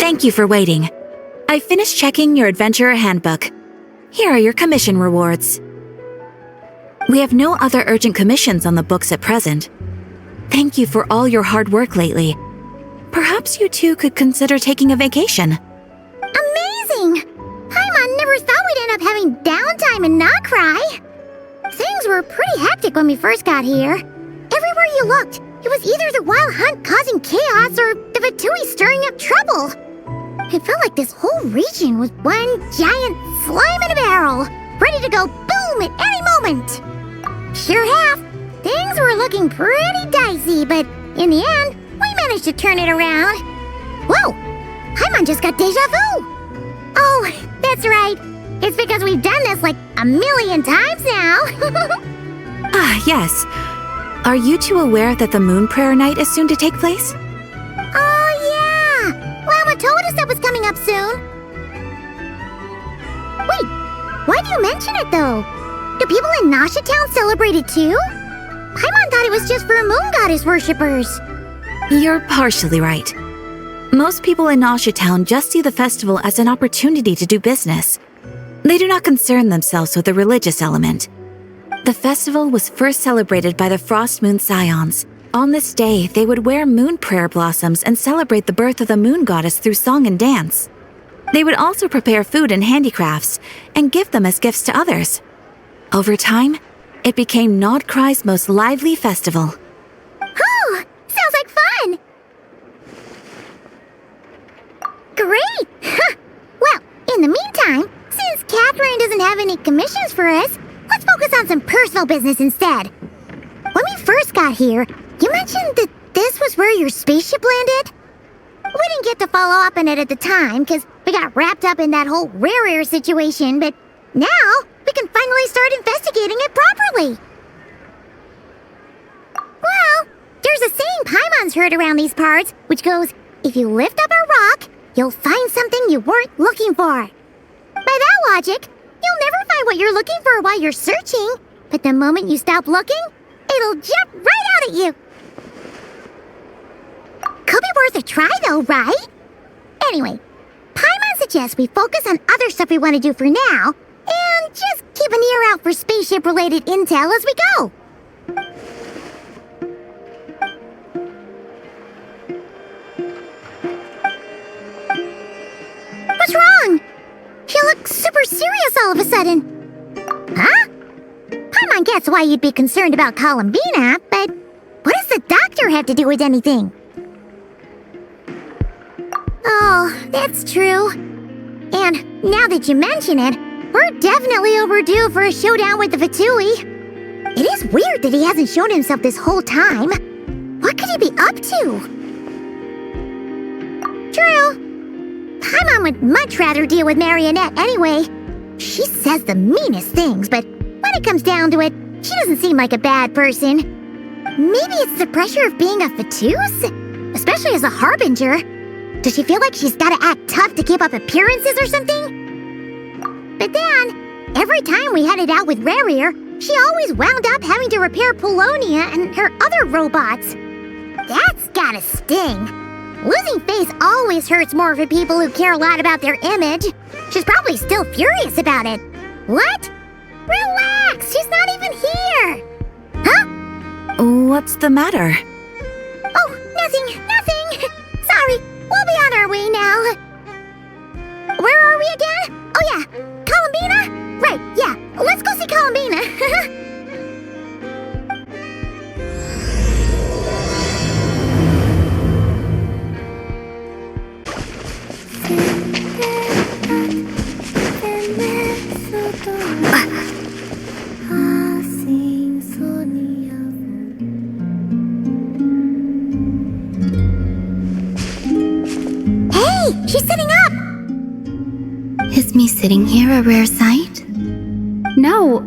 Thank you for waiting. I finished checking your adventurer handbook. Here are your commission rewards. We have no other urgent commissions on the books at present. Thank you for all your hard work lately. Perhaps you two could consider taking a vacation. Amazing! Paimon never thought we'd end up having downtime and not cry. Things were pretty hectic when we first got here. Everywhere you looked, it was either the wild hunt causing chaos or the Fatui stirring up trouble. It felt like this whole region was one giant slime in a barrel, ready to go boom at any moment. Sure half, things were looking pretty dicey, but in the end, we managed to turn it around. Whoa! Paimon just got deja vu! Oh, that's right. It's because we've done this like a million times now. Yes. Are you two aware that the Moon Prayer Night is soon to take place? Oh, yeah! Mama told us that was coming up soon. Wait, why do you mention it, though? Do people in Nasha Town celebrate it, too? Paimon thought it was just for moon goddess worshippers. You're partially right. Most people in Nasha Town just see the festival as an opportunity to do business. They do not concern themselves with the religious element. The festival was first celebrated by the Frost Moon Scions. On this day, they would wear moon prayer blossoms and celebrate the birth of the moon goddess through song and dance. They would also prepare food and handicrafts and give them as gifts to others. Over time, it became Nodcry's most lively festival. Oh, sounds like fun! Great! Well, in the meantime, since Catherine doesn't have any commissions for us, let's focus on some personal business instead. When we first got here, you mentioned that this was where your spaceship landed? We didn't get to follow up on it at the time, because we got wrapped up in that whole rare air situation, but now we can finally start investigating it properly. Well, there's a saying Paimon's heard around these parts, which goes, if you lift up a rock, you'll find something you weren't looking for. By that logic, you'll never find what you're looking for while you're searching, but the moment you stop looking, it'll jump right out at you. Could be worth a try though, right? Anyway, Paimon suggests we focus on other stuff we want to do for now, and just keep an ear out for spaceship-related intel as we go. What's wrong? You look super serious all of a sudden. Huh? Paimon gets why you'd be concerned about Columbina, but what does the doctor have to do with anything? Oh, that's true. And now that you mention it, we're definitely overdue for a showdown with the Fatui. It is weird that he hasn't shown himself this whole time. What could he be up to? True. Paimon would much rather deal with Marionette anyway. She says the meanest things, but when it comes down to it, she doesn't seem like a bad person. Maybe it's the pressure of being a Fatuse? Especially as a Harbinger. Does she feel like she's gotta act tough to keep up appearances or something? But then, every time we headed out with Rarir, she always wound up having to repair Polonia and her other robots. That's gotta sting. Losing face always hurts more for people who care a lot about their image. She's probably still furious about it. What? Relax, she's not even here. Huh? What's the matter? Oh, nothing. Sorry, we'll be on our way now. Where are we again? Oh yeah, Columbina? Right, yeah, let's go see Columbina. Hey, she's sitting up! Is me sitting here a rare sight? No,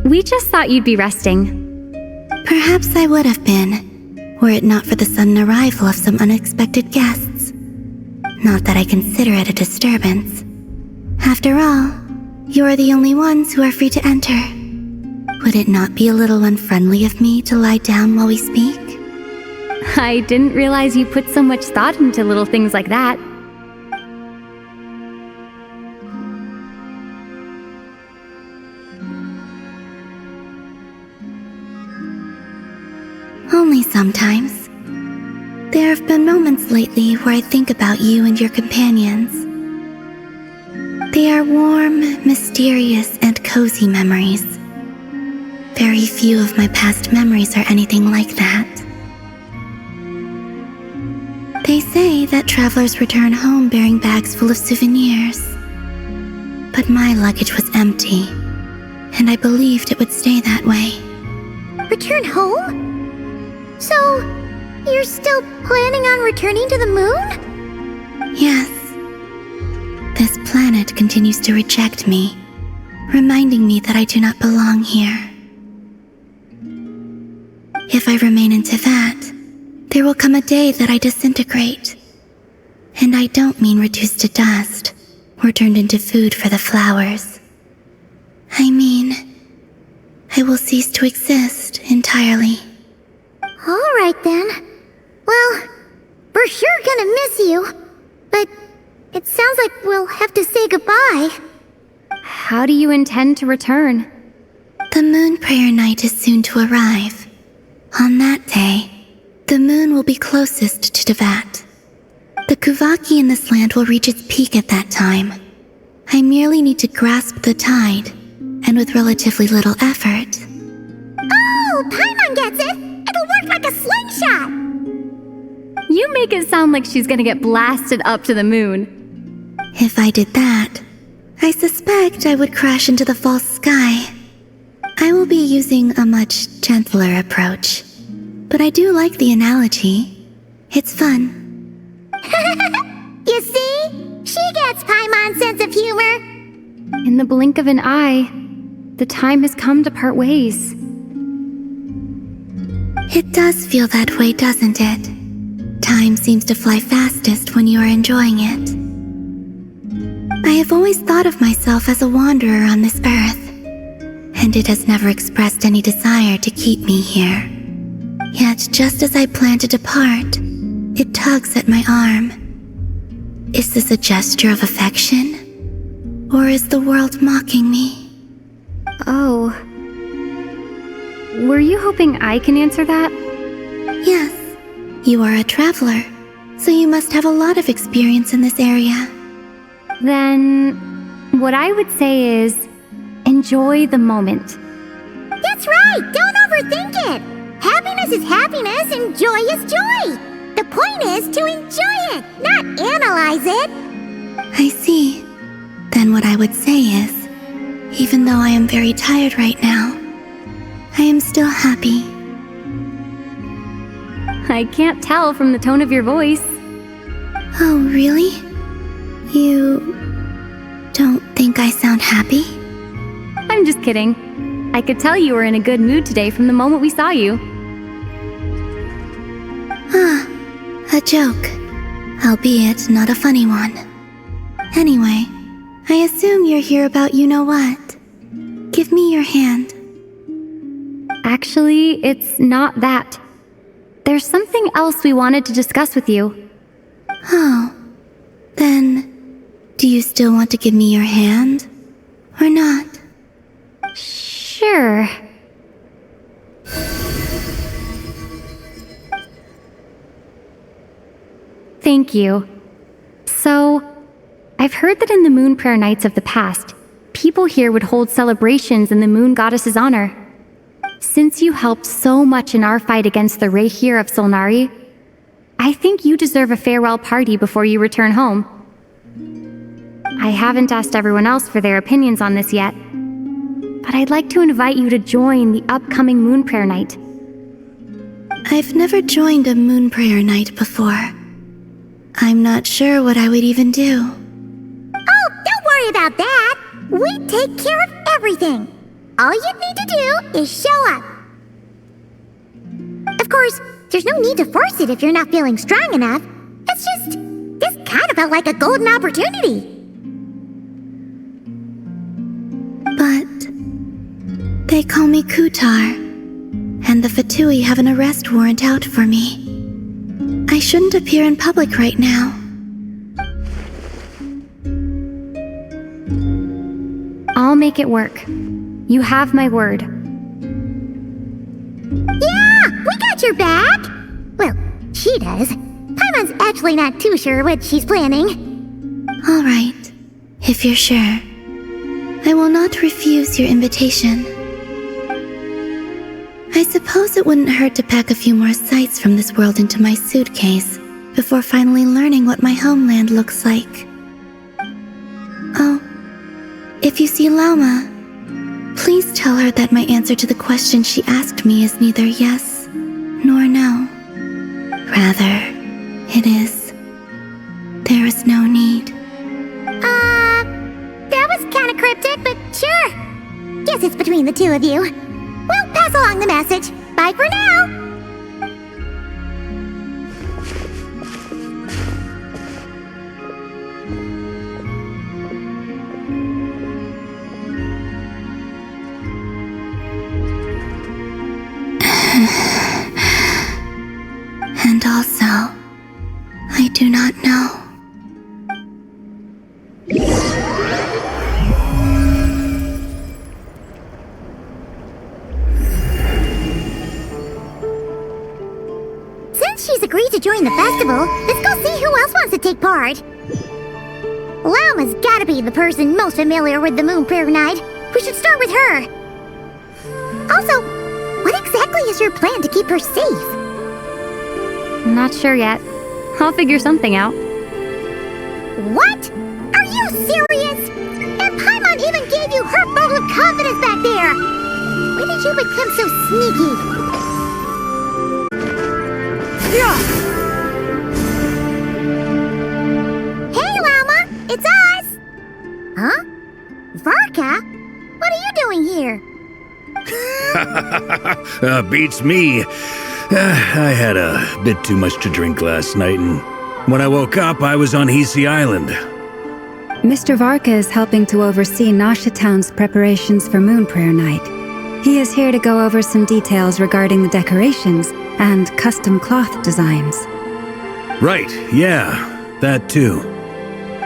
we just thought you'd be resting. Perhaps I would have been, were it not for the sudden arrival of some unexpected guests. Not that I consider it a disturbance. After all, you are the only ones who are free to enter. Would it not be a little unfriendly of me to lie down while we speak? I didn't realize you put so much thought into little things like that. sometimes. There have been moments lately where I think about you and your companions. They are warm, mysterious, and cozy memories. Very few of my past memories are anything like that. They say that travelers return home bearing bags full of souvenirs. But my luggage was empty, and I believed it would stay that way. Return home? So, you're still planning on returning to the moon? Yes. This planet continues to reject me, reminding me that I do not belong here. If I remain into that, there will come a day that I disintegrate. And I don't mean reduced to dust or turned into food for the flowers. I mean, I will cease to exist entirely. All right then. Well, we're sure gonna miss you. But it sounds like we'll have to say goodbye. How do you intend to return? The moon prayer night is soon to arrive. On that day, the moon will be closest to Teyvat. The Kuvaki in this land will reach its peak at that time. I merely need to grasp the tide, and with relatively little effort. Oh, Paimon gets it! It'll work like a slingshot! You make it sound like she's gonna get blasted up to the moon. If I did that, I suspect I would crash into the false sky. I will be using a much gentler approach, but I do like the analogy. It's fun. You see? She gets Paimon's sense of humor. In the blink of an eye, the time has come to part ways. It does feel that way, doesn't it? Time seems to fly fastest when you are enjoying it. I have always thought of myself as a wanderer on this earth, and it has never expressed any desire to keep me here. Yet just as I plan to depart, it tugs at my arm. Is this a gesture of affection? Or is the world mocking me? Oh. Were you hoping I can answer that? Yes, you are a traveler, so you must have a lot of experience in this area. Then, what I would say is, enjoy the moment. That's right! Don't overthink it! Happiness is happiness and joy is joy! The point is to enjoy it, not analyze it! I see. Then what I would say is, even though I am very tired right now, I am still happy. I can't tell from the tone of your voice. Oh, really? You don't think I sound happy? I'm just kidding. I could tell you were in a good mood today from the moment we saw you. Ah, a joke. Albeit not a funny one. Anyway, I assume you're here about you-know-what. Give me your hand. Actually, it's not that. There's something else we wanted to discuss with you. Oh, then, do you still want to give me your hand? Or not? Sure. Thank you. So, I've heard that in the moon prayer nights of the past, people here would hold celebrations in the moon goddess's honor. Since you helped so much in our fight against the Rehir of Solnari, I think you deserve a farewell party before you return home. I haven't asked everyone else for their opinions on this yet, but I'd like to invite you to join the upcoming moon prayer night. I've never joined a moon prayer night before. I'm not sure what I would even do. Oh, don't worry about that! We take care of everything! All you need to do is show up. Of course, there's no need to force it if you're not feeling strong enough. It's just, this kind of felt like a golden opportunity. But they call me Kutar, and the Fatui have an arrest warrant out for me. I shouldn't appear in public right now. I'll make it work. You have my word. Yeah! We got got your back. Well, she does. Paimon's actually not too sure what she's planning. All right, if you're sure. I will not refuse your invitation. I suppose it wouldn't hurt to pack a few more sights from this world into my suitcase before finally learning what my homeland looks like. Oh, if you see Lauma, please tell her that my answer to the question she asked me is neither yes nor no. Rather, it is, there is no need. That was kinda cryptic, but sure. Guess it's between the two of you. We'll pass along the message. Bye for now. And also, I do not know. Since she's agreed to join the festival, let's go see who else wants to take part. Lauma's gotta be the person most familiar with the Moon Prayer Night. We should start with her. Also, what exactly is your plan to keep her safe? Not sure yet. I'll figure something out. What? Are you serious? And Paimon even gave you her vote of confidence back there. When did you become so sneaky? Hey, Lauma! It's us! Huh? Varka? What are you doing here? Beats me. I had a bit too much to drink last night, and when I woke up, I was on Hisi Island. Mr. Varka is helping to oversee Nasha Town's preparations for Moon Prayer Night. He is here to go over some details regarding the decorations and custom cloth designs. Right, yeah, that too.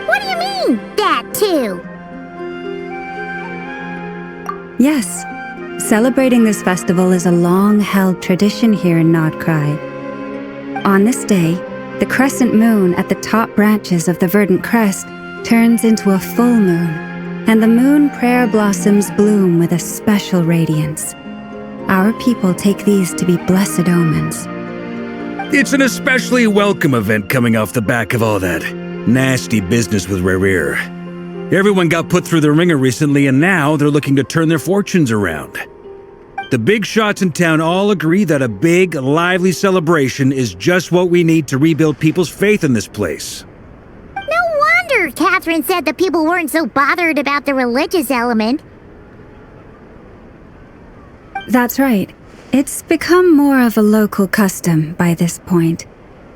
What do you mean, that too? Yes, celebrating this festival is a long-held tradition here in Nocturne. On this day, the crescent moon at the top branches of the verdant crest turns into a full moon, and the moon prayer blossoms bloom with a special radiance. Our people take these to be blessed omens. It's an especially welcome event coming off the back of all that nasty business with Rare. Everyone got put through the ringer recently, and now they're looking to turn their fortunes around. The big shots in town all agree that a big, lively celebration is just what we need to rebuild people's faith in this place. No wonder Catherine said the people weren't so bothered about the religious element. That's right. It's become more of a local custom by this point.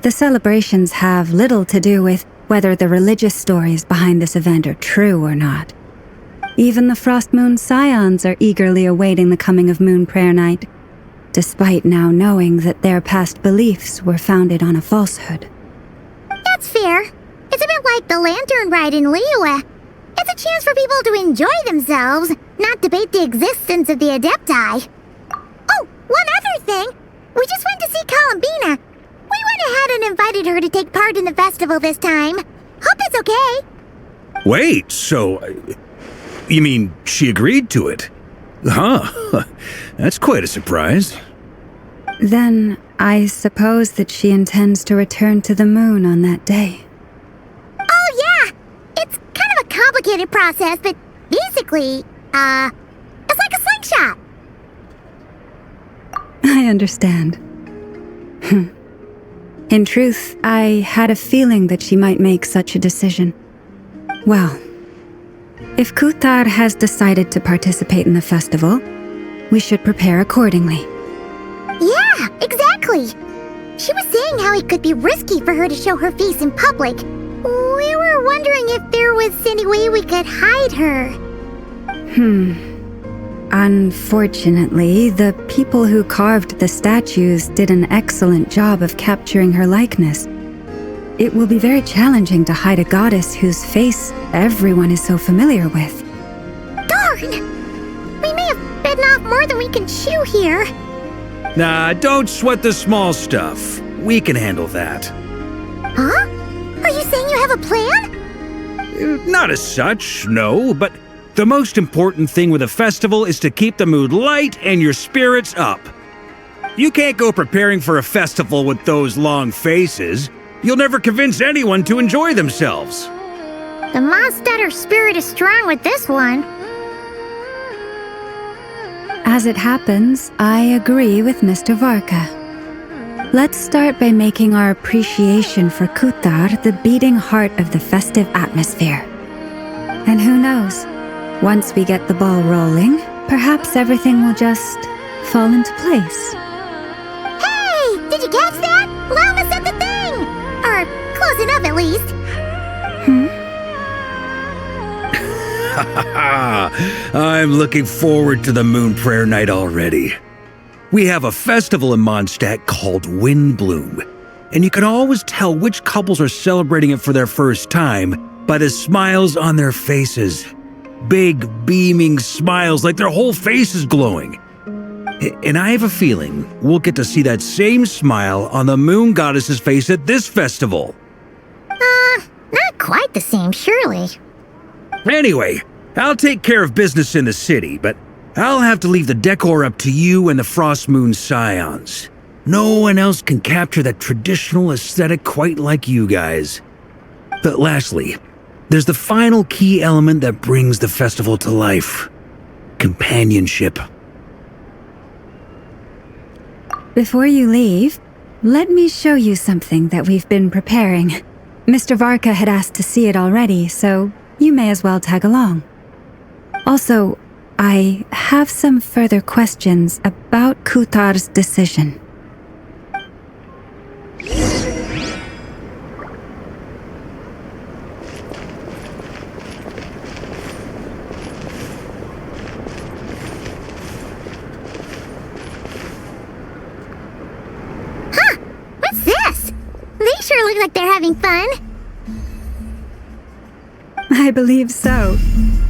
The celebrations have little to do with whether the religious stories behind this event are true or not. Even the Frost Moon Scions are eagerly awaiting the coming of Moon Prayer Night, despite now knowing that their past beliefs were founded on a falsehood. That's fair. It's a bit like the Lantern Ride in Liyue. It's a chance for people to enjoy themselves, not debate the existence of the Adepti. Oh, one other thing. We just went to see Columbina. We went ahead and invited her to take part in the festival this time. Hope it's okay. Wait, so... you mean she agreed to it? Huh. That's quite a surprise. Then I suppose that she intends to return to the moon on that day. Oh, yeah. It's kind of a complicated process, but basically, it's like a slingshot. I understand. In truth, I had a feeling that she might make such a decision. Well, if Kuthar has decided to participate in the festival, we should prepare accordingly. Yeah, exactly. She was saying how it could be risky for her to show her face in public. We were wondering if there was any way we could hide her. Unfortunately, the people who carved the statues did an excellent job of capturing her likeness. It will be very challenging to hide a goddess whose face everyone is so familiar with. Darn! We may have bitten off more than we can chew here. Nah, don't sweat the small stuff. We can handle that. Huh? Are you saying you have a plan? Not as such, no, but the most important thing with a festival is to keep the mood light and your spirits up. You can't go preparing for a festival with those long faces. You'll never convince anyone to enjoy themselves. The Mondstatter spirit is strong with this one. As it happens, I agree with Mr. Varka. Let's start by making our appreciation for Kutar the beating heart of the festive atmosphere. And who knows, once we get the ball rolling, perhaps everything will just fall into place. Hey! Did you catch that? Llama said the thing! Or close enough at least. I'm looking forward to the Moon Prayer Night already. We have a festival in Mondstadt called Windbloom, and you can always tell which couples are celebrating it for their first time by the smiles on their faces. Big, beaming smiles like their whole face is glowing. And I have a feeling we'll get to see that same smile on the Moon Goddess's face at this festival. Not quite the same, surely. Anyway, I'll take care of business in the city, but I'll have to leave the decor up to you and the Frost Moon Scions. No one else can capture that traditional aesthetic quite like you guys. But lastly, there's the final key element that brings the festival to life: companionship. Before you leave, let me show you something that we've been preparing. Mr. Varka had asked to see it already, so you may as well tag along. Also, I have some further questions about Kutar's decision. What's this? They sure look like they're having fun. I believe so.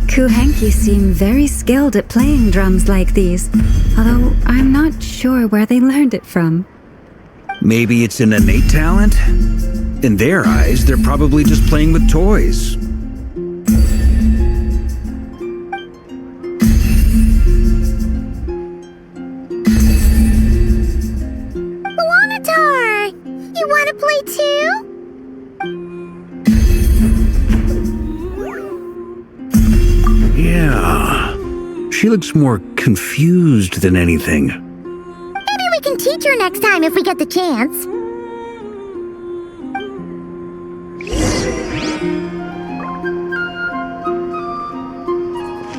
Kuhenki seem very skilled at playing drums like these, although I'm not sure where they learned it from. Maybe it's an innate talent? In their eyes, they're probably just playing with toys. Wanatar! You want to play too? Yeah, she looks more confused than anything. Maybe we can teach her next time if we get the chance.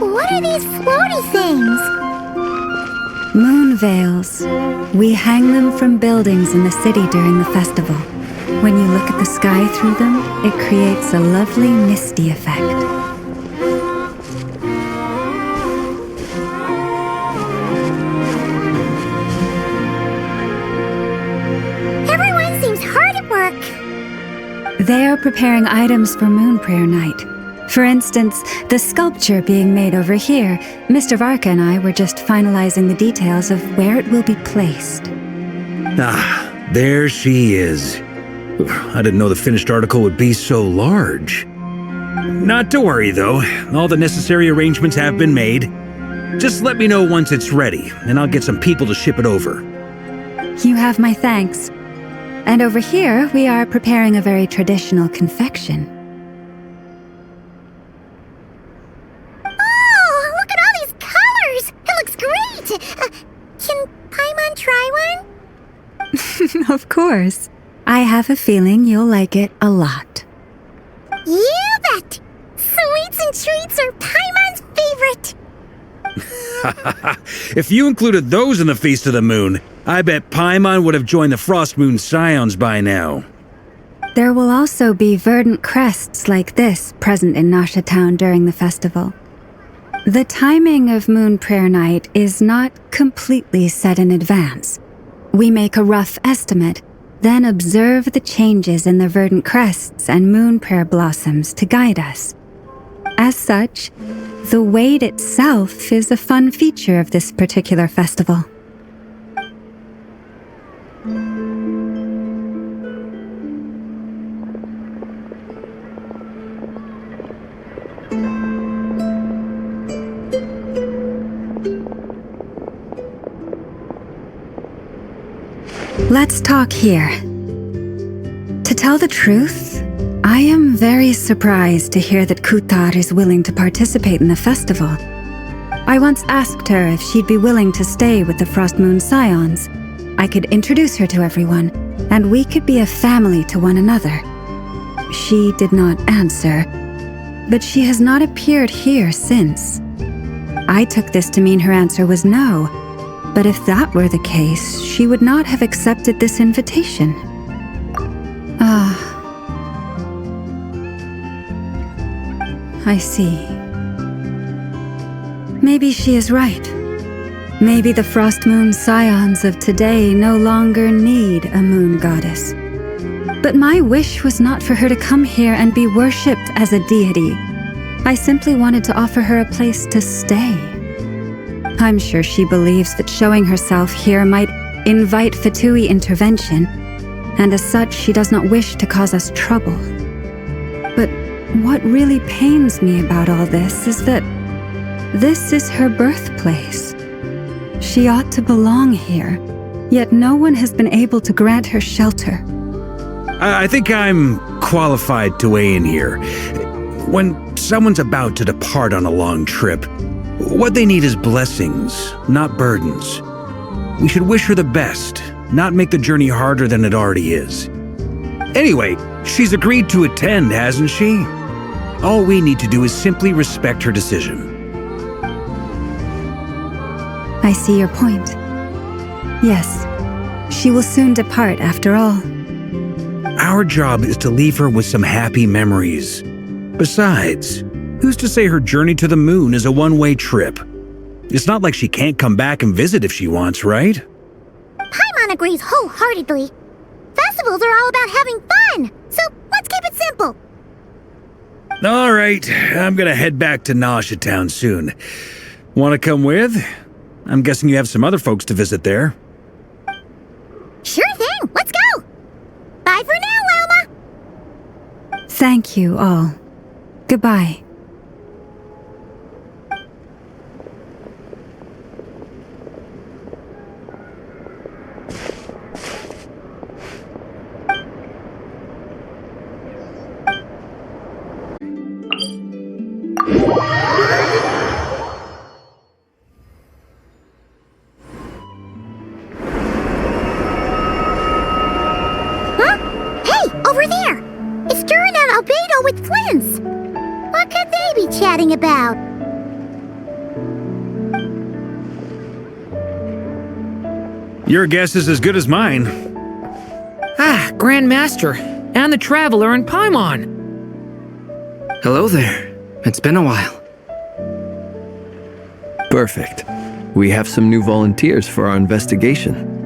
What are these floaty things? Moon veils. We hang them from buildings in the city during the festival. When you look at the sky through them, it creates a lovely misty effect. Everyone seems hard at work. They are preparing items for Moon Prayer Night. For instance, the sculpture being made over here, Mr. Varka and I were just finalizing the details of where it will be placed. Ah, there she is. I didn't know the finished article would be so large. Not to worry, though. All the necessary arrangements have been made. Just let me know once it's ready, and I'll get some people to ship it over. You have my thanks. And over here, we are preparing a very traditional confection. Oh, look at all these colors! It looks great! Can Paimon try one? Of course. I have a feeling you'll like it a lot. You bet! Sweets and treats are Paimon's favorite! If you included those in the Feast of the Moon, I bet Paimon would have joined the Frost Moon Scions by now. There will also be verdant crests like this present in Nasha Town during the festival. The timing of Moon Prayer Night is not completely set in advance. We make a rough estimate, then observe the changes in the verdant crests and moon prayer blossoms to guide us. As such, the wait itself is a fun feature of this particular festival. Let's talk here. To tell the truth, I am very surprised to hear that Kutar is willing to participate in the festival. I once asked her if she'd be willing to stay with the Frost Moon Scions. I could introduce her to everyone, and we could be a family to one another. She did not answer, but she has not appeared here since. I took this to mean her answer was no, but if that were the case, she would not have accepted this invitation. I see. Maybe she is right. Maybe the Frost Moon Scions of today no longer need a moon goddess. But my wish was not for her to come here and be worshipped as a deity. I simply wanted to offer her a place to stay. I'm sure she believes that showing herself here might invite Fatui intervention, and as such she does not wish to cause us trouble. But what really pains me about all this is that this is her birthplace. She ought to belong here, yet no one has been able to grant her shelter. I think I'm qualified to weigh in here. When someone's about to depart on a long trip, what they need is blessings, not burdens. We should wish her the best, not make the journey harder than it already is. Anyway, she's agreed to attend, hasn't she? All we need to do is simply respect her decision. I see your point. Yes, she will soon depart after all. Our job is to leave her with some happy memories. Besides, who's to say her journey to the moon is a one-way trip? It's not like she can't come back and visit if she wants, right? Paimon agrees wholeheartedly. Festivals are all about having fun, so let's keep it simple. All right, I'm gonna head back to Nausea Town soon. Want to come with? I'm guessing you have some other folks to visit there. Sure thing, let's go! Bye for now, Wilma! Thank you all. Goodbye. Over there! It's Durin and Albedo with twins! What could they be chatting about? Your guess is as good as mine. Ah, Grand Master, and the Traveler and Paimon! Hello there. It's been a while. Perfect. We have some new volunteers for our investigation.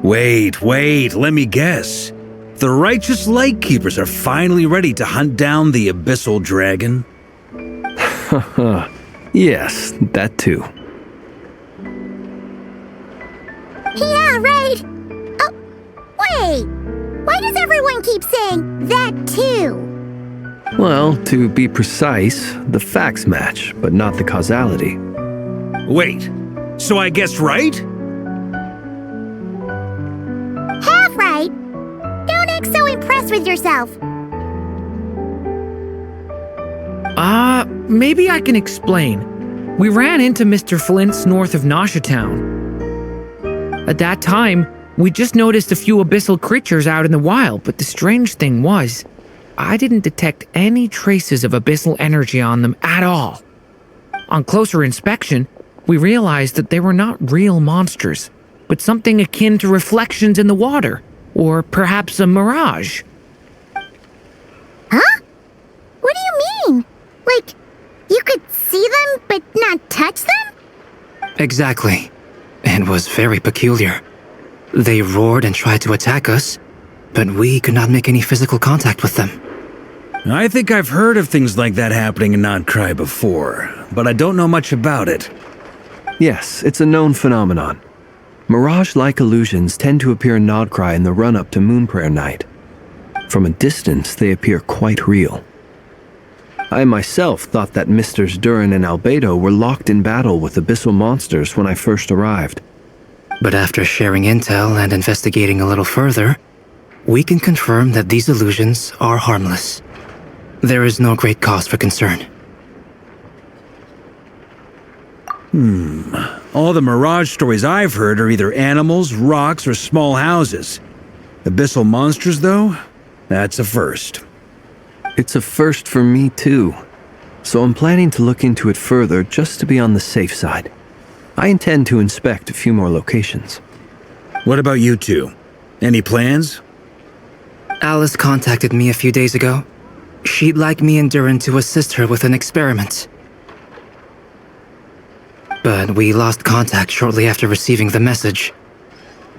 Wait, let me guess. The righteous Lightkeepers are finally ready to hunt down the Abyssal Dragon? Yes, that too. Yeah, right! Oh, wait! Why does everyone keep saying that too? Well, to be precise, the facts match, but not the causality. Wait, so I guessed right? Half right! Don't act so impressed with yourself. Maybe I can explain. We ran into Mr. Flint's north of Nausea Town. At that time, we just noticed a few abyssal creatures out in the wild, but the strange thing was, I didn't detect any traces of abyssal energy on them at all. On closer inspection, we realized that they were not real monsters, but something akin to reflections in the water, or perhaps a mirage. Huh? What do you mean? Like, you could see them but not touch them? Exactly. It was very peculiar. They roared and tried to attack us, but we could not make any physical contact with them. I think I've heard of things like that happening in Nocturne before, but I don't know much about it. Yes, it's a known phenomenon. Mirage-like illusions tend to appear in Nocturne in the run-up to Moon Prayer Night. From a distance, they appear quite real. I myself thought that Misters Durin and Albedo were locked in battle with abyssal monsters when I first arrived. But after sharing intel and investigating a little further, we can confirm that these illusions are harmless. There is no great cause for concern. All the mirage stories I've heard are either animals, rocks, or small houses. Abyssal monsters, though? That's a first. It's a first for me, too. So I'm planning to look into it further just to be on the safe side. I intend to inspect a few more locations. What about you two? Any plans? Alice contacted me a few days ago. She'd like me and Duran to assist her with an experiment. But we lost contact shortly after receiving the message.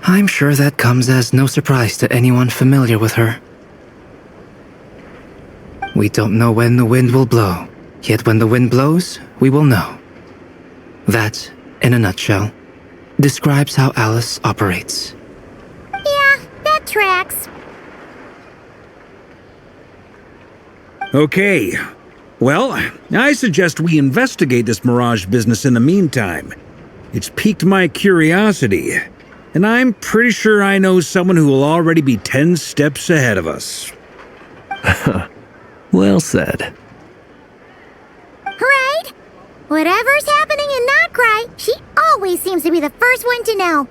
I'm sure that comes as no surprise to anyone familiar with her. We don't know when the wind will blow, yet when the wind blows, we will know. That, in a nutshell, describes how Alice operates. Yeah, that tracks. Okay. Well, I suggest we investigate this mirage business in the meantime. It's piqued my curiosity, and I'm pretty sure I know someone who will already be 10 steps ahead of us. Well said. Right? Whatever's happening in Nocturne, she always seems to be the first one to know.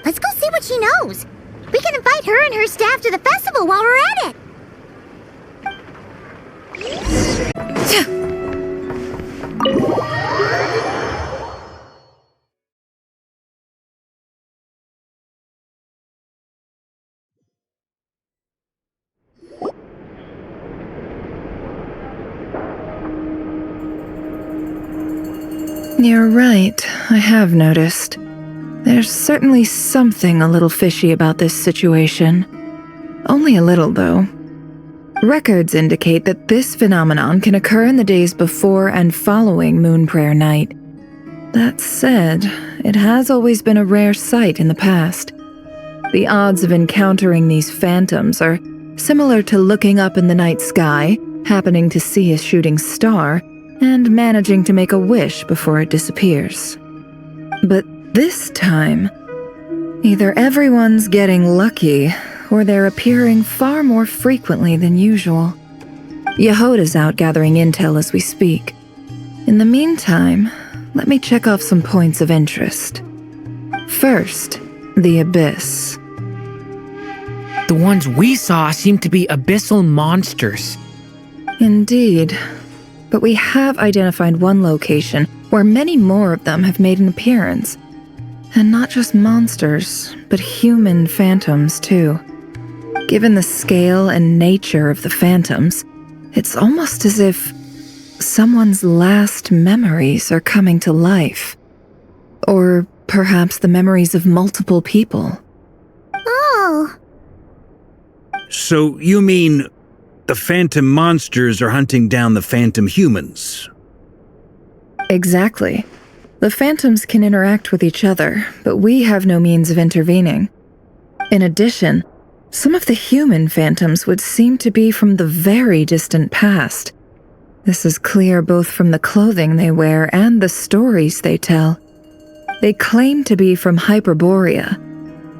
Let's go see what she knows. We can invite her and her staff to the festival while we're at it. You're right, I have noticed. There's certainly something a little fishy about this situation. Only a little, though. Records indicate that this phenomenon can occur in the days before and following Moon Prayer Night. That said, it has always been a rare sight in the past. The odds of encountering these phantoms are similar to looking up in the night sky, happening to see a shooting star, and managing to make a wish before it disappears. But this time, either everyone's getting lucky, or they're appearing far more frequently than usual. Yehoda's out gathering intel as we speak. In the meantime, let me check off some points of interest. First, the Abyss. The ones we saw seem to be abyssal monsters. Indeed. But we have identified one location where many more of them have made an appearance. And not just monsters, but human phantoms, too. Given the scale and nature of the phantoms, it's almost as if someone's last memories are coming to life. Or perhaps the memories of multiple people. Oh. So you mean the phantom monsters are hunting down the phantom humans? Exactly. The phantoms can interact with each other, but we have no means of intervening. In addition, some of the human phantoms would seem to be from the very distant past. This is clear both from the clothing they wear and the stories they tell. They claim to be from Hyperborea,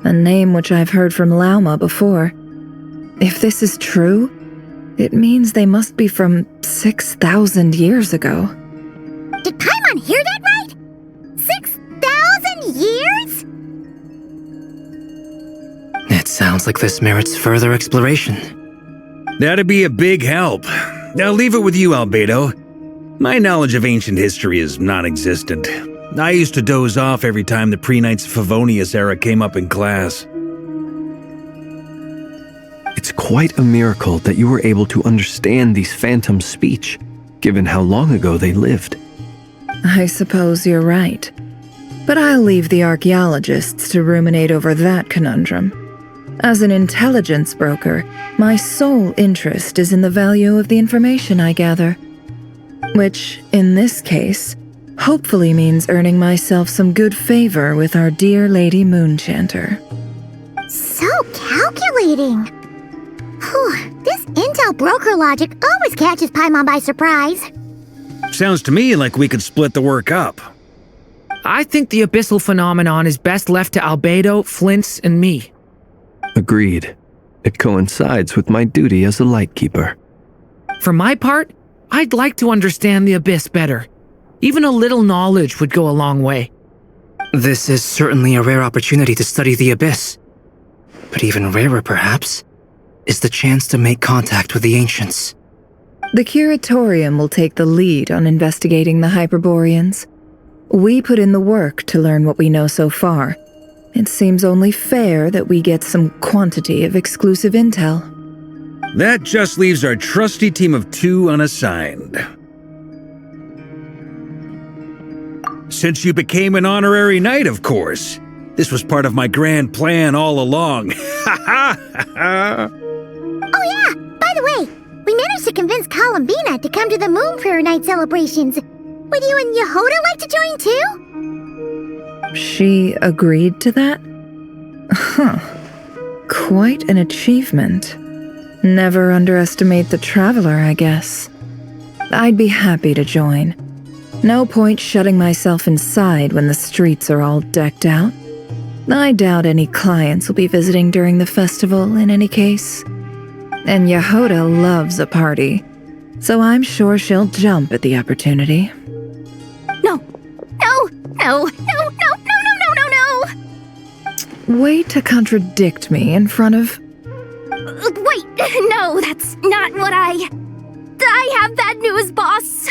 a name which I've heard from Lauma before. If this is true, it means they must be from 6,000 years ago. Did Paimon hear that right? 6,000 years? It sounds like this merits further exploration. That'd be a big help. I'll leave it with you, Albedo. My knowledge of ancient history is non-existent. I used to doze off every time the pre-Knights of Favonius era came up in class. It's quite a miracle that you were able to understand these phantoms' speech, given how long ago they lived. I suppose you're right. But I'll leave the archaeologists to ruminate over that conundrum. As an intelligence broker, my sole interest is in the value of the information I gather. Which, in this case, hopefully means earning myself some good favor with our dear Lady Moonchanter. So calculating. Whew, this intel broker logic always catches Paimon by surprise. Sounds to me like we could split the work up. I think the abyssal phenomenon is best left to Albedo, Flint's, and me. Agreed. It coincides with my duty as a lightkeeper. For my part, I'd like to understand the abyss better. Even a little knowledge would go a long way. This is certainly a rare opportunity to study the abyss. But even rarer, perhaps, is the chance to make contact with the ancients. The Curatorium will take the lead on investigating the Hyperboreans. We put in the work to learn what we know so far. It seems only fair that we get some quantity of exclusive intel. That just leaves our trusty team of 2 unassigned. Since you became an honorary knight, of course. This was part of my grand plan all along. Oh yeah, by the way, we managed to convince Columbina to come to the Moon Prayer Night celebrations. Would you and Yehoda like to join too? She agreed to that? Huh. Quite an achievement. Never underestimate the traveler, I guess. I'd be happy to join. No point shutting myself inside when the streets are all decked out. I doubt any clients will be visiting during the festival in any case. And Yehoda loves a party, so I'm sure she'll jump at the opportunity. No. Way to contradict me in front of... Wait, no, that's not what I have bad news, boss.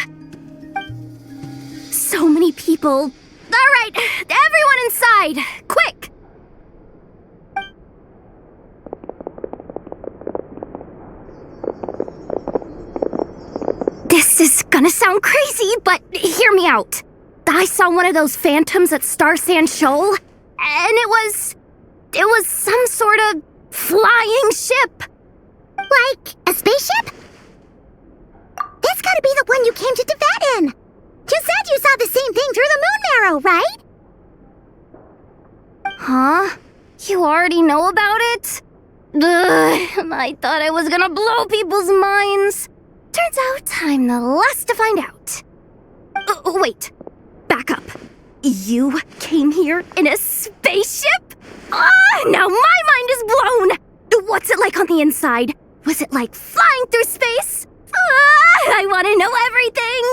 So many people. All right, everyone inside, quick. This is gonna sound crazy, but hear me out. I saw one of those phantoms at Star Sand Shoal, and it was some sort of flying ship. Like a spaceship? That's gotta be the one you came to Tibet in. You said you saw the same thing through the moon marrow, right? Huh? You already know about it? Ugh, I thought I was gonna blow people's minds. Turns out I'm the last to find out. Wait, back up. You came here in a spaceship? Now my mind is blown! What's it like on the inside? Was it like flying through space? I want to know everything!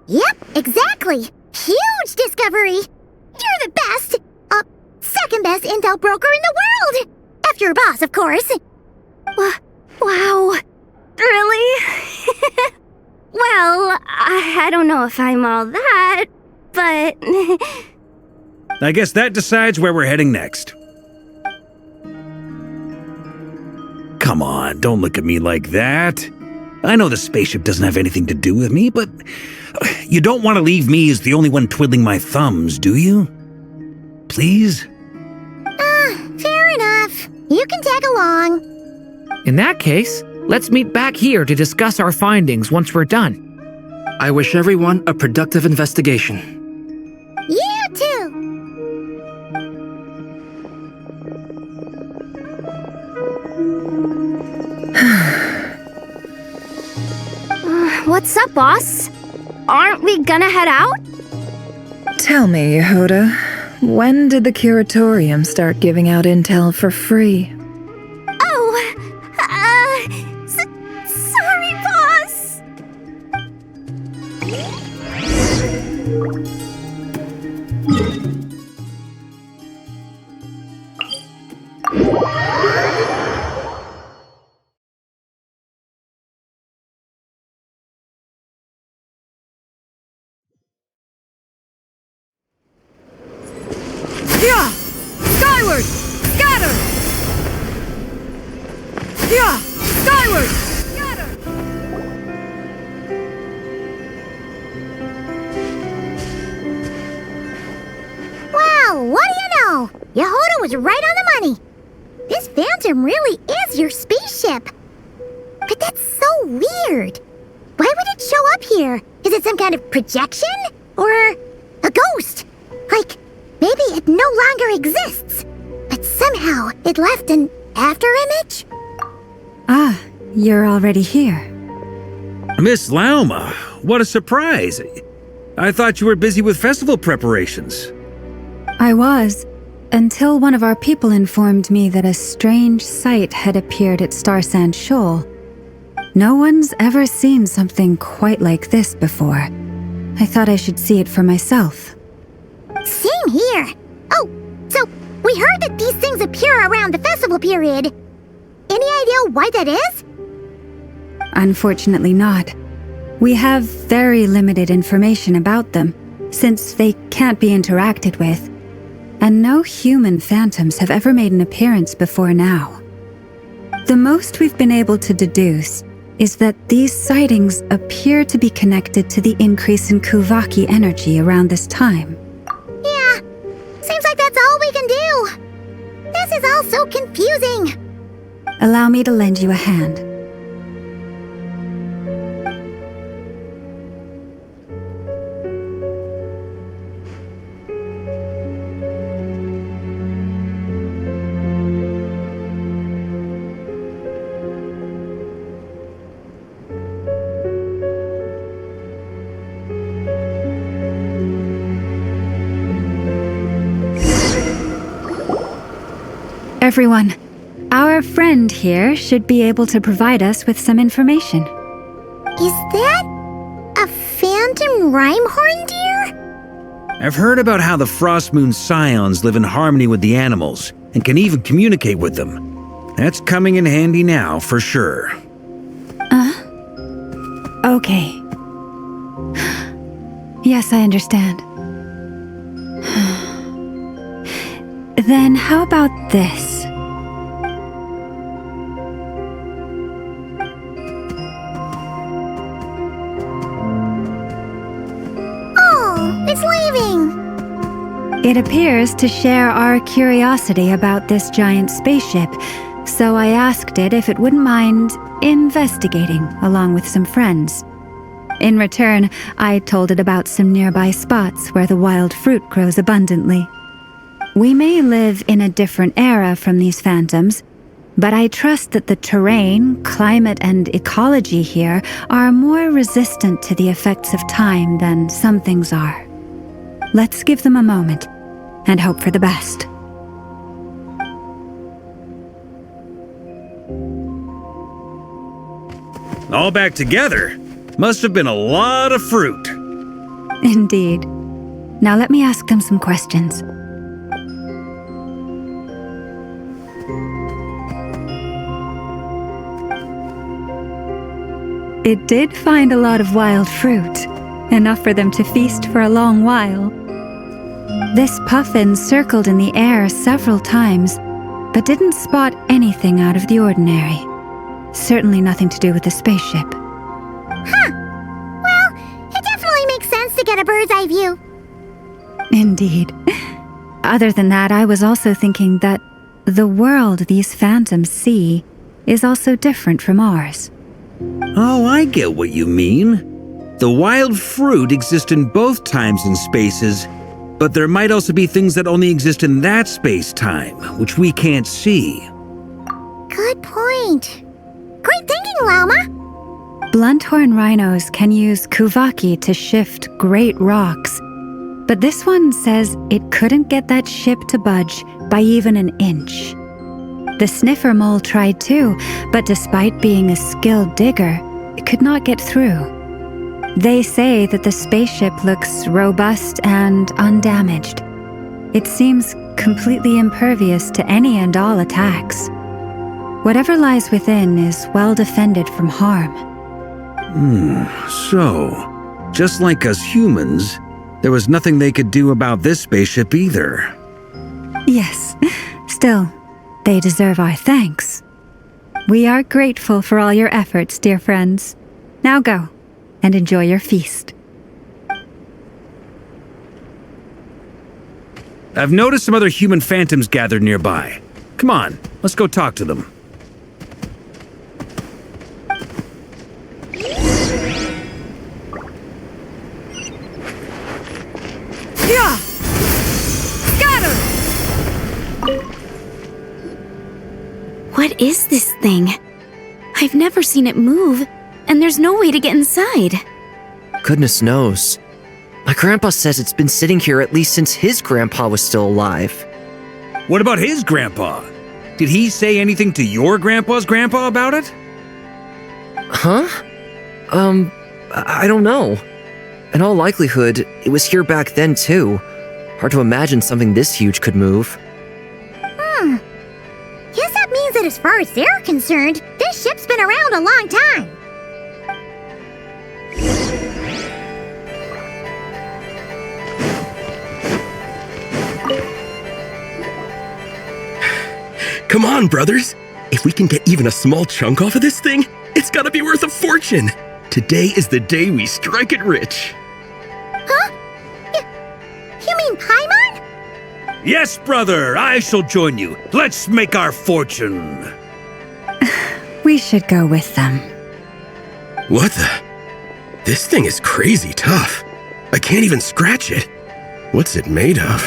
Yep, exactly. Huge discovery. You're the best, second best intel broker in the world. After your boss, of course. Wow. Really? Well, I don't know if I'm all that, but... I guess that decides where we're heading next. Come on, don't look at me like that. I know the spaceship doesn't have anything to do with me, but you don't want to leave me as the only one twiddling my thumbs, do you? Please? Fair enough. You can tag along. In that case, let's meet back here to discuss our findings once we're done. I wish everyone a productive investigation. You too. What's up, boss? Aren't we gonna head out? Tell me, Yehoda, when did the Curatorium start giving out intel for free? Sorry, boss. Yeah! Skyward! Scatter! Yeah! Skyward! Scatter! Wow, what do you know? Yehoda was right on the money. This phantom really is your spaceship. But that's so weird. Why would it show up here? Is it some kind of projection? Or a ghost? Like, maybe it no longer exists, but somehow it left an afterimage? Ah, you're already here. Miss Lauma, what a surprise. I thought you were busy with festival preparations. I was, until one of our people informed me that a strange sight had appeared at Starsand Shoal. No one's ever seen something quite like this before. I thought I should see it for myself. Same here. Oh, so we heard that these things appear around the festival period. Any idea why that is? Unfortunately not. We have very limited information about them, since they can't be interacted with, and no human phantoms have ever made an appearance before now. The most we've been able to deduce is that these sightings appear to be connected to the increase in Kuvaki energy around this time. Yeah, seems like that's all we can do. This is all so confusing. Allow me to lend you a hand. Everyone, our friend here should be able to provide us with some information. Is that a phantom rhymehorn deer? I've heard about how the Frost Moon Scions live in harmony with the animals and can even communicate with them. That's coming in handy now, for sure. Okay. Yes, I understand. Then how about this? Oh, it's leaving. It appears to share our curiosity about this giant spaceship, so I asked it if it wouldn't mind investigating along with some friends. In return, I told it about some nearby spots where the wild fruit grows abundantly. We may live in a different era from these phantoms, but I trust that the terrain, climate, and ecology here are more resistant to the effects of time than some things are. Let's give them a moment and hope for the best. All back together? Must have been a lot of fruit. Indeed. Now let me ask them some questions. It did find a lot of wild fruit, enough for them to feast for a long while. This puffin circled in the air several times, but didn't spot anything out of the ordinary. Certainly nothing to do with the spaceship. Huh. Well, it definitely makes sense to get a bird's eye view. Indeed. Other than that, I was also thinking that the world these phantoms see is also different from ours. Oh, I get what you mean. The wild fruit exist in both times and spaces, but there might also be things that only exist in that space-time, which we can't see. Good point. Great thinking, Llama. Blunthorn rhinos can use Kuvaki to shift great rocks, but this one says it couldn't get that ship to budge by even an inch. The sniffer mole tried too, but despite being a skilled digger, it could not get through. They say that the spaceship looks robust and undamaged. It seems completely impervious to any and all attacks. Whatever lies within is well defended from harm. So, just like us humans, there was nothing they could do about this spaceship either. Yes, still, they deserve our thanks. We are grateful for all your efforts, dear friends. Now go, and enjoy your feast. I've noticed some other human phantoms gathered nearby. Come on, let's go talk to them. Yeah! Scatter! What is this thing? I've never seen it move, and there's no way to get inside. Goodness knows. My grandpa says it's been sitting here at least since his grandpa was still alive. What about his grandpa? Did he say anything to your grandpa's grandpa about it? Huh? I don't know. In all likelihood, it was here back then too. Hard to imagine something this huge could move. Guess that means that as far as they're concerned, this ship's been around a long time. Come on, brothers. If we can get even a small chunk off of this thing, it's gotta be worth a fortune. Today is the day we strike it rich. Huh? You mean Paimon? Yes, brother, I shall join you. Let's make our fortune. We should go with them. What the? This thing is crazy tough. I can't even scratch it. What's it made of?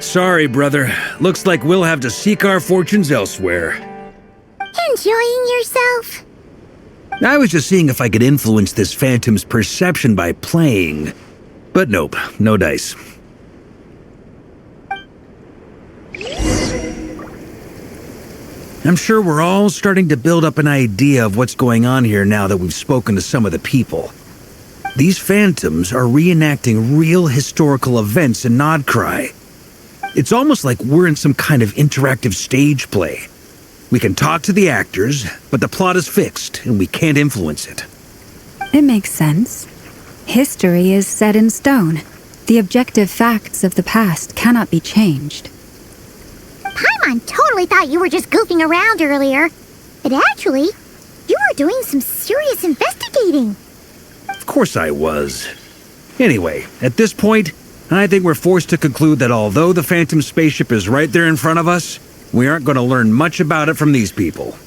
Sorry, brother. Looks like we'll have to seek our fortunes elsewhere. Enjoying yourself? I was just seeing if I could influence this phantom's perception by playing. But nope, no dice. I'm sure we're all starting to build up an idea of what's going on here now that we've spoken to some of the people. These phantoms are reenacting real historical events in Nodcry. It's almost like we're in some kind of interactive stage play. We can talk to the actors, but the plot is fixed and we can't influence it. It makes sense. History is set in stone. The objective facts of the past cannot be changed. Paimon totally thought you were just goofing around earlier. But actually, you were doing some serious investigating. Of course I was. Anyway, at this point, I think we're forced to conclude that although the Phantom spaceship is right there in front of us, we aren't going to learn much about it from these people.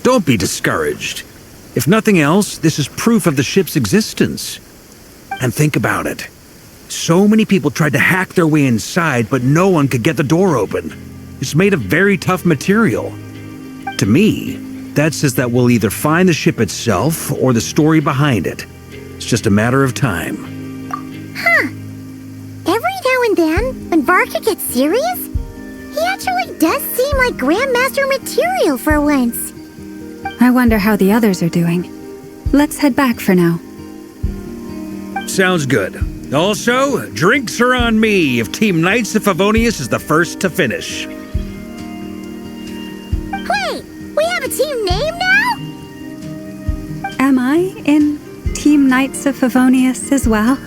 Don't be discouraged. If nothing else, this is proof of the ship's existence. And think about it. So many people tried to hack their way inside, but no one could get the door open. It's made of very tough material. To me, that says that we'll either find the ship itself or the story behind it. It's just a matter of time. Huh. Every now and then, when Varka gets serious, he actually does seem like Grandmaster material for once. I wonder how the others are doing. Let's head back for now. Sounds good. Also, drinks are on me if Team Knights of Favonius is the first to finish. Wait, we have a team name now? Am I in Team Knights of Favonius as well?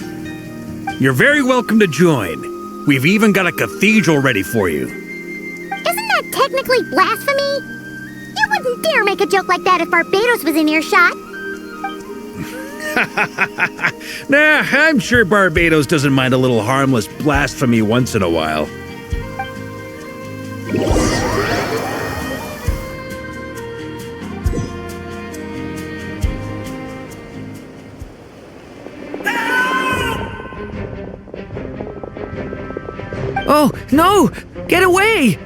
You're very welcome to join. We've even got a cathedral ready for you. Isn't that technically blasphemy? You wouldn't dare make a joke like that if Barbados was in earshot. Nah, I'm sure Barbados doesn't mind a little harmless blasphemy once in a while. Oh, no! Get away!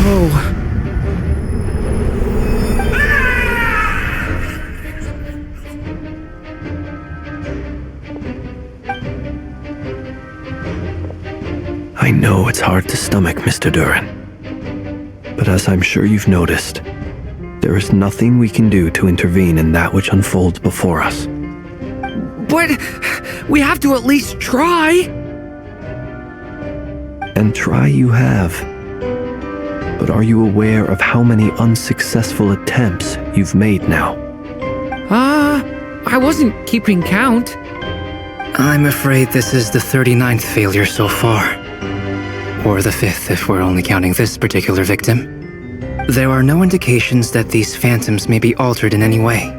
Oh. I know it's hard to stomach, Mr. Duran. But as I'm sure you've noticed, there is nothing we can do to intervene in that which unfolds before us. But we have to at least try. And try you have. But are you aware of how many unsuccessful attempts you've made now? I wasn't keeping count. I'm afraid this is the 39th failure so far. Or the 5th if we're only counting this particular victim. There are no indications that these phantoms may be altered in any way.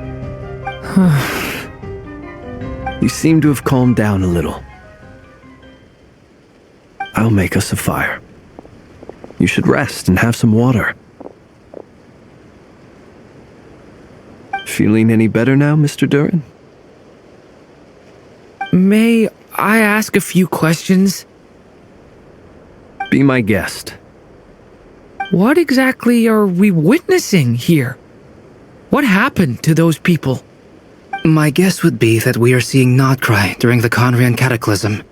You seem to have calmed down a little. I'll make us a fire. You should rest and have some water. Feeling any better now, Mr. Duran? May I ask a few questions? Be my guest. What exactly are we witnessing here? What happened to those people? My guess would be that we are seeing Nodcry during the Conrian Cataclysm.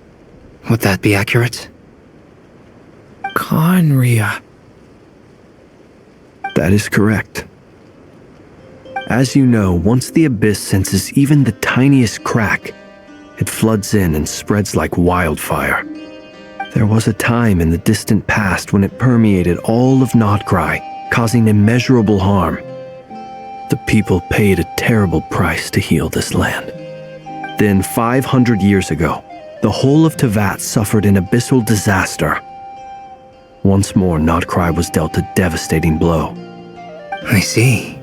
Would that be accurate? Conria. That is correct. As you know, once the Abyss senses even the tiniest crack, it floods in and spreads like wildfire. There was a time in the distant past when it permeated all of Nodcry, causing immeasurable harm. The people paid a terrible price to heal this land. Then 500 years ago, the whole of Tevat suffered an abyssal disaster. Once more, Nodcry was dealt a devastating blow. I see.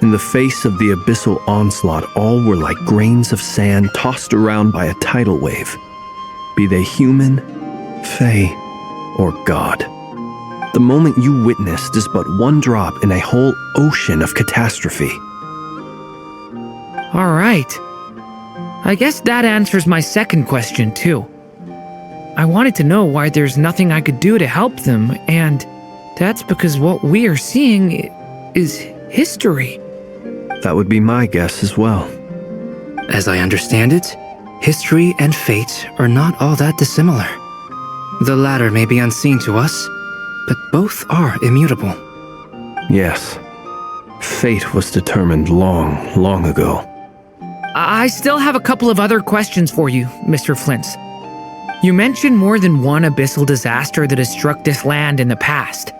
In the face of the abyssal onslaught, all were like grains of sand tossed around by a tidal wave. Be they human, fae, or god. The moment you witnessed is but one drop in a whole ocean of catastrophe. All right. I guess that answers my second question, too. I wanted to know why there's nothing I could do to help them, and that's because what we are seeing is history. That would be my guess as well. As I understand it, history and fate are not all that dissimilar. The latter may be unseen to us, but both are immutable. Yes. Fate was determined long, long ago. I still have a couple of other questions for you, Mr. Flint's. You mentioned more than one abyssal disaster that has struck this land in the past.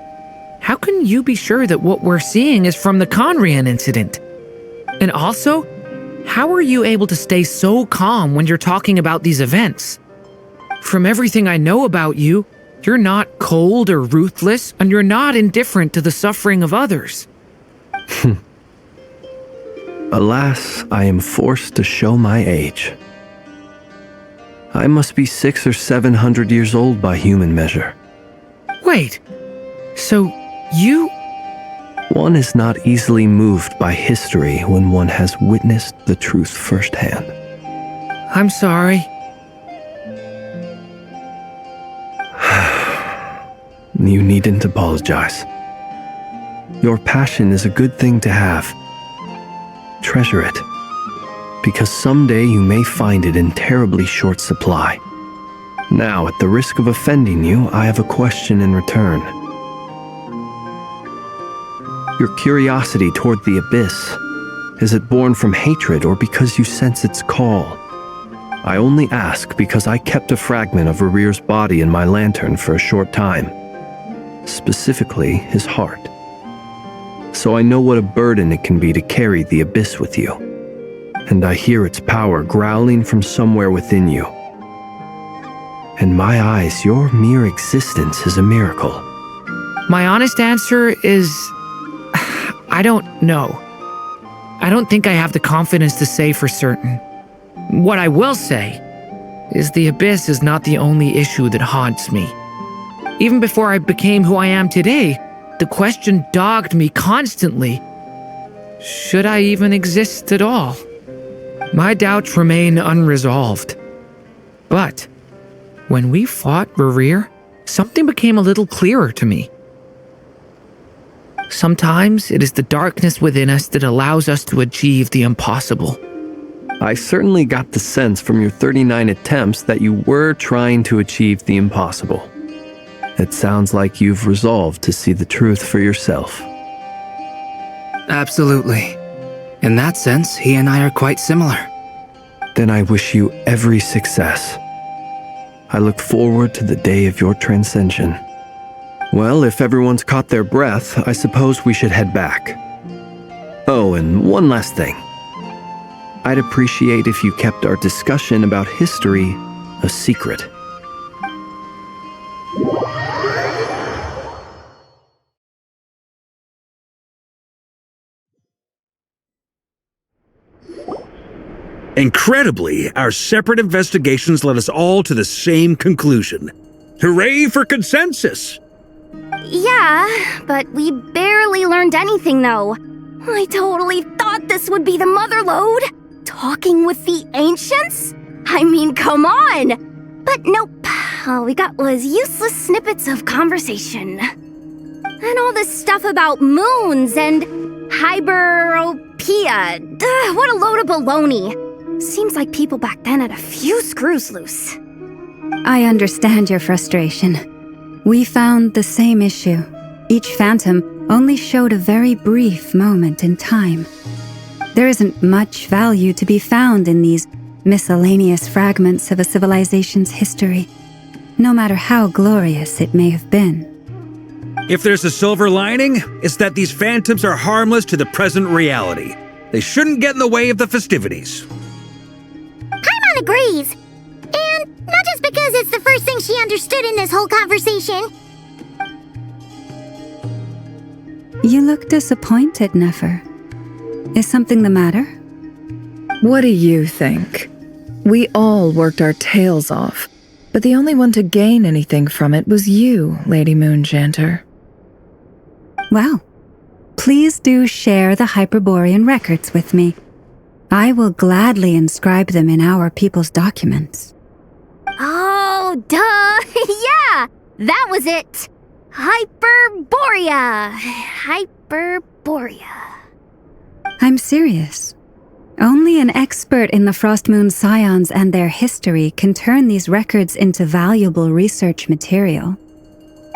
How can you be sure that what we're seeing is from the Conrian incident? And also, how are you able to stay so calm when you're talking about these events? From everything I know about you, you're not cold or ruthless, and you're not indifferent to the suffering of others. Alas, I am forced to show my age. I must be 600 or 700 years old by human measure. Wait, so you... One is not easily moved by history when one has witnessed the truth firsthand. I'm sorry. You needn't apologize. Your passion is a good thing to have. Treasure it, because someday you may find it in terribly short supply. Now, at the risk of offending you, I have a question in return. Your curiosity toward the Abyss, is it born from hatred or because you sense its call? I only ask because I kept a fragment of Rarir's body in my lantern for a short time. Specifically, his heart. So I know what a burden it can be to carry the Abyss with you. And I hear its power growling from somewhere within you. In my eyes, your mere existence is a miracle. My honest answer is... I don't know. I don't think I have the confidence to say for certain. What I will say is the Abyss is not the only issue that haunts me. Even before I became who I am today, the question dogged me constantly. Should I even exist at all? My doubts remain unresolved. But when we fought Rarir, something became a little clearer to me. Sometimes it is the darkness within us that allows us to achieve the impossible. I certainly got the sense from your 39 attempts that you were trying to achieve the impossible. It sounds like you've resolved to see the truth for yourself. Absolutely. In that sense, he and I are quite similar. Then I wish you every success. I look forward to the day of your transcension. Well, if everyone's caught their breath, I suppose we should head back. Oh, and one last thing. I'd appreciate if you kept our discussion about history a secret. Incredibly, our separate investigations led us all to the same conclusion. Hooray for consensus! Yeah, but we barely learned anything, though. I totally thought this would be the mother lode. Talking with the ancients? I mean, come on! But nope, All we got was useless snippets of conversation. And all this stuff about moons and hyperopia. What a load of baloney. Seems like people back then had a few screws loose. I understand your frustration. We found the same issue. Each phantom only showed a very brief moment in time. There isn't much value to be found in these miscellaneous fragments of a civilization's history, no matter how glorious it may have been. If there's a silver lining, it's that these phantoms are harmless to the present reality. They shouldn't get in the way of the festivities. Paimon agrees. And not just because it's the first thing she understood in this whole conversation. You look disappointed, Nefer. Is something the matter? What do you think? We all worked our tails off, but the only one to gain anything from it was you, Lady Moonjanter. Well, please do share the Hyperborean records with me. I will gladly inscribe them in our people's documents. Oh, duh! Yeah! That was it! Hyperborea! Hyperborea. I'm serious. Only an expert in the Frostmoon Scions and their history can turn these records into valuable research material.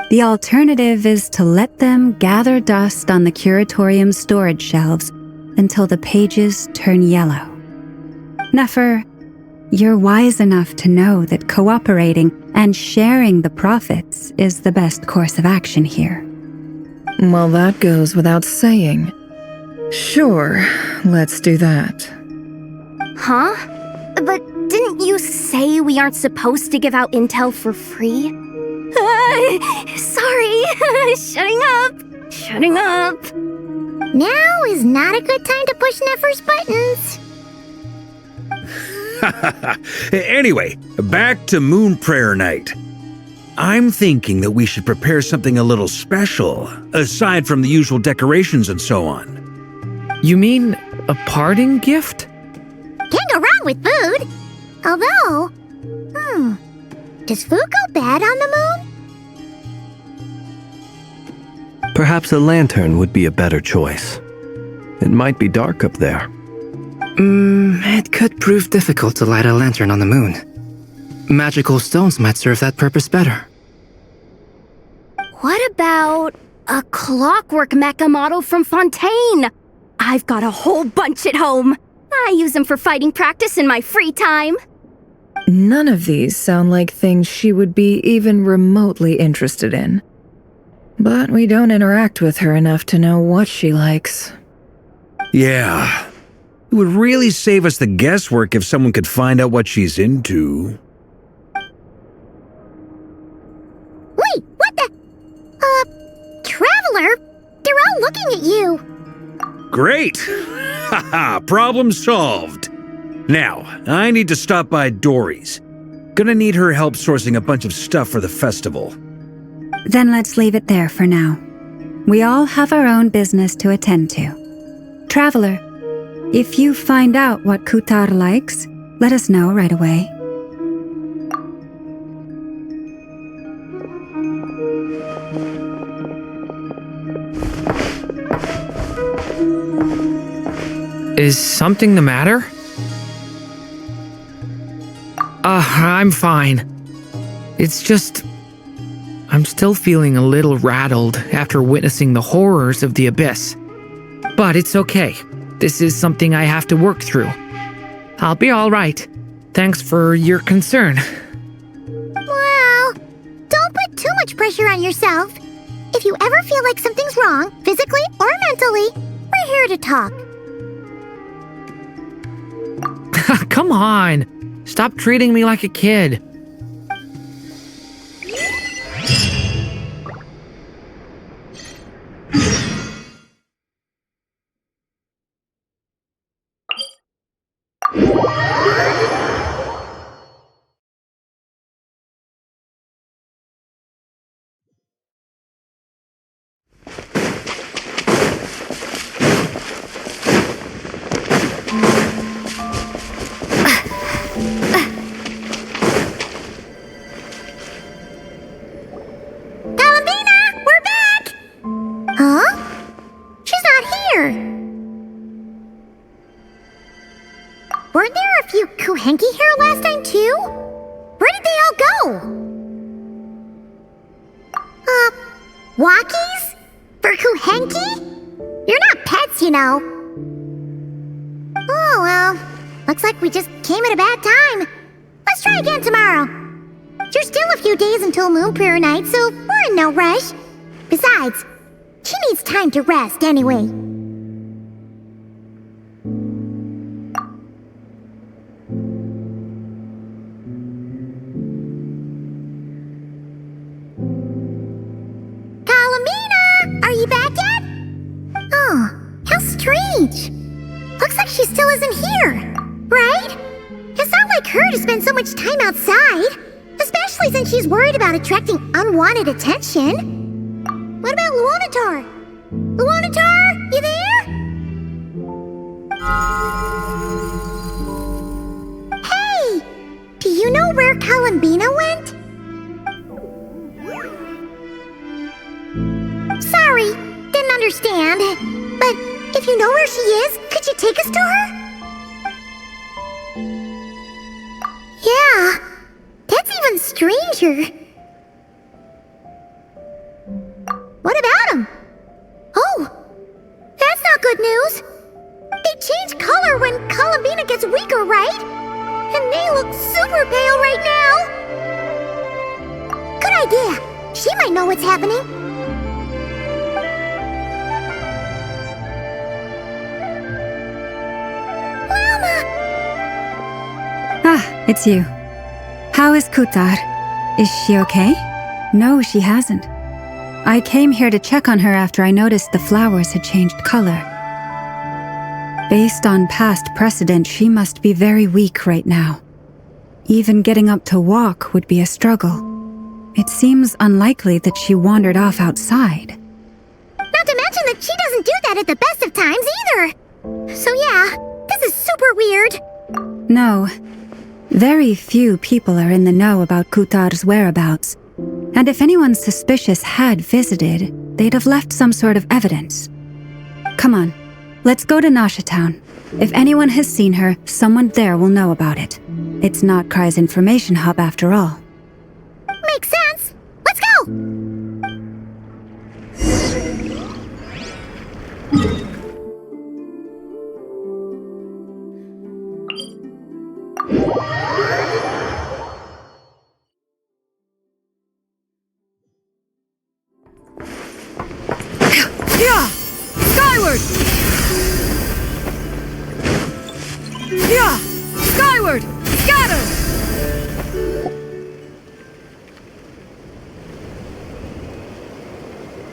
The alternative is to let them gather dust on the Curatorium's storage shelves until the pages turn yellow. Nefer, you're wise enough to know that cooperating and sharing the profits is the best course of action here. Well, that goes without saying. Sure, let's do that. Huh? But didn't you say we aren't supposed to give out intel for free? Sorry. Shutting up. Now is not a good time to push Nefer's buttons. Anyway, back to Moon Prayer Night. I'm thinking that we should prepare something a little special, aside from the usual decorations and so on. You mean a parting gift? Can't go wrong with food. Although, does food go bad on the moon? Perhaps a lantern would be a better choice. It might be dark up there. It could prove difficult to light a lantern on the moon. Magical stones might serve that purpose better. What about a clockwork mecha model from Fontaine? I've got a whole bunch at home. I use them for fighting practice in my free time. None of these sound like things she would be even remotely interested in. But we don't interact with her enough to know what she likes. Yeah. It would really save us the guesswork if someone could find out what she's into. Wait, what the? Traveler? They're all looking at you. Great! Haha, problem solved. Now, I need to stop by Dory's. Gonna need her help sourcing a bunch of stuff for the festival. Then let's leave it there for now. We all have our own business to attend to. Traveler, if you find out what Kutar likes, let us know right away. Is something the matter? I'm fine. It's just... I'm still feeling a little rattled after witnessing the horrors of the abyss. But it's okay. This is something I have to work through. I'll be all right. Thanks for your concern. Well, don't put too much pressure on yourself. If you ever feel like something's wrong, physically or mentally, we're here to talk. Come on. Stop treating me like a kid. weren't there a few Kuhenki here last time too? Where did they all go? Walkies? For Kuhenki? You're not pets, you know. Oh, well, looks like we just came at a bad time. Let's try again tomorrow. There's still a few days until Moon Prayer Night, so we're in no rush. Besides, she needs time to rest anyway. Kalamina! Are you back yet? Oh, how strange. Looks like she still isn't here, right? It's not like her to spend so much time outside, especially since she's worried about attracting unwanted attention. What about Luanatar? Luanatar, you there? Hey! Do you know where Kalambina went? Sorry, didn't understand. But if you know where she is, could you take us to her? Yeah, that's even stranger. What about them? Oh, that's not good news. They change color when Kalambina gets weaker, right? And they look super pale right now. Good idea. She might know what's happening. Mama! Ah, it's you. How is Kutar? Is she okay? No, she hasn't. I came here to check on her after I noticed the flowers had changed color. Based on past precedent, she must be very weak right now. Even getting up to walk would be a struggle. It seems unlikely that she wandered off outside. Not to mention that she doesn't do that at the best of times either. So yeah, this is super weird. No. Very few people are in the know about Kutar's whereabouts. And if anyone suspicious had visited, they'd have left some sort of evidence. Come on, let's go to Nasha Town. If anyone has seen her, someone there will know about it. It's not Cry's information hub after all. Makes sense. Let's go! Yeah! Skyward! Yeah! Skyward! Scatter!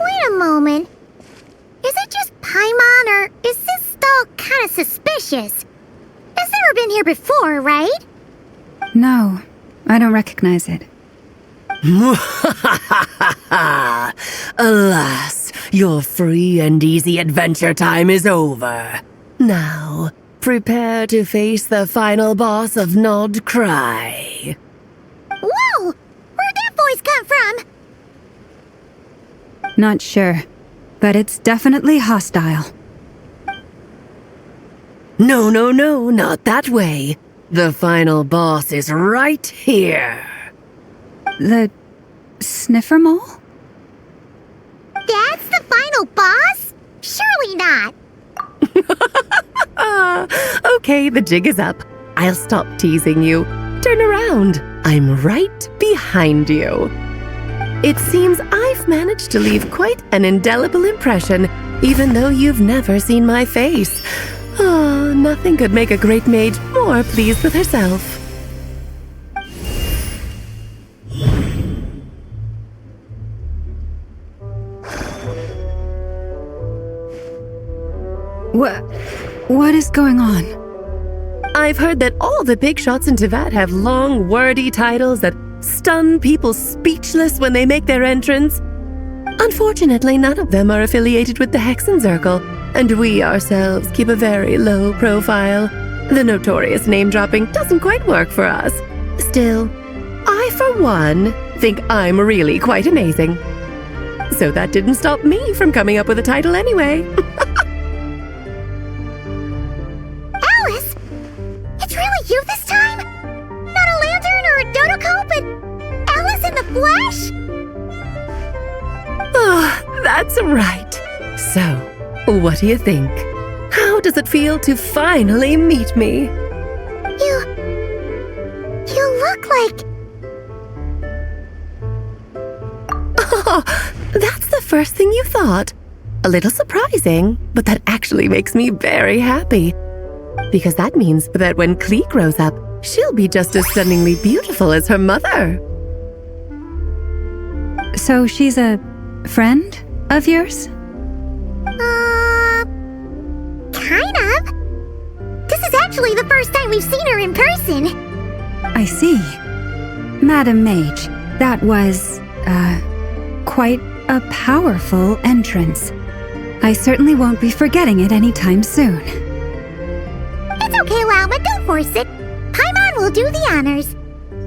Wait a moment. Is it just Paimon, or is this stall kind of suspicious? It's never been here before, right? No, I don't recognize it. Alas, your free and easy adventure time is over. Now, prepare to face the final boss of Nocturne. Whoa! Where'd that voice come from? Not sure, but it's definitely hostile. No, not that way. The final boss is right here. The sniffer mole? That's the final boss? Surely not. Okay, the jig is up. I'll stop teasing you. Turn around. I'm right behind you. It seems I've managed to leave quite an indelible impression, even though you've never seen my face. Oh, nothing could make a great mage more pleased with herself. What is going on? I've heard that all the big shots in Tevat have long, wordy titles that stun people speechless when they make their entrance. Unfortunately, none of them are affiliated with the Hexen Circle, and we ourselves keep a very low profile. The notorious name-dropping doesn't quite work for us. Still, I, for one, think I'm really quite amazing. So that didn't stop me from coming up with a title anyway. Alice! It's really you this time? Not a lantern or a dodo coat, but Alice in the flesh? Oh, that's right. So, what do you think? How does it feel to finally meet me? You look like... Oh, that's the first thing you thought. A little surprising, but that actually makes me very happy. Because that means that when Klee grows up, she'll be just as stunningly beautiful as her mother. So she's a friend of yours? Kind of. This is actually the first time we've seen her in person. I see. Madam Mage, that was, quite a powerful entrance. I certainly won't be forgetting it anytime soon. It's okay, Llama, don't force it. Paimon will do the honors.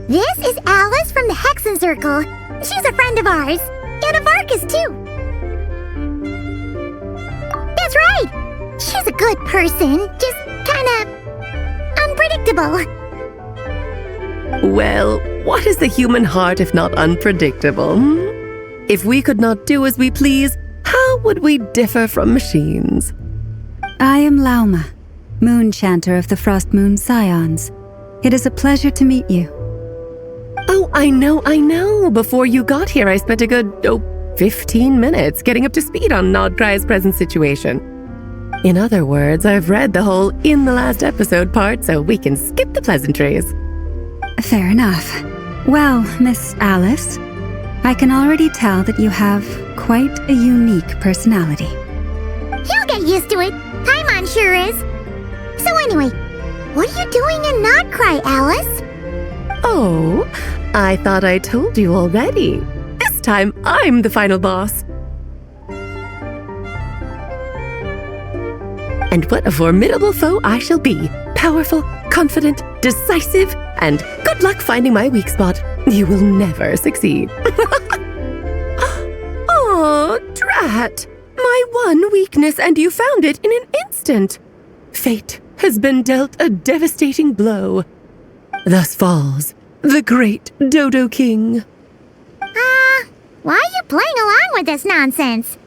This is Alice from the Hexen Circle. She's a friend of ours. And of Arcus, too. That's right. She's a good person, just kinda unpredictable. Well, what is the human heart if not unpredictable? If we could not do as we please, how would we differ from machines? I am Lauma, Moon Chanter of the Frost Moon Scions. It is a pleasure to meet you. Oh, I know. Before you got here, I spent a good, 15 minutes getting up to speed on Nodcry's present situation. In other words, I've read the whole in the last episode part, so we can skip the pleasantries. Fair enough. Well, Miss Alice, I can already tell that you have quite a unique personality. He'll get used to it. Paimon sure is. So anyway, what are you doing in Nodcry, Alice? Oh, I thought I told you already. This time, I'm the final boss. And what a formidable foe I shall be. Powerful, confident, decisive, and good luck finding my weak spot. You will never succeed. Oh, drat! My one weakness, and you found it in an instant. Fate has been dealt a devastating blow. Thus falls the great Dodo King. Why are you playing along with this nonsense?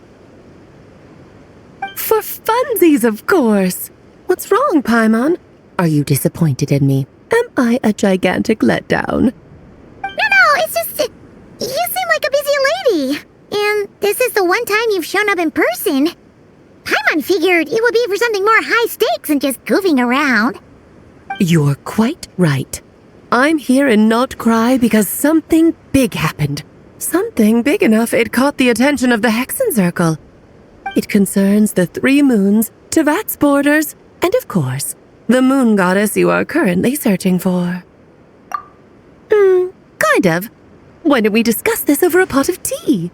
For funsies, of course. What's wrong, Paimon? Are you disappointed in me? Am I a gigantic letdown? No, it's just... you seem like a busy lady. And this is the one time you've shown up in person. Paimon figured it would be for something more high stakes than just goofing around. You're quite right. I'm here in Nocturne because something big happened. Something big enough it caught the attention of the Hexen Circle. It concerns the 3 moons, Tevat's borders, and of course, the moon goddess you are currently searching for. Kind of. Why don't we discuss this over a pot of tea?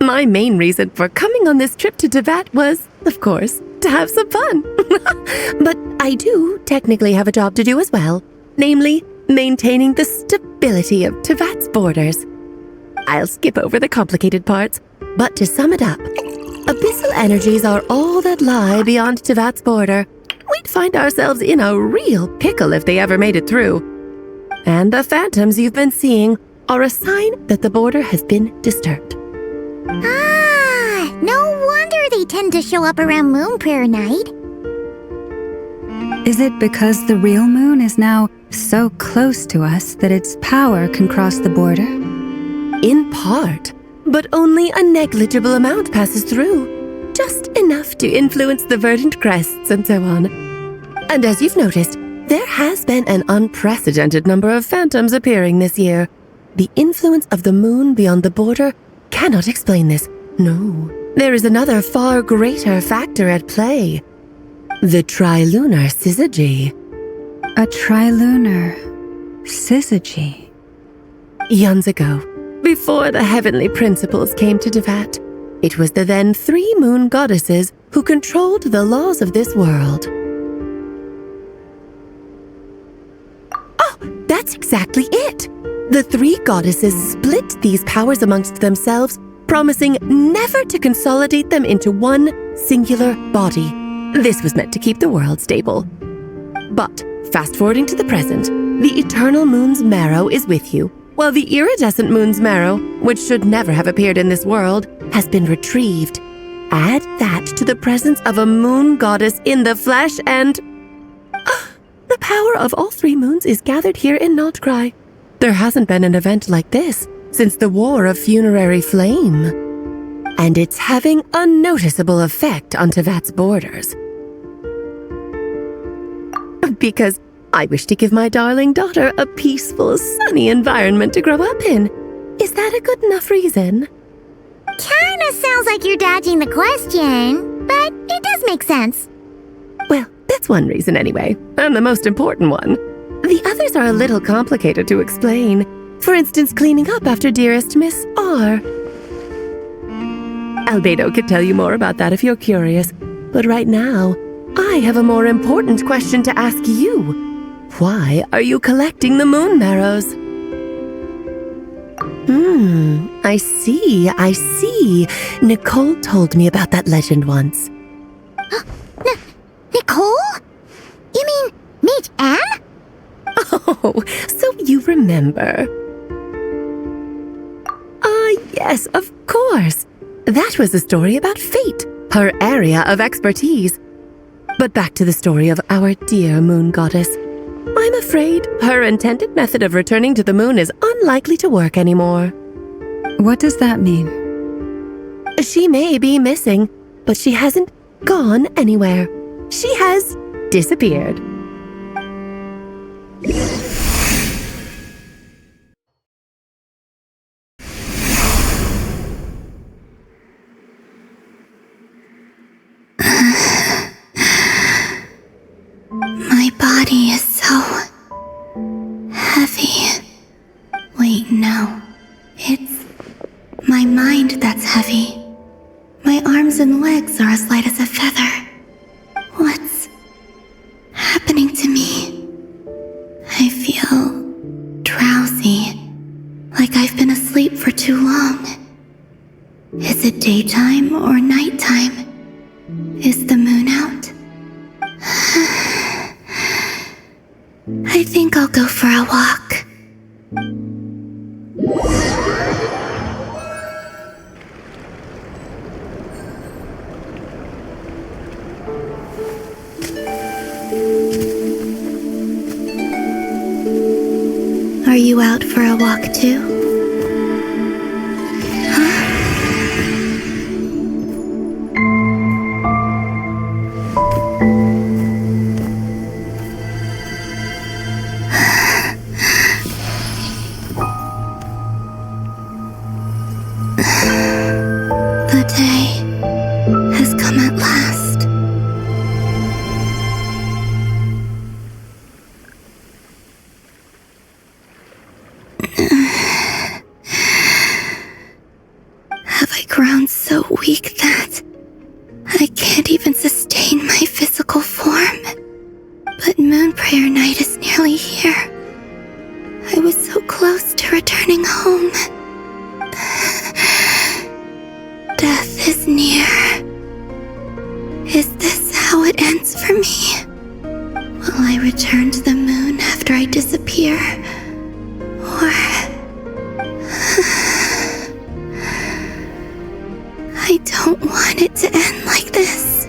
My main reason for coming on this trip to Tevat was, of course, to have some fun. But I do technically have a job to do as well, namely, maintaining the stability of Tevat's borders. I'll skip over the complicated parts, but to sum it up, abyssal energies are all that lie beyond Tevat's border. We'd find ourselves in a real pickle if they ever made it through. And the phantoms you've been seeing are a sign that the border has been disturbed. No wonder they tend to show up around Moon Prayer Night. Is it because the real moon is now so close to us that its power can cross the border? In part, but only a negligible amount passes through. Just enough to influence the verdant crests and so on. And as you've noticed, there has been an unprecedented number of phantoms appearing this year. The influence of the moon beyond the border cannot explain this. No, there is another far greater factor at play. The trilunar syzygy. A trilunar syzygy? Eons ago, before the heavenly principles came to Tevat, it was the then 3 moon goddesses who controlled the laws of this world. Oh, that's exactly it! The 3 goddesses split these powers amongst themselves, promising never to consolidate them into one singular body. This was meant to keep the world stable. But, fast forwarding to the present, the eternal moon's marrow is with you, while the iridescent moon's marrow, which should never have appeared in this world, has been retrieved. Add that to the presence of a moon goddess in the flesh and... the power of all three moons is gathered here in Nocturne. There hasn't been an event like this since the War of Funerary Flame. And it's having a noticeable effect on Tevat's borders. Because I wish to give my darling daughter a peaceful, sunny environment to grow up in. Is that a good enough reason? Kinda sounds like you're dodging the question, but it does make sense. Well, that's one reason anyway, and the most important one. The others are a little complicated to explain. For instance, cleaning up after dearest Miss R. Albedo could tell you more about that if you're curious, but right now, I have a more important question to ask you. Why are you collecting the moon marrows? I see. Nicole told me about that legend once. Nicole? You mean meet Anne? Oh, so you remember. Yes, of course. That was a story about fate, her area of expertise. But back to the story of our dear moon goddess. I'm afraid her intended method of returning to the moon is unlikely to work anymore. What does that mean? She may be missing, but she hasn't gone anywhere. She has disappeared. My body is so heavy. Wait, no. It's my mind that's heavy. My arms and legs are as light as a feather. What's happening to me? I feel drowsy, like I've been asleep for too long. Is it daytime or nighttime? Is the moon out? I think I'll go for a walk. Are you out for a walk too? The day has come at last. Have I grown so weak that I can't even sustain my physical form? But Moon Prayer Night is nearly here. I was so close to returning home. Death is near. Is this how it ends for me? Will I return to the moon after I disappear? Or... I don't want it to end like this.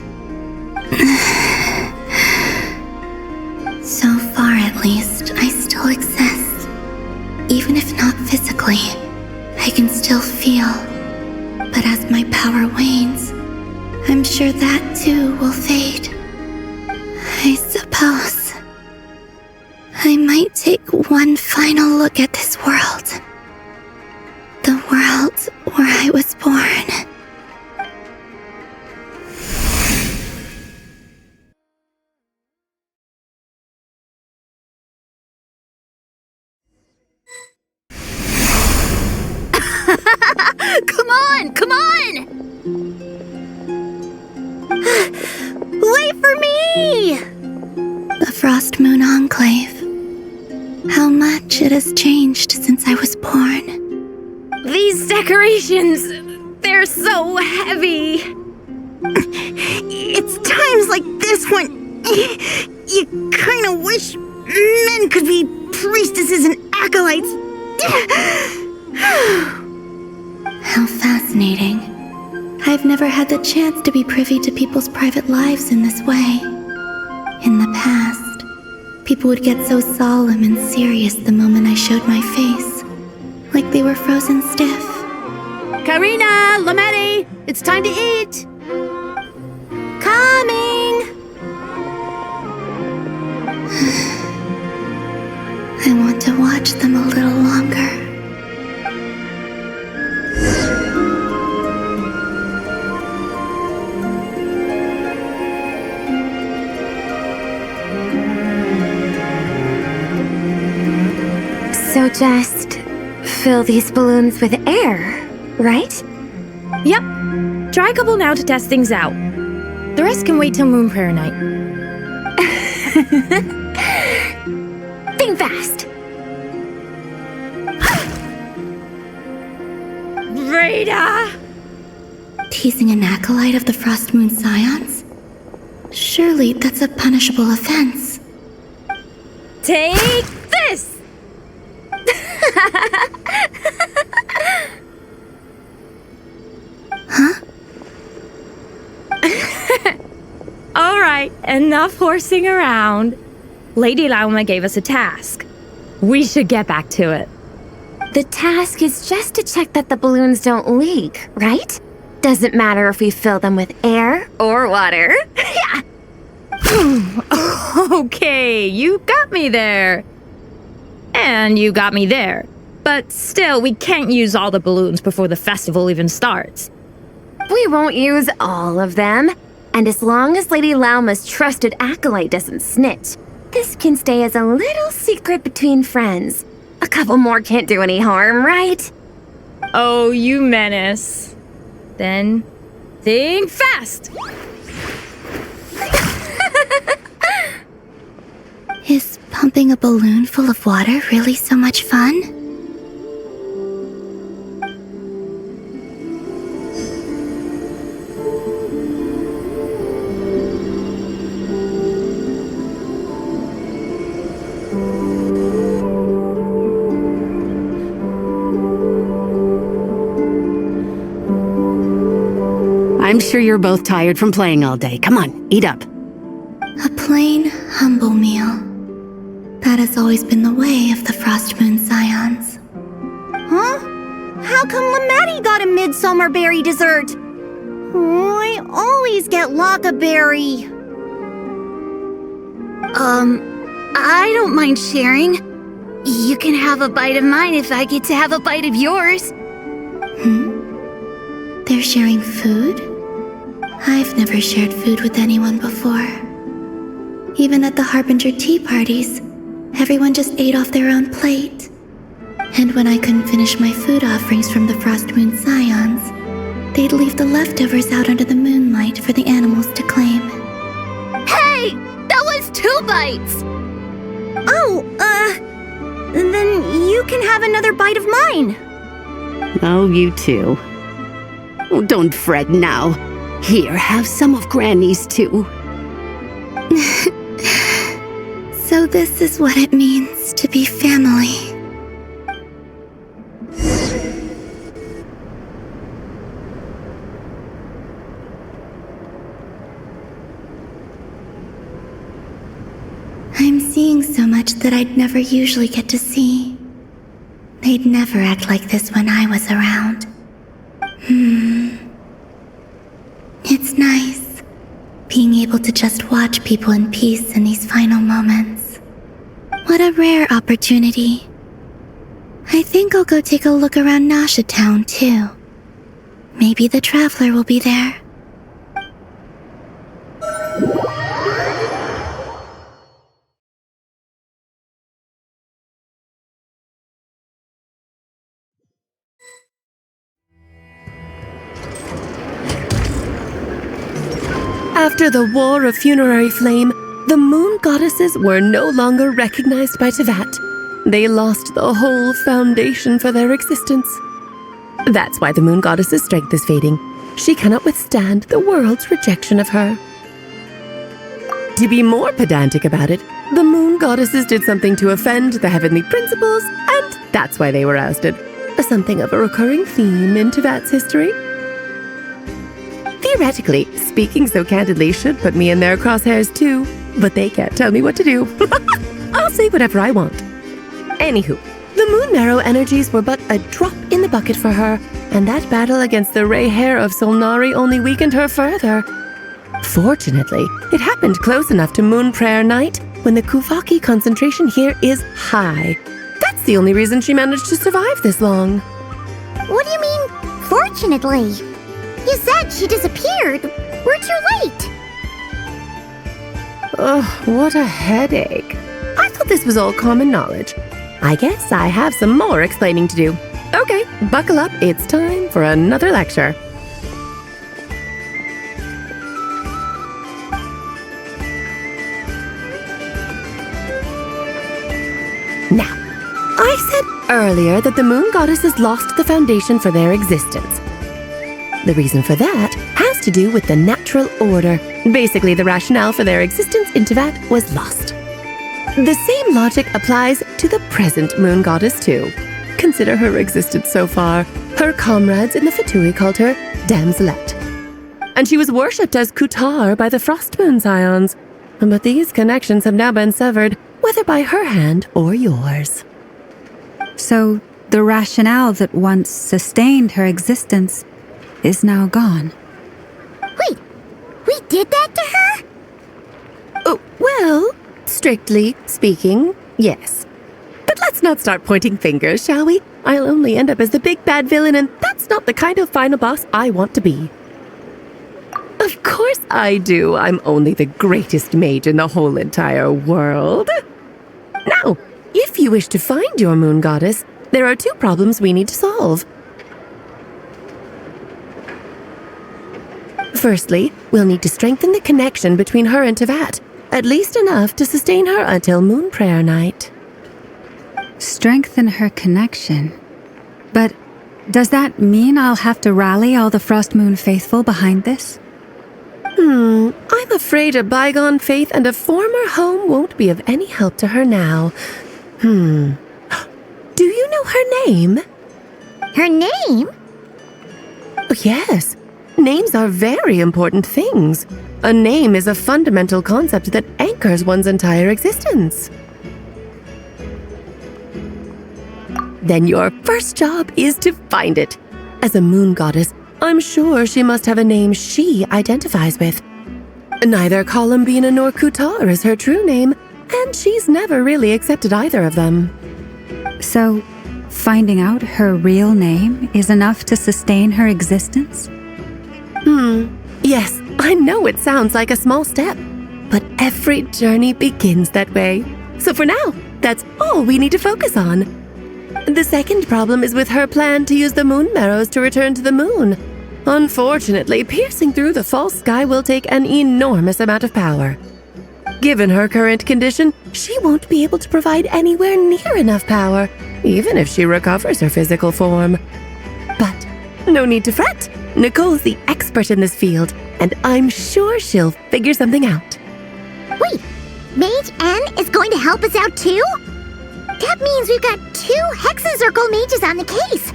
So far, at least, I still exist. Even if not physically, I can still feel. But as my power wanes, I'm sure that too will fade. I suppose I might take one final look at this world. The world where I was born. Come on! Wait for me! The Frost Moon Enclave. How much it has changed since I was born. These decorations, they're so heavy. It's times like this when You kinda wish men could be priestesses and acolytes. How fascinating. I've never had the chance to be privy to people's private lives in this way. In the past, people would get so solemn and serious the moment I showed my face, like they were frozen stiff. Karina, Lametti, it's time to eat. Coming! I want to watch them a little longer. So just fill these balloons with air, right? Yep. Try a couple now to test things out. The rest can wait till Moon Prayer night. Think fast. Rita! Teasing an acolyte of the Frost Moon Scions? Surely that's a punishable offense. Take this! Huh? Alright, enough horsing around. Lady Lauma gave us a task. We should get back to it. The task is just to check that the balloons don't leak, right? Doesn't matter if we fill them with air or water. Yeah. Okay, you got me there. And you got me there. But still, we can't use all the balloons before the festival even starts. We won't use all of them. And as long as Lady Lauma's trusted acolyte doesn't snitch, this can stay as a little secret between friends. A couple more can't do any harm, right? Oh, you menace. Then, think fast! Is pumping a balloon full of water really so much fun? I'm sure you're both tired from playing all day. Come on, eat up. A plain, humble meal. That has always been the way of the Frost Moon Scions. Huh? How come Lametti got a midsummer berry dessert? Oh, I always get Lockaberry. I don't mind sharing. You can have a bite of mine if I get to have a bite of yours. They're sharing food? I've never shared food with anyone before. Even at the Harbinger tea parties, everyone just ate off their own plate. And when I couldn't finish my food offerings from the Frost Moon Scions, they'd leave the leftovers out under the moonlight for the animals to claim. Hey! That was 2 bites! Oh, then you can have another bite of mine. Oh, you too. Oh, don't fret now. Here, have some of Granny's too. So this is what it means to be family. I'm seeing so much that I'd never usually get to see. They'd never act like this when I was around. It's nice, being able to just watch people in peace in these final moments. What a rare opportunity. I think I'll go take a look around Nasha Town, too. Maybe the Traveler will be there. After the War of Funerary Flame, the moon goddesses were no longer recognized by Tevat. They lost the whole foundation for their existence. That's why the moon goddess's strength is fading. She cannot withstand the world's rejection of her. To be more pedantic about it, the moon goddesses did something to offend the heavenly principles, and that's why they were ousted. Something of a recurring theme in Tevat's history. Theoretically, speaking so candidly should put me in their crosshairs too, but they can't tell me what to do. I'll say whatever I want. Anywho, the moon marrow energies were but a drop in the bucket for her, and that battle against the Ray Hair of Solnari only weakened her further. Fortunately, it happened close enough to Moon Prayer Night when the Kuvaki concentration here is high. That's the only reason she managed to survive this long. What do you mean, fortunately? You said she disappeared. We're too late. Ugh, what a headache. I thought this was all common knowledge. I guess I have some more explaining to do. Okay, buckle up. It's time for another lecture. Now, I said earlier that the moon goddesses lost the foundation for their existence. The reason for that has to do with the natural order. Basically, the rationale for their existence in Tevat was lost. The same logic applies to the present moon goddess too. Consider her existence so far. Her comrades in the Fatui called her Damselette. And she was worshipped as Kutar by the Frost Moon Scions. But these connections have now been severed, whether by her hand or yours. So, the rationale that once sustained her existence is now gone. Wait, we did that to her? Oh, well, strictly speaking, yes. But let's not start pointing fingers, shall we? I'll only end up as the big bad villain, and that's not the kind of final boss I want to be. Of course I do. I'm only the greatest mage in the whole entire world. Now, if you wish to find your moon goddess, there are two problems we need to solve. Firstly, we'll need to strengthen the connection between her and Tevat, at least enough to sustain her until Moon Prayer Night. Strengthen her connection? But does that mean I'll have to rally all the Frost Moon faithful behind this? I'm afraid a bygone faith and a former home won't be of any help to her now. Do you know her name? Her name? Yes. Names are very important things. A name is a fundamental concept that anchors one's entire existence. Then your first job is to find it. As a moon goddess, I'm sure she must have a name she identifies with. Neither Columbina nor Kutar is her true name, and she's never really accepted either of them. So, finding out her real name is enough to sustain her existence? Yes, I know it sounds like a small step, but every journey begins that way. So for now, that's all we need to focus on. The second problem is with her plan to use the moon marrows to return to the moon. Unfortunately, piercing through the false sky will take an enormous amount of power. Given her current condition, she won't be able to provide anywhere near enough power, even if she recovers her physical form. But no need to fret. Nicole's the expert in this field, and I'm sure she'll figure something out. Wait, Mage N is going to help us out too? That means we've got 2 Hexacircle mages on the case.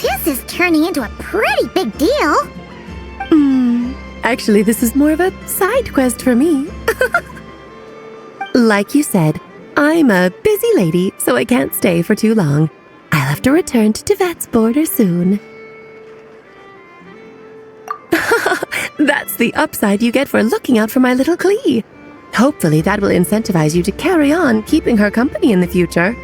This is turning into a pretty big deal. Actually, this is more of a side quest for me. Like you said, I'm a busy lady, so I can't stay for too long. I'll have to return to Tevat's border soon. That's the upside you get for looking out for my little Klee. Hopefully that will incentivize you to carry on keeping her company in the future.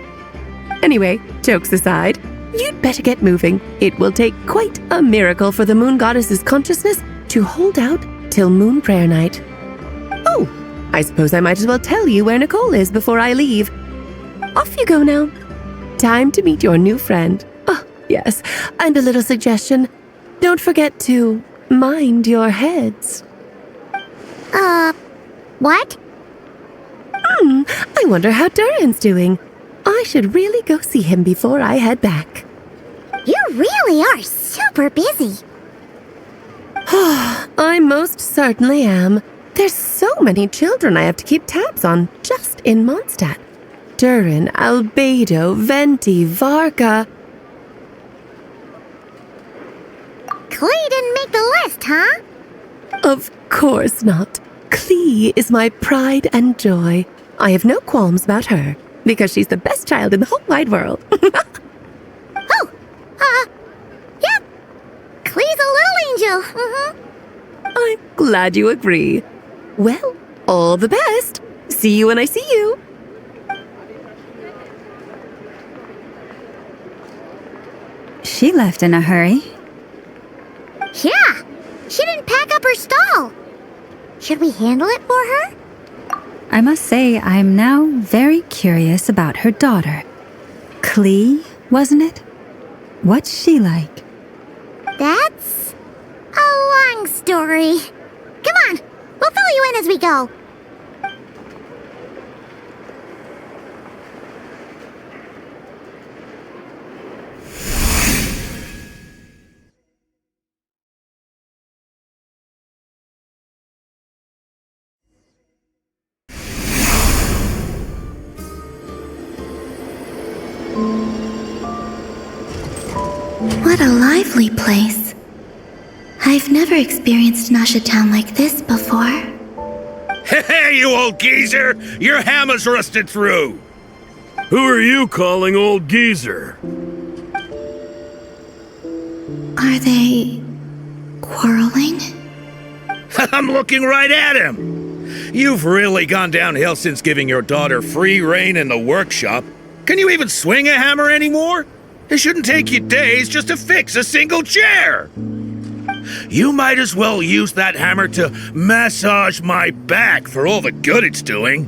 Anyway, jokes aside, you'd better get moving. It will take quite a miracle for the moon goddess's consciousness to hold out till Moon Prayer Night. Oh, I suppose I might as well tell you where Nicole is before I leave. Off you go now. Time to meet your new friend. Oh, yes, and a little suggestion. Don't forget to mind your heads. What? I wonder how Durin's doing. I should really go see him before I head back. You really are super busy. I most certainly am. There's so many children I have to keep tabs on just in Mondstadt. Durin, Albedo, Venti, Varka. Klee didn't make the list, huh? Of course not. Klee is my pride and joy. I have no qualms about her, because she's the best child in the whole wide world. Yep. Klee's a little angel. I'm glad you agree. Well, all the best. See you when I see you. She left in a hurry. Yeah, she didn't pack up her stall. Should we handle it for her? I must say, I'm now very curious about her daughter. Klee, wasn't it? What's she like? That's a long story. Come on, we'll fill you in as we go. What a lively place. I've never experienced Nasha Town like this before. Hey, you old geezer! Your hammer's rusted through! Who are you calling old geezer? Are they quarreling? I'm looking right at him! You've really gone downhill since giving your daughter free rein in the workshop. Can you even swing a hammer anymore? It shouldn't take you days just to fix a single chair! You might as well use that hammer to massage my back for all the good it's doing.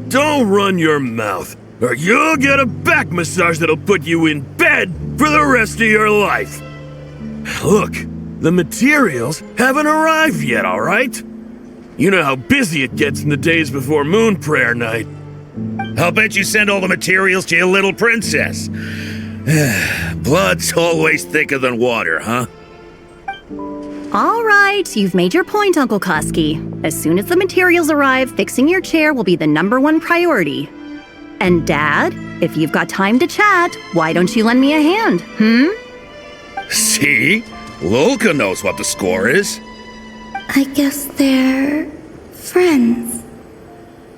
Don't run your mouth, or you'll get a back massage that'll put you in bed for the rest of your life. Look, the materials haven't arrived yet, all right? You know how busy it gets in the days before Moon Prayer Night. I'll bet you send all the materials to your little princess. Blood's always thicker than water, huh? All right, you've made your point, Uncle Koski. As soon as the materials arrive, fixing your chair will be the #1 priority. And Dad, if you've got time to chat, why don't you lend me a hand, See? Lolka knows what the score is. I guess they're friends.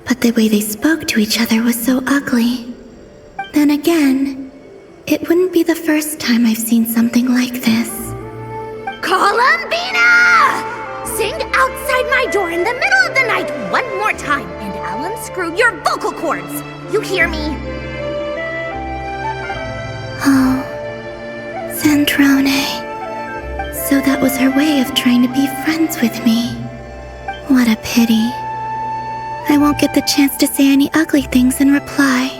But the way they spoke to each other was so ugly. Then again, it wouldn't be the first time I've seen something like this. Columbina! Sing outside my door in the middle of the night one more time, and I'll unscrew your vocal cords. You hear me? Oh, Zandrone. So that was her way of trying to be friends with me. What a pity. I won't get the chance to say any ugly things in reply.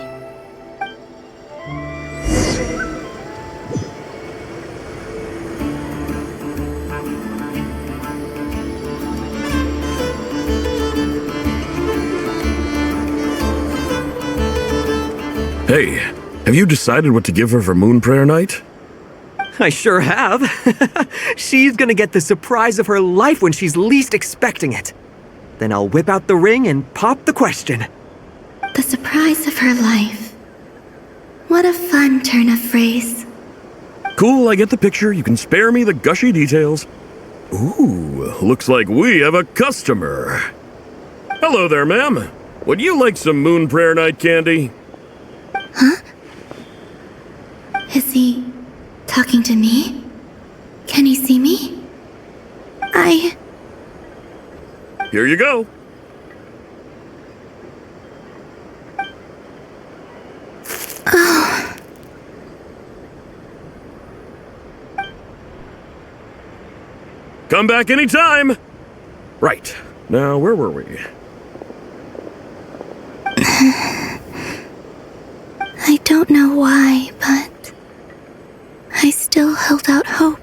Hey, have you decided what to give her for Moon Prayer Night? I sure have. She's gonna get the surprise of her life when she's least expecting it. Then I'll whip out the ring and pop the question. The surprise of her life. What a fun turn of phrase. Cool, I get the picture. You can spare me the gushy details. Ooh, looks like we have a customer. Hello there, ma'am. Would you like some Moon Prayer Night candy? Huh? Is he talking to me? Can he see me? Here you go. Oh. Come back anytime. Right. Now, where were we? I don't know why, but I still held out hope.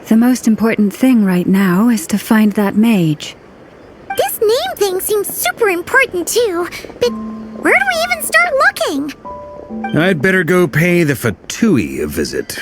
The most important thing right now is to find that mage. This name thing seems super important too, but where do we even start looking? I'd better go pay the Fatui a visit.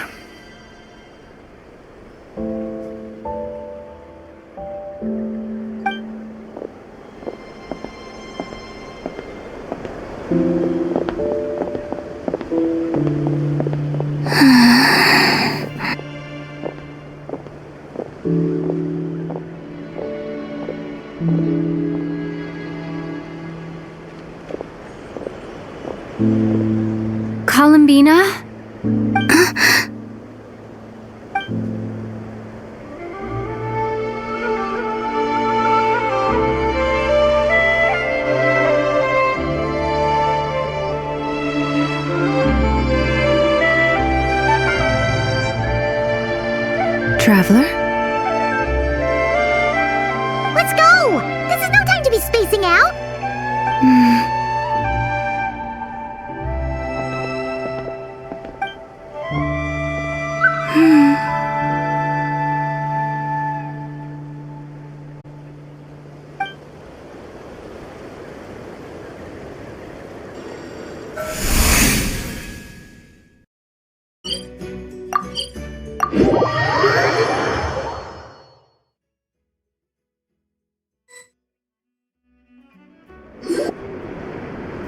Columbina? Traveler? Let's go! This is no time to be spacing out!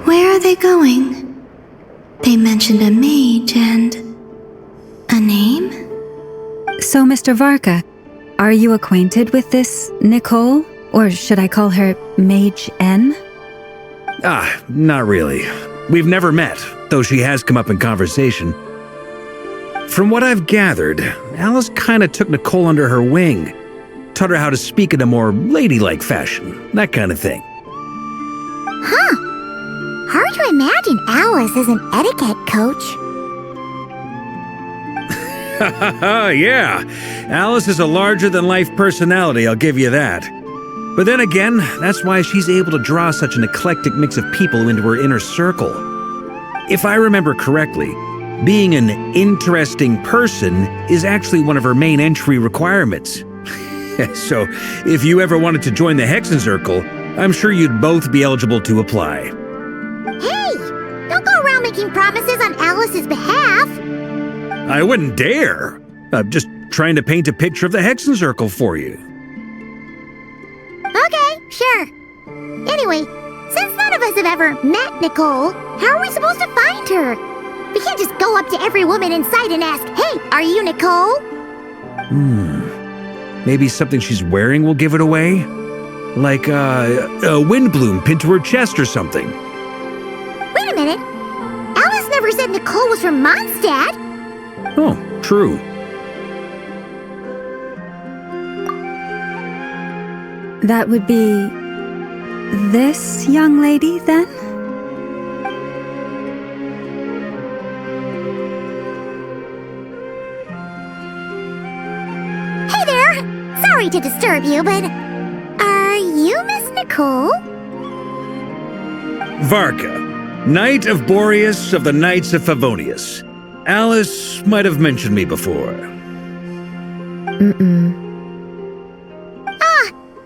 Where are they going? They mentioned a mage and... a name? So, Mr. Varka, are you acquainted with this Nicole? Or should I call her Mage N? Not really. We've never met, though she has come up in conversation. From what I've gathered, Alice kinda took Nicole under her wing. Taught her how to speak in a more ladylike fashion, that kind of thing. Huh. Hard to imagine Alice as an etiquette coach. Yeah, Alice is a larger-than-life personality, I'll give you that. But then again, that's why she's able to draw such an eclectic mix of people into her inner circle. If I remember correctly, being an interesting person is actually one of her main entry requirements. So, if you ever wanted to join the Hexen Circle, I'm sure you'd both be eligible to apply. Hey! Don't go around making promises on Alice's behalf! I wouldn't dare. I'm just trying to paint a picture of the Hexen Circle for you. Okay, sure. Anyway, since none of us have ever met Nicole, how are we supposed to find her? We can't just go up to every woman in sight and ask, "Hey, are you Nicole?" Maybe something she's wearing will give it away? Like a windbloom pinned to her chest or something. Wait a minute. Alice never said Nicole was from Mondstadt. Oh, true. That would be... this young lady, then? Hey there! Sorry to disturb you, but... are you Miss Nicole? Varka, Knight of Boreas of the Knights of Favonius. Alice might have mentioned me before.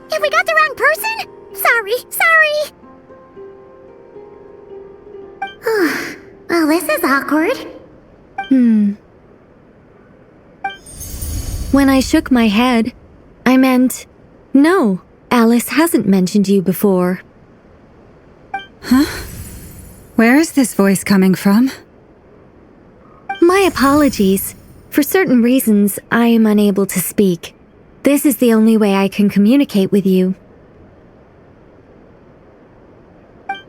Have we got the wrong person? Sorry. Well, this is awkward. When I shook my head, I meant, no, Alice hasn't mentioned you before. Huh? Where is this voice coming from? My apologies. For certain reasons, I am unable to speak. This is the only way I can communicate with you.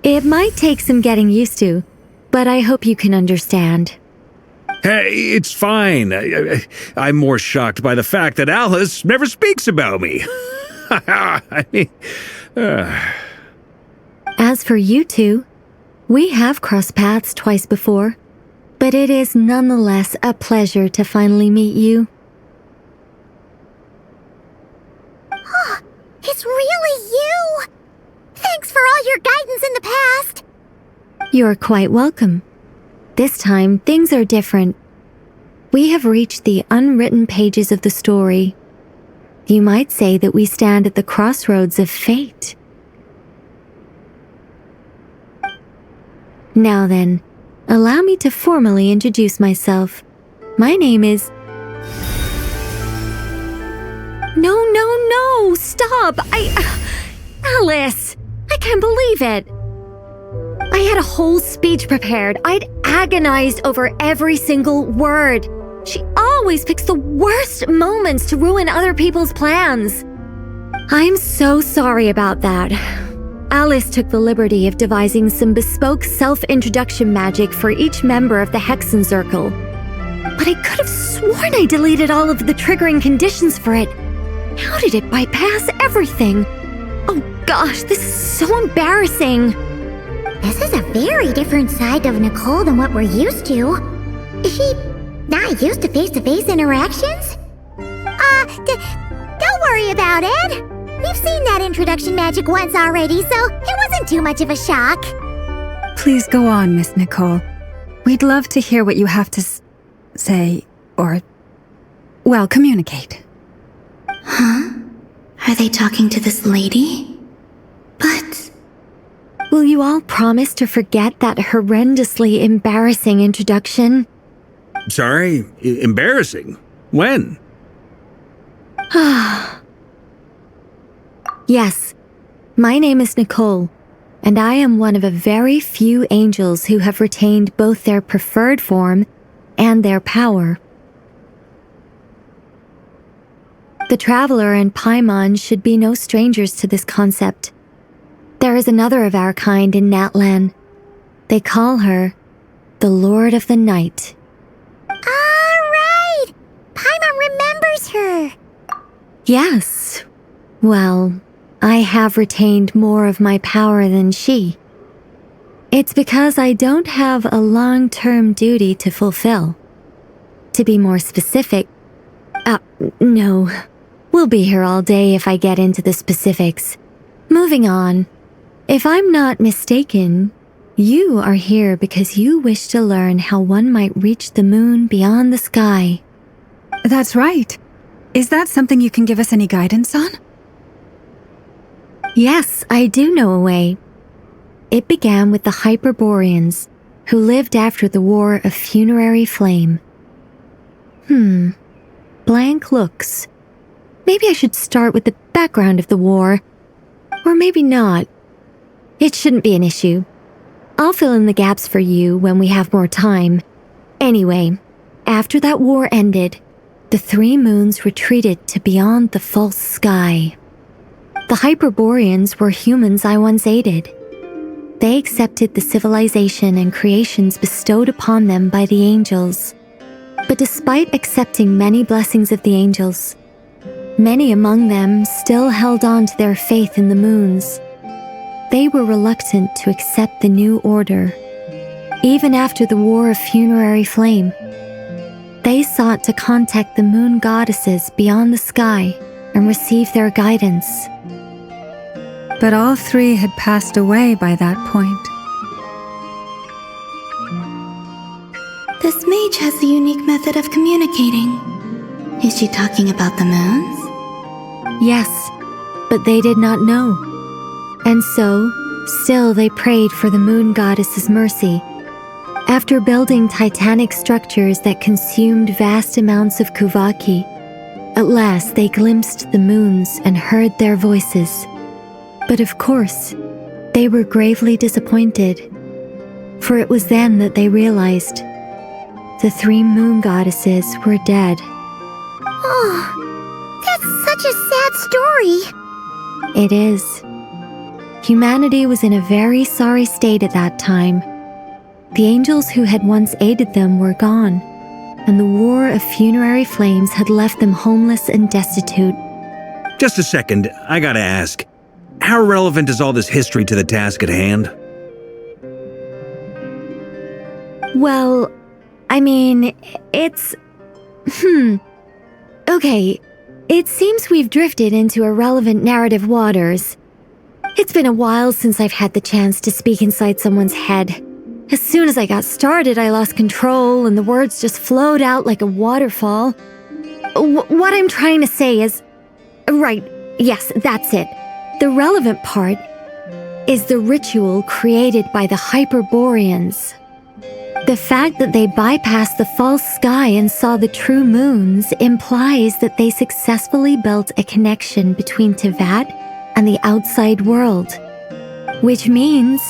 It might take some getting used to, but I hope you can understand. Hey, it's fine. I'm more shocked by the fact that Alice never speaks about me. I mean, As for you two, we have crossed paths twice before, but it is nonetheless a pleasure to finally meet you. It's really you! Thanks for all your guidance in the past! You're quite welcome. This time, things are different. We have reached the unwritten pages of the story. You might say that we stand at the crossroads of fate. Now then, Allow me to formally introduce myself. My name is... No, stop! Alice! I can't believe it! I had a whole speech prepared. I'd agonized over every single word. She always picks the worst moments to ruin other people's plans. I'm so sorry about that. Alice took the liberty of devising some bespoke self-introduction magic for each member of the Hexen Circle. But I could have sworn I deleted all of the triggering conditions for it. How did it bypass everything? Oh gosh, this is so embarrassing. This is a very different side of Nicole than what we're used to. Is she not used to face-to-face interactions? Don't worry about it. We've seen that introduction magic once already, so it wasn't too much of a shock. Please go on, Miss Nicole. We'd love to hear what you have to say, or, well, communicate. Huh? Are they talking to this lady? But... Will you all promise to forget that horrendously embarrassing introduction? Sorry? Embarrassing? When? Yes, my name is Nicole, and I am one of a very few angels who have retained both their preferred form and their power. The Traveler and Paimon should be no strangers to this concept. There is another of our kind in Natlan. They call her the Lord of the Night. Right! Paimon remembers her. Yes. Well, I have retained more of my power than she. It's because I don't have a long-term duty to fulfill. To be more specific, no. We'll be here all day if I get into the specifics. Moving on. If I'm not mistaken, you are here because you wish to learn how one might reach the moon beyond the sky. That's right. Is that something you can give us any guidance on? Yes, I do know a way. It began with the Hyperboreans, who lived after the War of Funerary Flame. Blank looks. Maybe I should start with the background of the war. Or maybe not. It shouldn't be an issue. I'll fill in the gaps for you when we have more time. Anyway, after that war ended, the three moons retreated to beyond the false sky. The Hyperboreans were humans I once aided. They accepted the civilization and creations bestowed upon them by the angels. But despite accepting many blessings of the angels, many among them still held on to their faith in the moons. They were reluctant to accept the new order. Even after the War of Funerary Flame, they sought to contact the moon goddesses beyond the sky and receive their guidance. But all three had passed away by that point. This mage has a unique method of communicating. Is she talking about the moons? Yes, but they did not know. And so, still they prayed for the moon goddess's mercy. After building titanic structures that consumed vast amounts of Kuvaki, at last they glimpsed the moons and heard their voices. But of course, they were gravely disappointed, for it was then that they realized the three moon goddesses were dead. Oh, that's such a sad story. It is. Humanity was in a very sorry state at that time. The angels who had once aided them were gone, and the War of Funerary Flames had left them homeless and destitute. Just a second, I gotta ask. How relevant is all this history to the task at hand? Well, I mean, it's... Okay, it seems we've drifted into irrelevant narrative waters. It's been a while since I've had the chance to speak inside someone's head. As soon as I got started, I lost control and the words just flowed out like a waterfall. What I'm trying to say is... Right, yes, that's it. The relevant part is the ritual created by the Hyperboreans. The fact that they bypassed the false sky and saw the true moons implies that they successfully built a connection between Tevat and the outside world. Which means,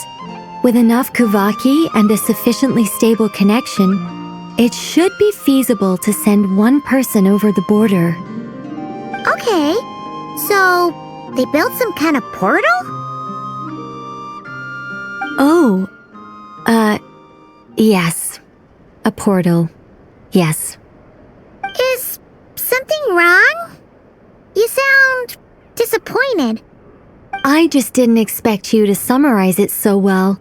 with enough Kuvaki and a sufficiently stable connection, it should be feasible to send one person over the border. Okay, so they built some kind of portal? Oh, yes. A portal. Yes. Is something wrong? You sound disappointed. I just didn't expect you to summarize it so well.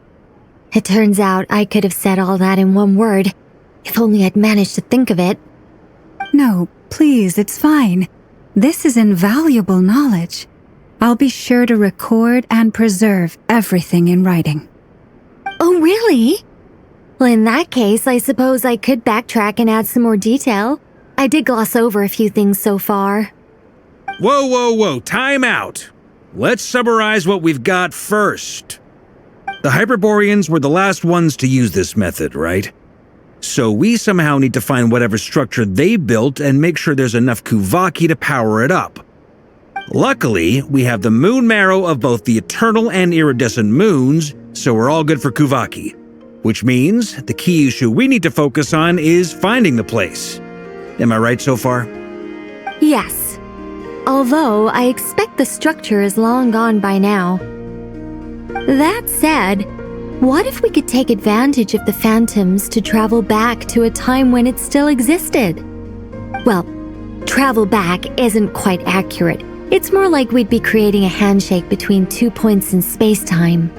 It turns out I could have said all that in one word, if only I'd managed to think of it. No, please, it's fine. This is invaluable knowledge. I'll be sure to record and preserve everything in writing. Oh, really? Well, in that case, I suppose I could backtrack and add some more detail. I did gloss over a few things so far. Whoa, time out. Let's summarize what we've got first. The Hyperboreans were the last ones to use this method, right? So we somehow need to find whatever structure they built and make sure there's enough Kuvaki to power it up. Luckily, we have the moon marrow of both the eternal and iridescent moons, so we're all good for Kuvaki. Which means the key issue we need to focus on is finding the place. Am I right so far? Yes. Although I expect the structure is long gone by now. That said, what if we could take advantage of the phantoms to travel back to a time when it still existed? Well, travel back isn't quite accurate. It's more like we'd be creating a handshake between 2 points in space-time.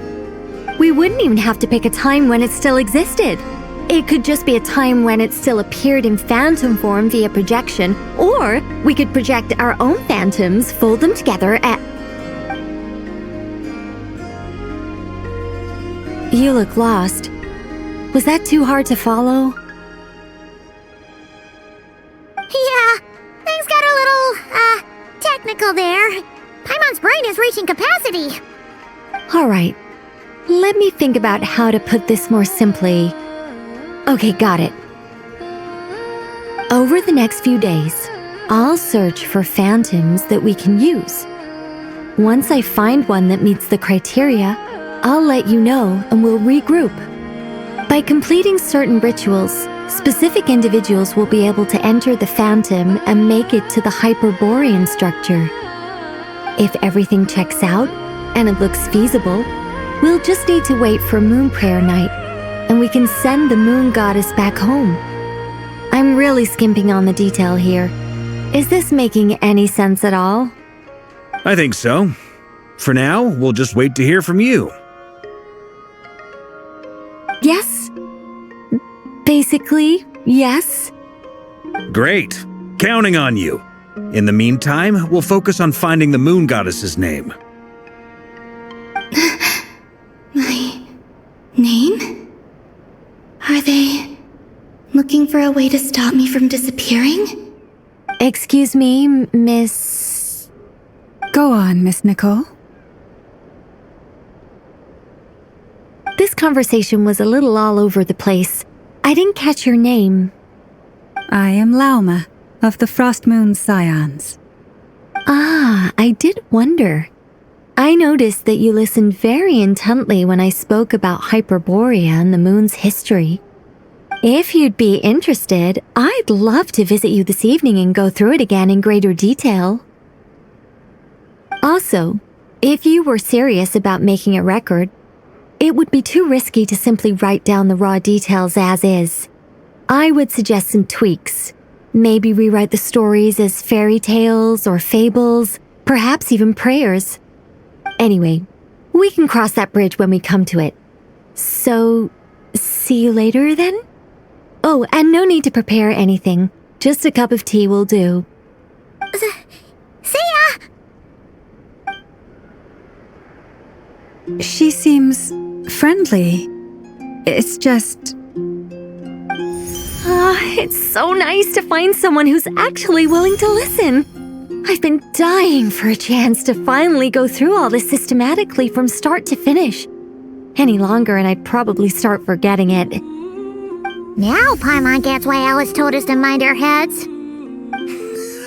We wouldn't even have to pick a time when it still existed. It could just be a time when it still appeared in phantom form via projection, or we could project our own phantoms, fold them together at... You look lost. Was that too hard to follow? Yeah, things got a little, technical there. Paimon's brain is reaching capacity. All right. Let me think about how to put this more simply. Okay, got it. Over the next few days, I'll search for phantoms that we can use. Once I find one that meets the criteria, I'll let you know and we'll regroup. By completing certain rituals, specific individuals will be able to enter the phantom and make it to the Hyperborean structure. If everything checks out and it looks feasible, we'll just need to wait for Moon Prayer Night, and we can send the Moon Goddess back home. I'm really skimping on the detail here. Is this making any sense at all? I think so. For now, we'll just wait to hear from you. Yes. Basically, yes. Great. Counting on you. In the meantime, we'll focus on finding the Moon Goddess's name. My name? Are they looking for a way to stop me from disappearing? Excuse me, Miss... Go on, Miss Nicole. This conversation was a little all over the place. I didn't catch your name. I am Lauma, of the Frost Moon Scions. Ah, I did wonder. I noticed that you listened very intently when I spoke about Hyperborea and the moon's history. If you'd be interested, I'd love to visit you this evening and go through it again in greater detail. Also, if you were serious about making a record, it would be too risky to simply write down the raw details as is. I would suggest some tweaks. Maybe rewrite the stories as fairy tales or fables, perhaps even prayers. Anyway, we can cross that bridge when we come to it. So, see you later then? Oh, and no need to prepare anything. Just a cup of tea will do. See ya! She seems friendly. It's just... It's so nice to find someone who's actually willing to listen. I've been dying for a chance to finally go through all this systematically from start to finish. Any longer and I'd probably start forgetting it. Now Paimon gets why Alice told us to mind our heads.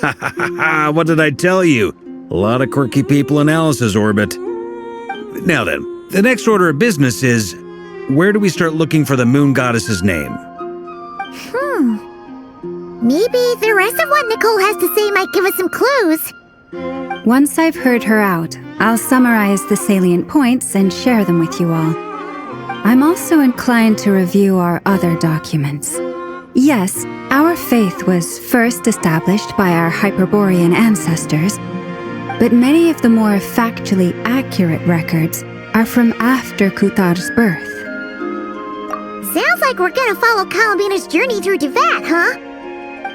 Ha ha ha ha, what did I tell you? A lot of quirky people in Alice's orbit. Now then, the next order of business is, where do we start looking for the moon goddess's name? Maybe the rest of what Nicole has to say might give us some clues. Once I've heard her out, I'll summarize the salient points and share them with you all. I'm also inclined to review our other documents. Yes, our faith was first established by our Hyperborean ancestors, but many of the more factually accurate records are from after Kutar's birth. Sounds like we're gonna follow Columbina's journey through Devat, huh?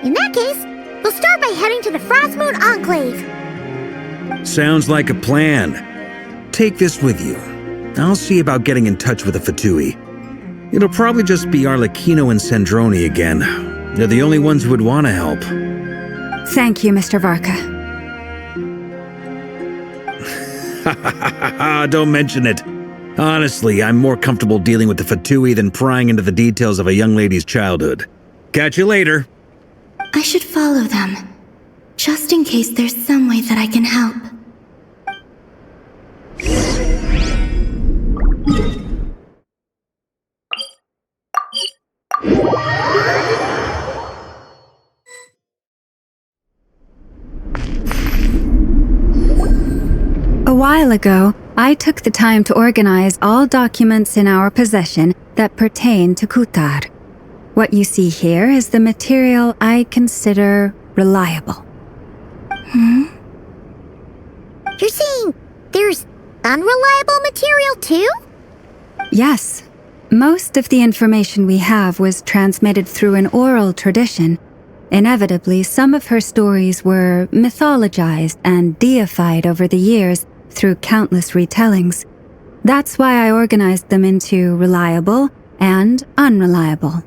In that case, we'll start by heading to the Frostmoon Enclave. Sounds like a plan. Take this with you. I'll see about getting in touch with the Fatui. It'll probably just be Arlecchino and Sandroni again. They're the only ones who would want to help. Thank you, Mr. Varka. Don't mention it. Honestly, I'm more comfortable dealing with the Fatui than prying into the details of a young lady's childhood. Catch you later. I should follow them, just in case there's some way that I can help. A while ago, I took the time to organize all documents in our possession that pertain to Kutar. What you see here is the material I consider reliable. You're saying there's unreliable material too? Yes. Most of the information we have was transmitted through an oral tradition. Inevitably, some of her stories were mythologized and deified over the years through countless retellings. That's why I organized them into reliable and unreliable.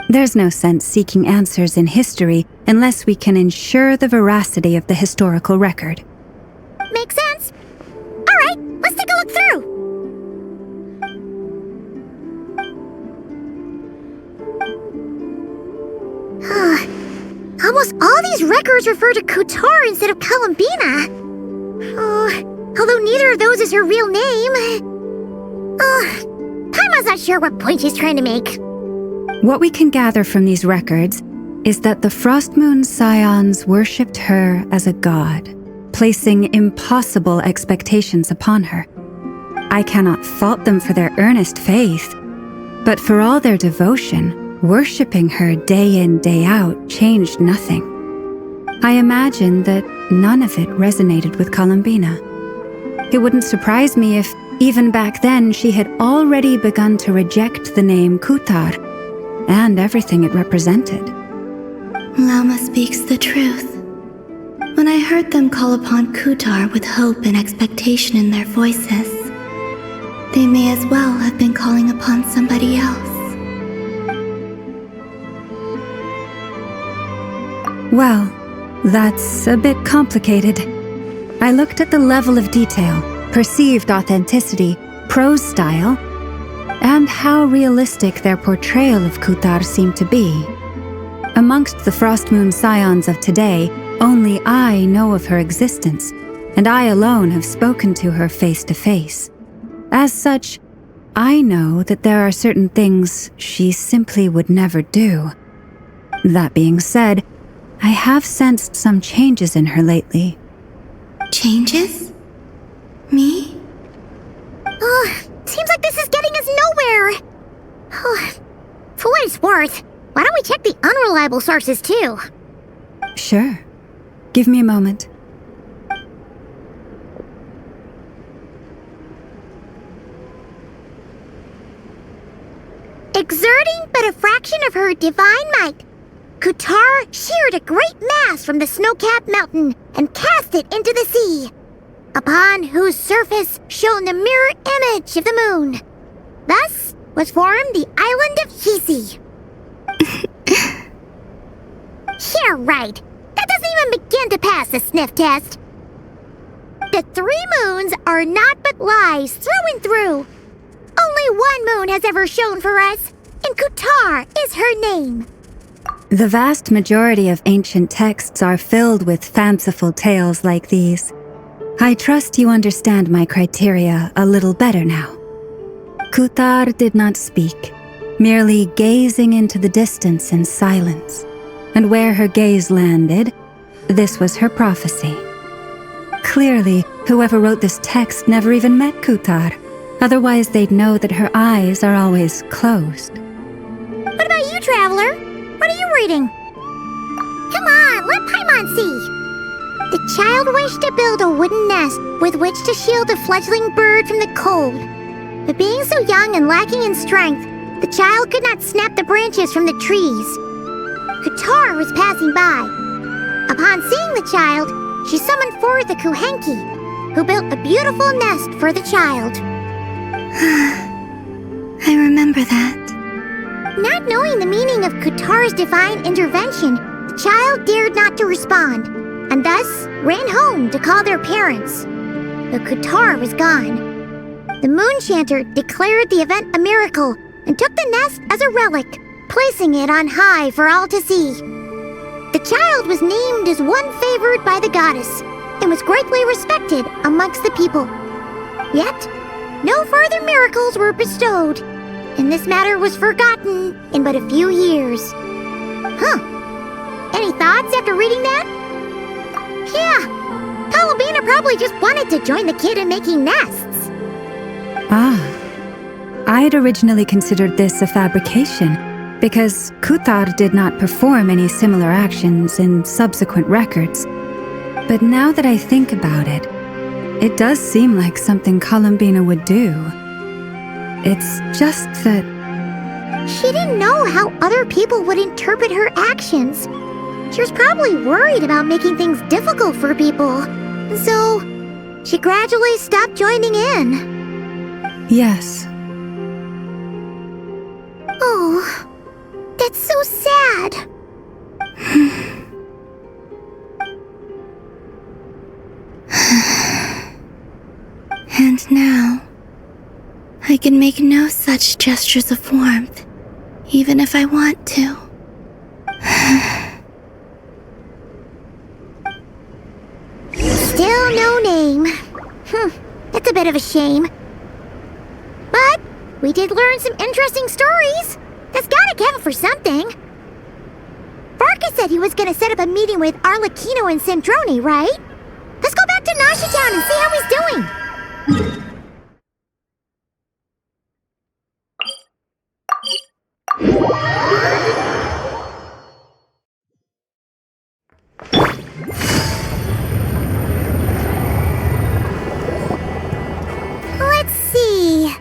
There's no sense seeking answers in history unless we can ensure the veracity of the historical record. Makes sense. Alright, let's take a look through. Almost all these records refer to Kutar instead of Columbina. Although neither of those is her real name. Paimon's not sure what point she's trying to make. What we can gather from these records is that the Frostmoon Scions worshipped her as a god, placing impossible expectations upon her. I cannot fault them for their earnest faith, but for all their devotion, worshipping her day in, day out changed nothing. I imagine that none of it resonated with Columbina. It wouldn't surprise me if, even back then, she had already begun to reject the name Kutar and everything it represented. Lauma speaks the truth. When I heard them call upon Kutar with hope and expectation in their voices, they may as well have been calling upon somebody else. Well, that's a bit complicated. I looked at the level of detail, perceived authenticity, prose style, and how realistic their portrayal of Kutar seemed to be. Amongst the Frostmoon Scions of today, only I know of her existence, and I alone have spoken to her face to face. As such, I know that there are certain things she simply would never do. That being said, I have sensed some changes in her lately. Changes? Me? Seems like this is getting us nowhere. For what it's worth, why don't we check the unreliable sources too? Sure. Give me a moment. Exerting but a fraction of her divine might, Kutar sheared a great mass from the snow-capped mountain and cast it into the sea, upon whose surface shone the mirror image of the moon. Thus was formed the island of Hisi. Yeah, right. That doesn't even begin to pass the sniff test. The 3 moons are naught but lies through and through. Only one moon has ever shone for us, and Kutar is her name. The vast majority of ancient texts are filled with fanciful tales like these. I trust you understand my criteria a little better now. Kutar did not speak, merely gazing into the distance in silence. And where her gaze landed, this was her prophecy. Clearly, whoever wrote this text never even met Kutar. Otherwise, they'd know that her eyes are always closed. What about you, Traveler? What are you reading? Come on, let Paimon see. The child wished to build a wooden nest with which to shield a fledgling bird from the cold. But being so young and lacking in strength, the child could not snap the branches from the trees. Kutar was passing by. Upon seeing the child, she summoned forth a Kuhenki, who built a beautiful nest for the child. I remember that. Not knowing the meaning of Kutar's divine intervention, the child dared not to respond, and thus ran home to call their parents. But Kutar was gone. The moon chanter declared the event a miracle and took the nest as a relic, placing it on high for all to see. The child was named as one favored by the goddess and was greatly respected amongst the people. Yet, no further miracles were bestowed, and this matter was forgotten in but a few years. Any thoughts after reading that? Yeah, Columbina probably just wanted to join the kid in making nests. I'd originally considered this a fabrication, because Kutar did not perform any similar actions in subsequent records. But now that I think about it, it does seem like something Columbina would do. It's just that... She didn't know how other people would interpret her actions. She was probably worried about making things difficult for people. So, she gradually stopped joining in. Yes. Oh, that's so sad. And now, I can make no such gestures of warmth, even if I want to. Still no name. That's a bit of a shame. But we did learn some interesting stories. That's gotta count for something. Varka said he was gonna set up a meeting with Arlecchino and Sandrone, right? Let's go back to Nasha Town and see how he's doing. Let's see.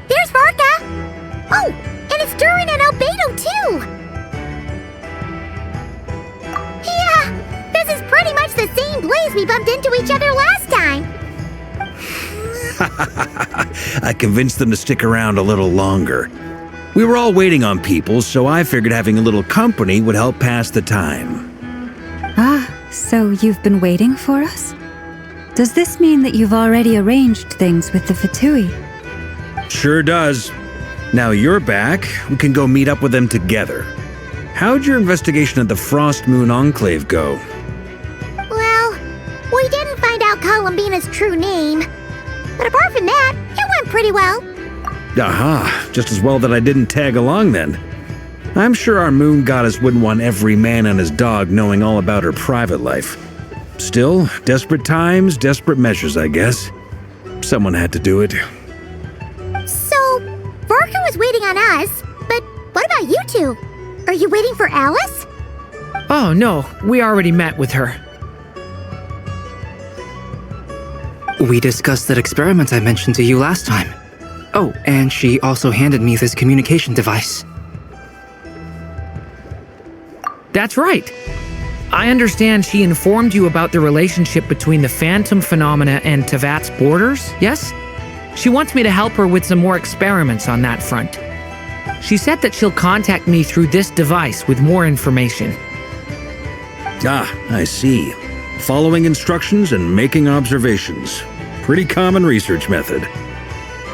There's Varka. Oh, and it's Durin and Albedo too. Yeah, this is pretty much the same place we bumped into each other last time. I convinced them to stick around a little longer. We were all waiting on people, so I figured having a little company would help pass the time. So you've been waiting for us? Does this mean that you've already arranged things with the Fatui? Sure does. Now you're back, we can go meet up with them together. How'd your investigation at the Frost Moon Enclave go? Well, we didn't find out Columbina's true name. But apart from that, it went pretty well. Aha, just as well that I didn't tag along then. I'm sure our moon goddess wouldn't want every man and his dog knowing all about her private life. Still, desperate times, desperate measures, I guess. Someone had to do it. So, Varka was waiting on us, but what about you two? Are you waiting for Alice? Oh, no, we already met with her. We discussed that experiment I mentioned to you last time. Oh, and she also handed me this communication device. That's right. I understand she informed you about the relationship between the phantom phenomena and Tevat's borders, yes? She wants me to help her with some more experiments on that front. She said that she'll contact me through this device with more information. I see. Following instructions and making observations. Pretty common research method.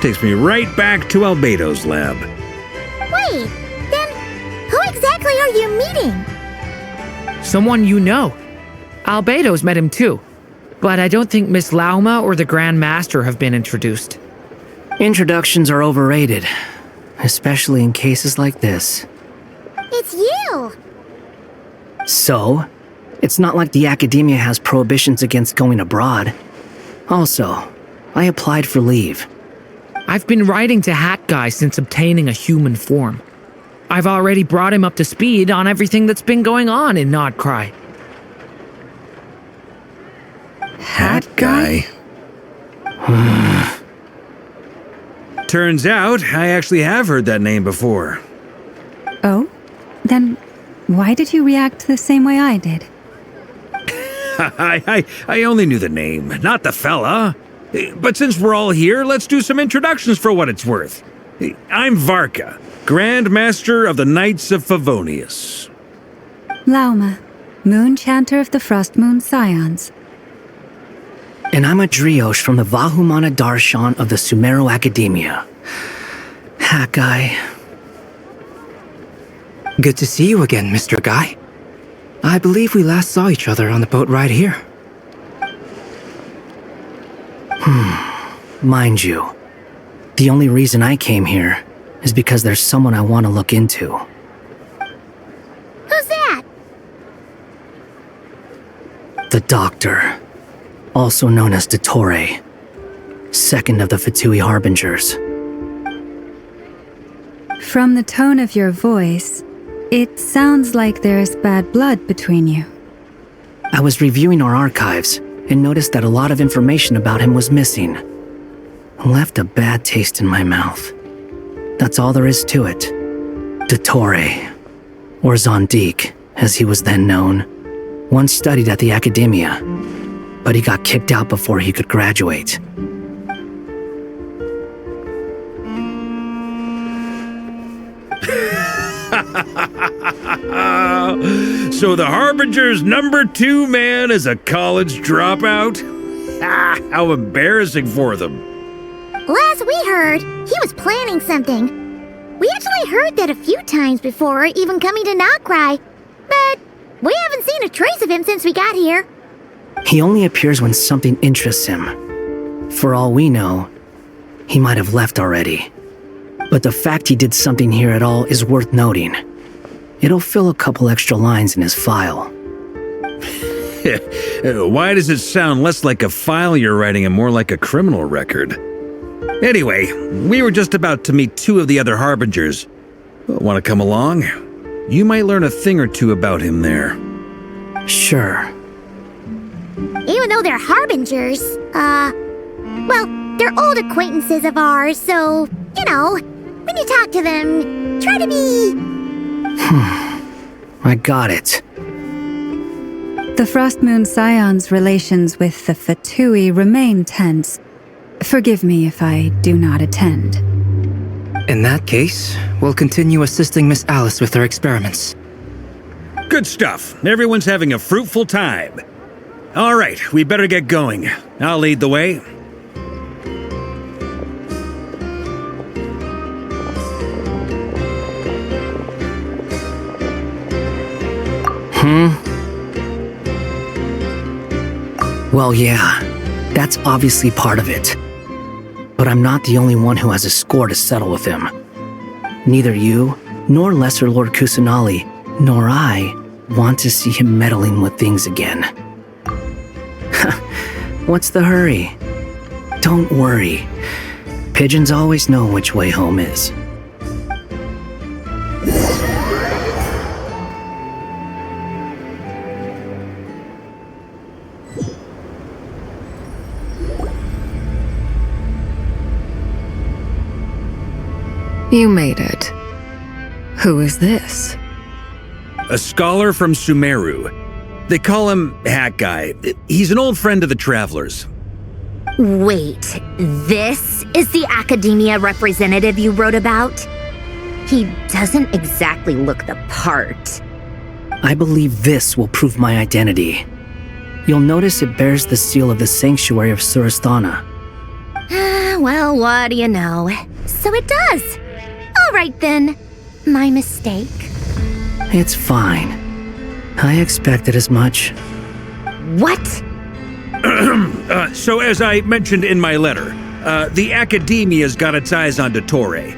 Takes me right back to Albedo's lab. Wait, meeting? Someone you know. Albedo's met him too. But I don't think Miss Lauma or the Grand Master have been introduced. Introductions are overrated, especially in cases like this. It's you! So, it's not like the Academia has prohibitions against going abroad. Also, I applied for leave. I've been writing to Hat Guy since obtaining a human form. I've already brought him up to speed on everything that's been going on in Nodcry. Hat Guy? Turns out, I actually have heard that name before. Oh? Then why did you react the same way I did? I only knew the name, not the fella. But since we're all here, let's do some introductions for what it's worth. I'm Varka, Grand Master of the Knights of Favonius. Lauma, Moon Chanter of the Frost Moon Scions. And I'm a Driosh from the Vahumana Darshan of the Sumero Academia. Hat Guy. Good to see you again, Mr. Guy. I believe we last saw each other on the boat ride here. Mind you, the only reason I came here is because there's someone I want to look into. Who's that? The Doctor, also known as Dottore, second of the Fatui Harbingers. From the tone of your voice, it sounds like there's bad blood between you. I was reviewing our archives and noticed that a lot of information about him was missing. Left a bad taste in my mouth. That's all there is to it. Dottore, or Zondique, as he was then known, once studied at the Academia, but he got kicked out before he could graduate. So the Harbinger's #2 man is a college dropout? How embarrassing for them. Last we heard, he was planning something. We actually heard that a few times before, even coming to Nocturne, but we haven't seen a trace of him since we got here. He only appears when something interests him. For all we know, he might have left already. But the fact he did something here at all is worth noting. It'll fill a couple extra lines in his file. Why does it sound less like a file you're writing and more like a criminal record? Anyway, we were just about to meet 2 of the other Harbingers. Want to come along? You might learn a thing or two about him there. Sure. Even though they're Harbingers, well, they're old acquaintances of ours, so, you know, when you talk to them, try to be... I got it. The Frost Moon Scions' relations with the Fatui remain tense. Forgive me if I do not attend. In that case, we'll continue assisting Miss Alice with her experiments. Good stuff. Everyone's having a fruitful time. All right, we better get going. I'll lead the way. Well, yeah, that's obviously part of it. But I'm not the only one who has a score to settle with him. Neither you, nor Lesser Lord Kusanali, nor I want to see him meddling with things again. What's the hurry? Don't worry. Pigeons always know which way home is. You made it. Who is this? A scholar from Sumeru. They call him Hat Guy. He's an old friend of the Travelers. Wait, this is the Academia representative you wrote about? He doesn't exactly look the part. I believe this will prove my identity. You'll notice it bears the seal of the Sanctuary of Surasthana. Well, what do you know? So it does. All right then. My mistake. It's fine. I expected as much. What? So as I mentioned in my letter, the Academia's got its eyes on Dottore.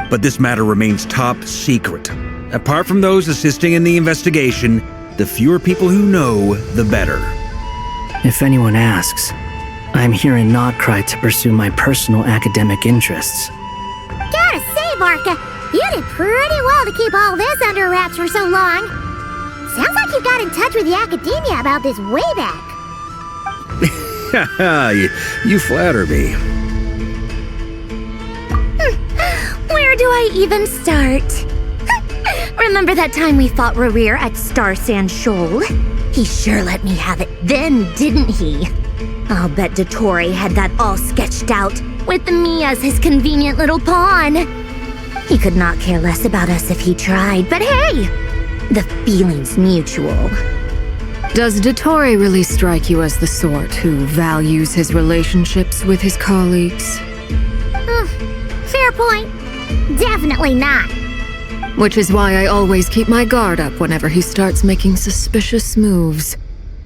But this matter remains top secret. Apart from those assisting in the investigation, the fewer people who know, the better. If anyone asks, I'm here in Nocturne to pursue my personal academic interests. Gotta say, Barca, you did pretty well to keep all this under wraps for so long. Sounds like you got in touch with the Academia about this way back. You flatter me. Where do I even start? Remember that time we fought Rerir at Star Sand Shoal? He sure let me have it then, didn't he? I'll bet Dottore had that all sketched out, with me as his convenient little pawn. He could not care less about us if he tried, but hey, the feeling's mutual. Does Dottore really strike you as the sort who values his relationships with his colleagues? Fair point. Definitely not. Which is why I always keep my guard up whenever he starts making suspicious moves.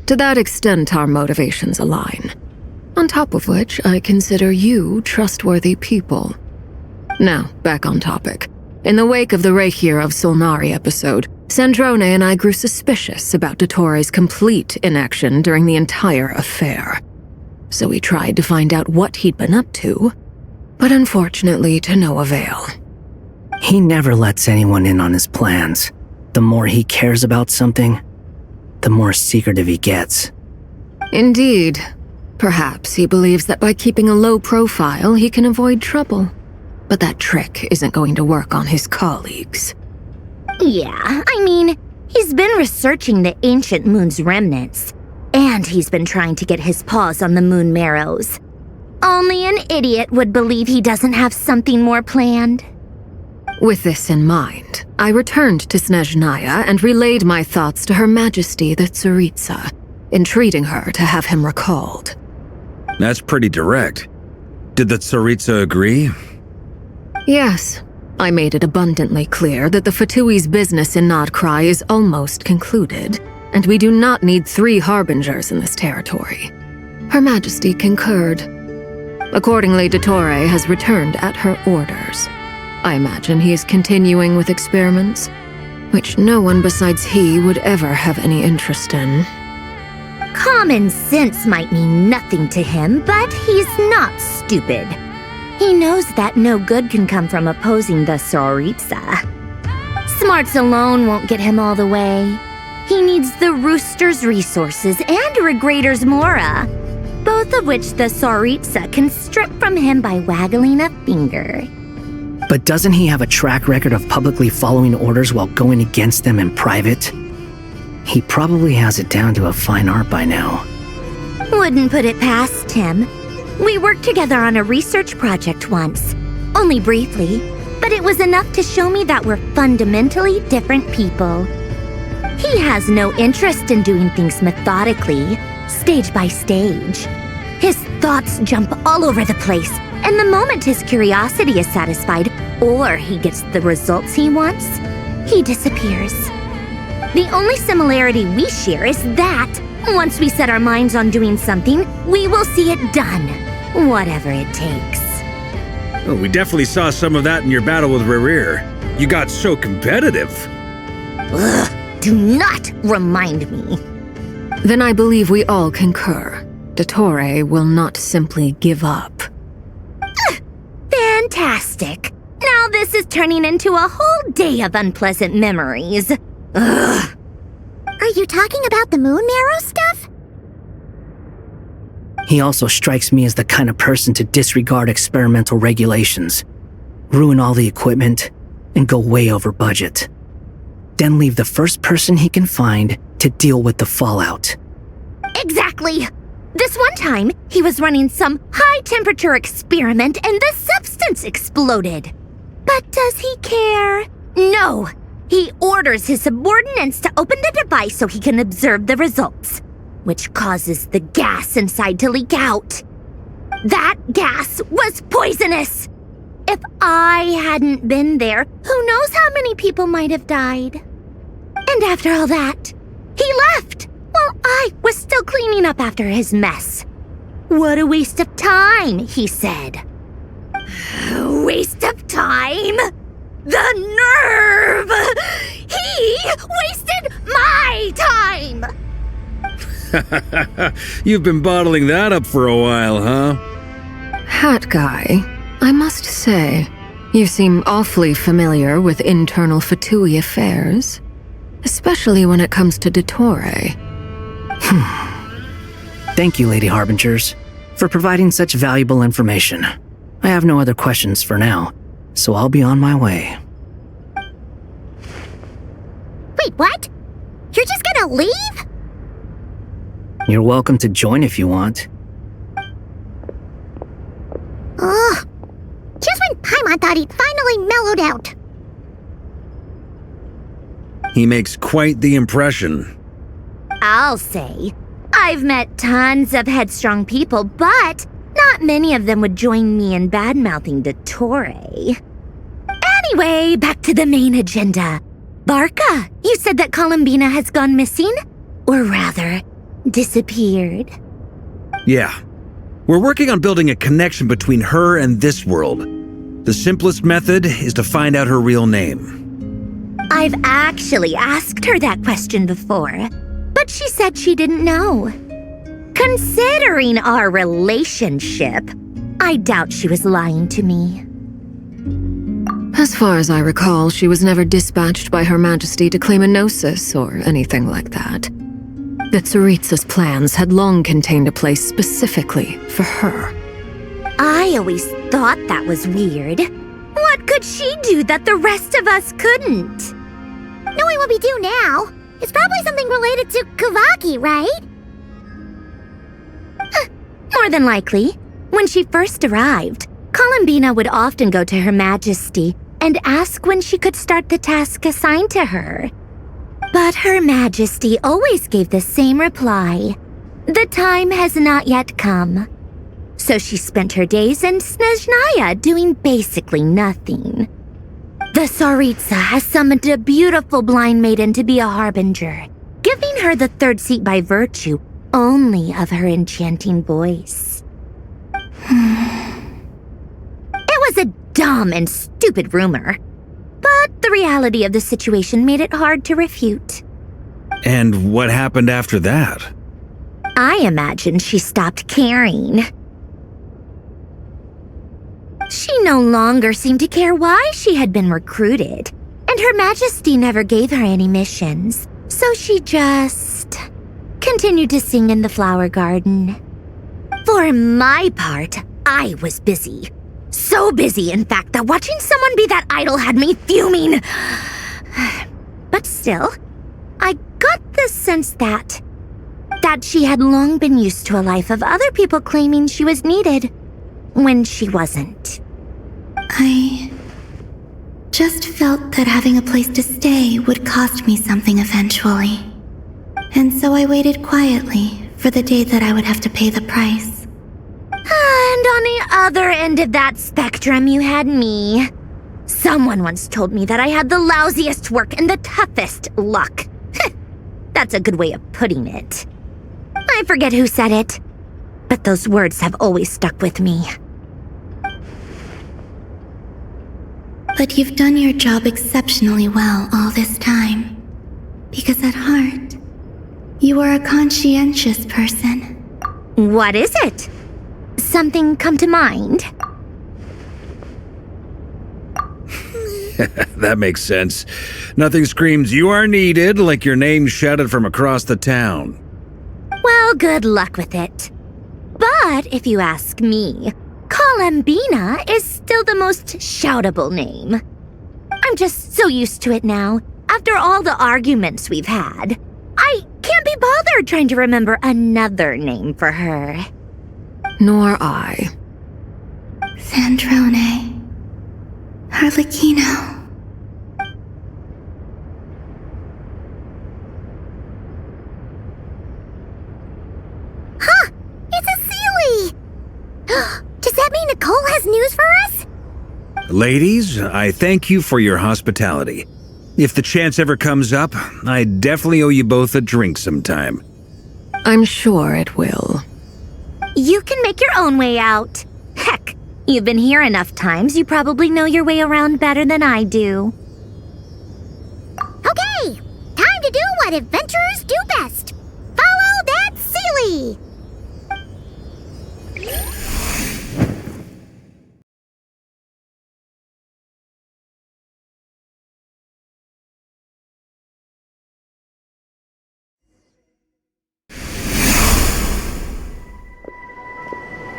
To that extent, our motivations align. On top of which, I consider you trustworthy people. Now, back on topic. In the wake of the Reikir of Solnari episode, Sandrone and I grew suspicious about Dottore's complete inaction during the entire affair. So we tried to find out what he'd been up to, but unfortunately to no avail. He never lets anyone in on his plans. The more he cares about something, the more secretive he gets. Indeed. Perhaps he believes that by keeping a low profile, he can avoid trouble. But that trick isn't going to work on his colleagues. Yeah, I mean, he's been researching the ancient moon's remnants. And he's been trying to get his paws on the moon marrows. Only an idiot would believe he doesn't have something more planned. With this in mind, I returned to Snezhnaya and relayed my thoughts to Her Majesty the Tsaritsa, entreating her to have him recalled. That's pretty direct. Did the Tsaritsa agree? Yes. I made it abundantly clear that the Fatui's business in Nocturne is almost concluded, and we do not need 3 harbingers in this territory. Her Majesty concurred. Accordingly, Dottore has returned at her orders. I imagine he is continuing with experiments, which no one besides he would ever have any interest in. Common sense might mean nothing to him, but he's not stupid. He knows that no good can come from opposing the Tsaritsa. Smarts alone won't get him all the way. He needs the Rooster's resources and Regrator's Mora, both of which the Tsaritsa can strip from him by waggling a finger. But doesn't he have a track record of publicly following orders while going against them in private? He probably has it down to a fine art by now. Wouldn't put it past him. We worked together on a research project once. Only briefly, but it was enough to show me that we're fundamentally different people. He has no interest in doing things methodically, stage by stage. His thoughts jump all over the place, and the moment his curiosity is satisfied, or he gets the results he wants, he disappears. The only similarity we share is that, once we set our minds on doing something, we will see it done, whatever it takes. Oh, we definitely saw some of that in your battle with Rerir. You got so competitive. Ugh, do not remind me. Then I believe we all concur. Dottore will not simply give up. Fantastic. Now this is turning into a whole day of unpleasant memories. Ugh. Are you talking about the moon marrow stuff? He also strikes me as the kind of person to disregard experimental regulations, ruin all the equipment, and go way over budget. Then leave the first person he can find to deal with the fallout. Exactly. This one time, he was running some high-temperature experiment and the substance exploded. But does he care? No. He orders his subordinates to open the device so he can observe the results, which causes the gas inside to leak out. That gas was poisonous. If I hadn't been there, who knows how many people might have died. And after all that, he left while I was still cleaning up after his mess. What a waste of time, he said. Waste of time? The nerve! He wasted my time! You've been bottling that up for a while, huh? Hat guy, I must say, you seem awfully familiar with internal Fatui affairs, especially when it comes to Dottore. Thank you, Lady Harbingers, for providing such valuable information. I have no other questions for now, so I'll be on my way. Wait, what? You're just gonna leave? You're welcome to join if you want. Ugh. Just when Paimon thought he'd finally mellowed out. He makes quite the impression. I'll say. I've met tons of headstrong people, but not many of them would join me in bad-mouthing Dottore. Anyway, back to the main agenda. Barca, you said that Columbina has gone missing? Or rather, disappeared. Yeah. We're working on building a connection between her and this world. The simplest method is to find out her real name. I've actually asked her that question before, but she said she didn't know. Considering our relationship, I doubt she was lying to me. As far as I recall, she was never dispatched by Her Majesty to claim a gnosis or anything like that. The Tsaritsa's plans had long contained a place specifically for her. I always thought that was weird. What could she do that the rest of us couldn't? Knowing what we do now, it's probably something related to Kavaki, right? More than likely. When she first arrived, Columbina would often go to Her Majesty and ask when she could start the task assigned to her. But Her Majesty always gave the same reply. The time has not yet come. So she spent her days in Snezhnaya doing basically nothing. The Tsaritsa has summoned a beautiful blind maiden to be a harbinger, giving her the third seat by virtue only of her enchanting voice. It was a dumb and stupid rumor, but the reality of the situation made it hard to refute. And what happened after that? I imagine she stopped caring. She no longer seemed to care why she had been recruited, and Her Majesty never gave her any missions, so she just continued to sing in the flower garden. For my part, I was busy. So busy, in fact, that watching someone be that idol had me fuming. But still, I got the sense that she had long been used to a life of other people claiming she was needed when she wasn't. I just felt that having a place to stay would cost me something eventually. And so I waited quietly for the day that I would have to pay the price. And on the other end of that spectrum, you had me. Someone once told me that I had the lousiest work and the toughest luck. That's a good way of putting it. I forget who said it, but those words have always stuck with me. But you've done your job exceptionally well all this time. Because at heart, you are a conscientious person. What is it? Something come to mind? That makes sense. Nothing screams you are needed like your name shouted from across the town. Well, good luck with it. But if you ask me, Columbina is still the most shoutable name. I'm just so used to it now, after all the arguments we've had. I can't be bothered trying to remember another name for her. Nor I. Sandrone. Harlequino. Huh! It's a Sealy! Does that mean Nicole has news for us? Ladies, I thank you for your hospitality. If the chance ever comes up, I definitely owe you both a drink sometime. I'm sure it will. You can make your own way out. Heck, you've been here enough times, you probably know your way around better than I do. Okay, time to do what adventurers do best. Follow that Sealy!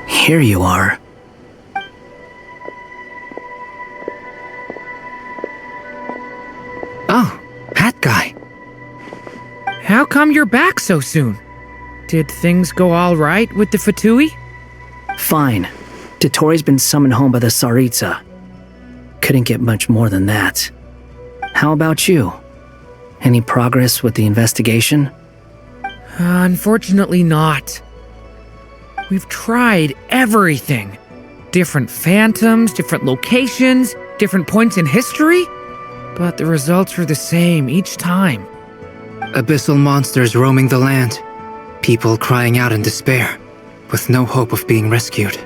Here you are. Oh, that guy. How come you're back so soon? Did things go all right with the Fatui? Fine. Dotori's been summoned home by the Tsaritsa. Couldn't get much more than that. How about you? Any progress with the investigation? Unfortunately not. We've tried everything. Different phantoms, different locations, different points in history. But the results are the same each time. Abyssal monsters roaming the land. People crying out in despair, with no hope of being rescued.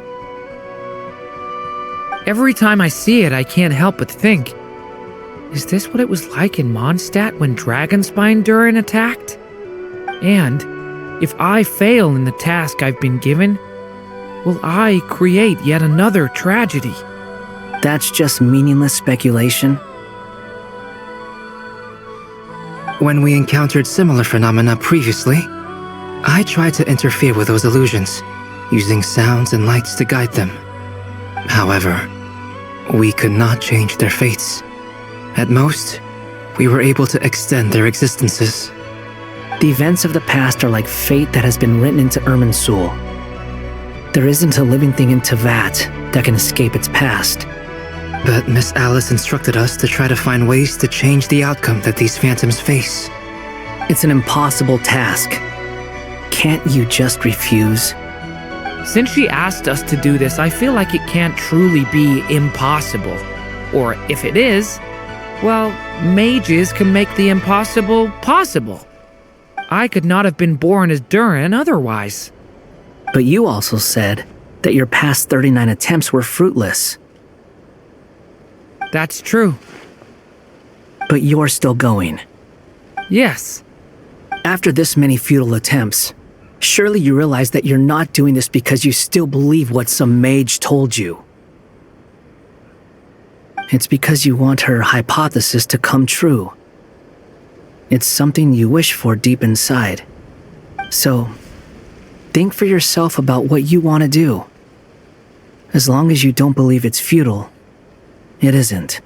Every time I see it, I can't help but think, is this what it was like in Mondstadt when Dragonspine Durin attacked? And if I fail in the task I've been given, will I create yet another tragedy? That's just meaningless speculation. When we encountered similar phenomena previously, I tried to interfere with those illusions, using sounds and lights to guide them. However, we could not change their fates. At most, we were able to extend their existences. The events of the past are like fate that has been written into Irminsul. There isn't a living thing in Teyvat that can escape its past. But Miss Alice instructed us to try to find ways to change the outcome that these phantoms face. It's an impossible task. Can't you just refuse? Since she asked us to do this, I feel like it can't truly be impossible. Or if it is, well, mages can make the impossible possible. I could not have been born as Durin otherwise. But you also said that your past 39 attempts were fruitless. That's true. But you're still going. Yes. After this many futile attempts, surely you realize that you're not doing this because you still believe what some mage told you. It's because you want her hypothesis to come true. It's something you wish for deep inside. So, think for yourself about what you want to do. As long as you don't believe it's futile, it isn't.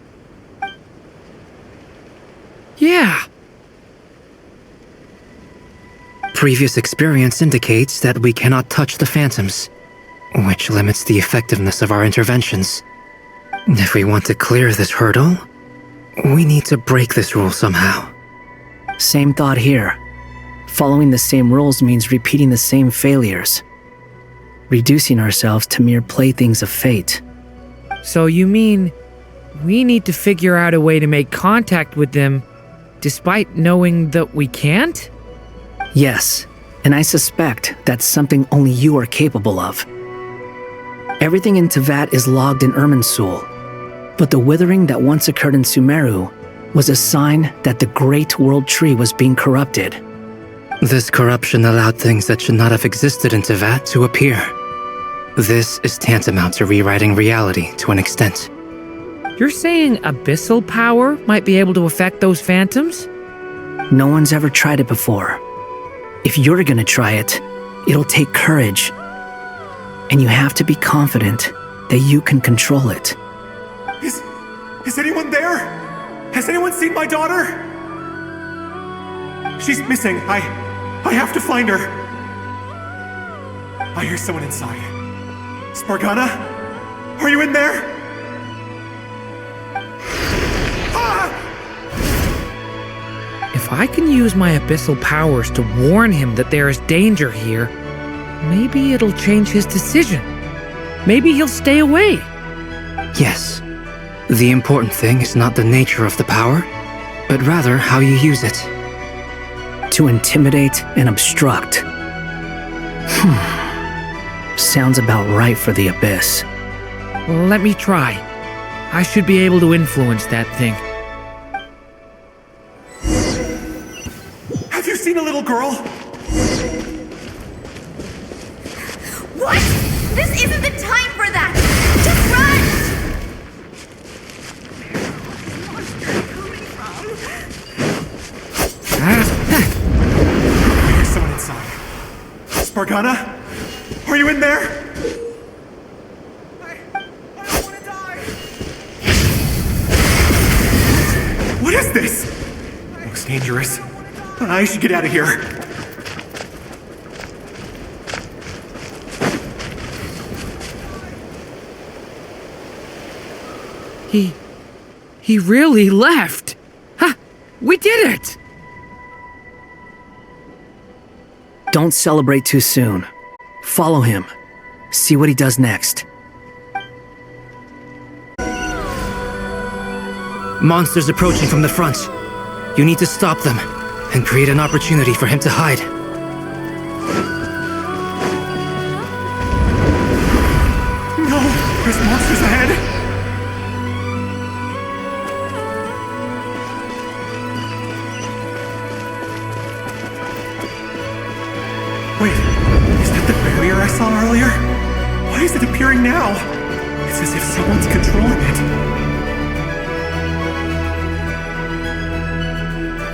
Yeah. Previous experience indicates that we cannot touch the phantoms, which limits the effectiveness of our interventions. If we want to clear this hurdle, we need to break this rule somehow. Same thought here. Following the same rules means repeating the same failures. Reducing ourselves to mere playthings of fate. So you mean we need to figure out a way to make contact with them despite knowing that we can't? Yes, and I suspect that's something only you are capable of. Everything in Teyvat is logged in Irminsul, but the withering that once occurred in Sumeru was a sign that the Great World Tree was being corrupted. This corruption allowed things that should not have existed in Teyvat to appear. This is tantamount to rewriting reality to an extent. You're saying abyssal power might be able to affect those phantoms? No one's ever tried it before. If you're gonna try it, it'll take courage. And you have to be confident that you can control it. Is anyone there? Has anyone seen my daughter? She's missing. I have to find her. I hear someone inside. Spargana? Are you in there? If I can use my abyssal powers to warn him that there is danger here, maybe it'll change his decision. Maybe he'll stay away. Yes. The important thing is not the nature of the power, but rather how you use it. To intimidate and obstruct. Sounds about right for the Abyss. Let me try. I should be able to influence that thing. Have you seen a little girl? What? This isn't the time for that! Just run! There's someone inside. Spargana? Are you in there? What is this? Looks dangerous. I should get out of here. He really left! Ha! We did it! Don't celebrate too soon. Follow him. See what he does next. Monsters approaching from the front. You need to stop them and create an opportunity for him to hide. No! There's monsters ahead! Wait, is that the barrier I saw earlier? Why is it appearing now? It's as if someone's controlling it.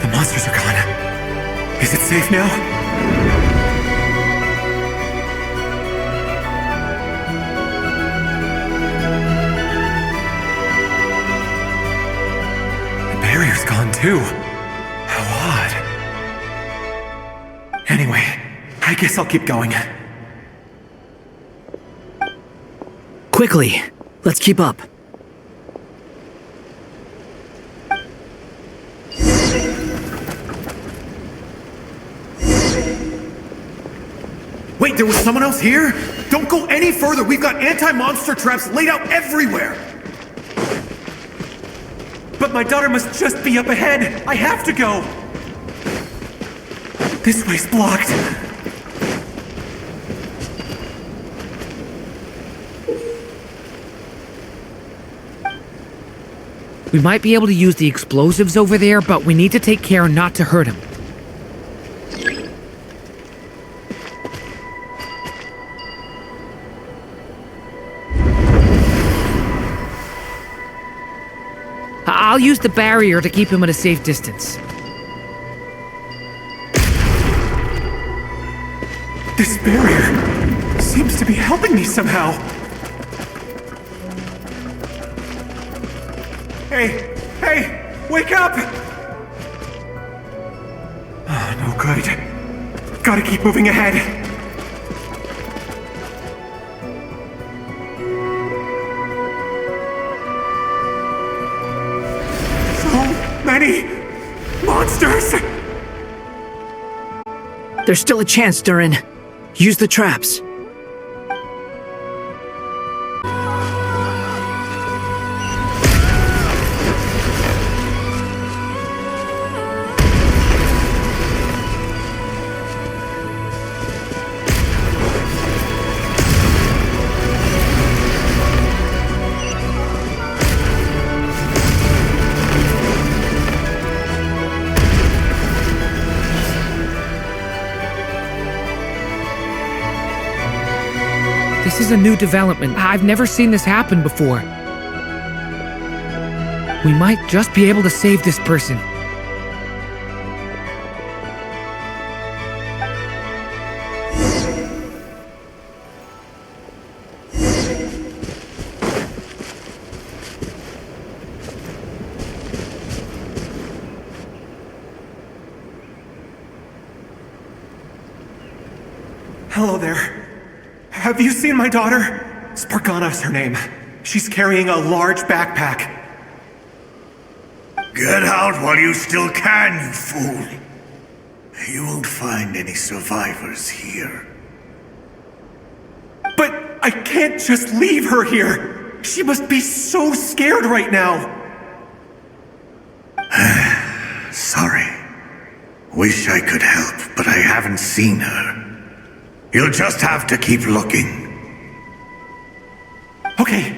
The monsters are gone. Is it safe now? The barrier's gone too. How odd. Anyway, I guess I'll keep going. Quickly, let's keep up. Wait, there was someone else here? Don't go any further. We've got anti-monster traps laid out everywhere. But my daughter must just be up ahead. I have to go. This way's blocked. We might be able to use the explosives over there, but we need to take care not to hurt him. I'll use the barrier to keep him at a safe distance. This barrier seems to be helping me somehow. Hey! Hey! Wake up! Oh, no good. Gotta keep moving ahead. So many monsters! There's still a chance, Durin. Use the traps. This is a new development. I've never seen this happen before. We might just be able to save this person. Hello there. Have you seen my daughter? Spargana's her name. She's carrying a large backpack. Get out while you still can, you fool. You won't find any survivors here. But I can't just leave her here. She must be so scared right now. Wish I could help, but I haven't seen her. You'll just have to keep looking. Okay,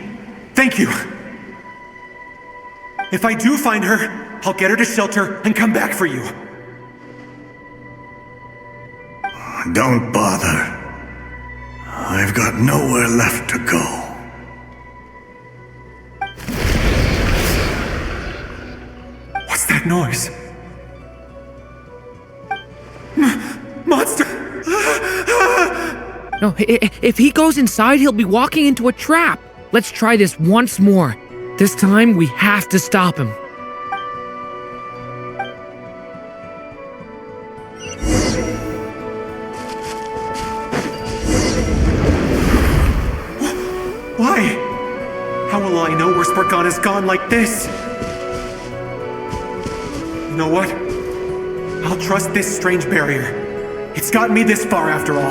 thank you. If I do find her, I'll get her to shelter and come back for you. Don't bother. I've got nowhere left to go. What's that noise? Monster! No, if he goes inside, he'll be walking into a trap. Let's try this once more. This time, we have to stop him. Why? How will I know where Spargana's gone like this? You know what? I'll trust this strange barrier. It's gotten me this far after all.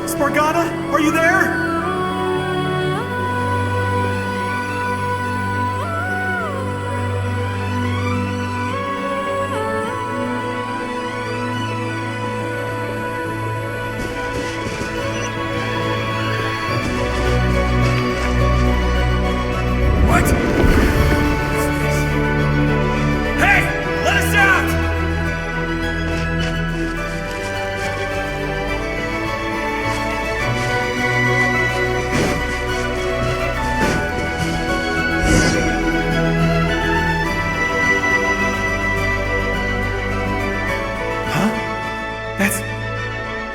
Spargana, are you there?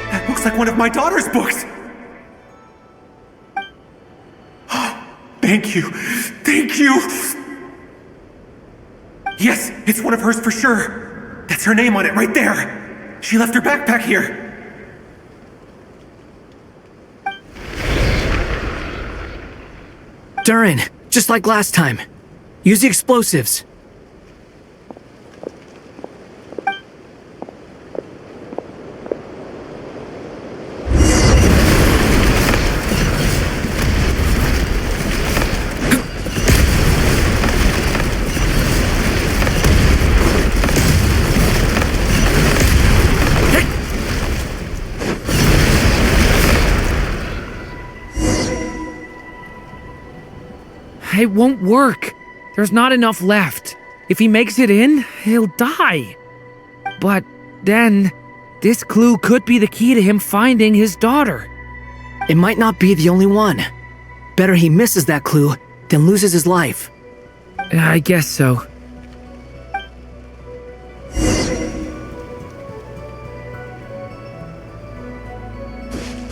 That looks like one of my daughter's books! Thank you! Thank you! Yes, it's one of hers for sure! That's her name on it right there! She left her backpack here! Durin, just like last time. Use the explosives. It won't work. There's not enough left. If he makes it in, he'll die. But then, this clue could be the key to him finding his daughter. It might not be the only one. Better he misses that clue than loses his life. I guess so.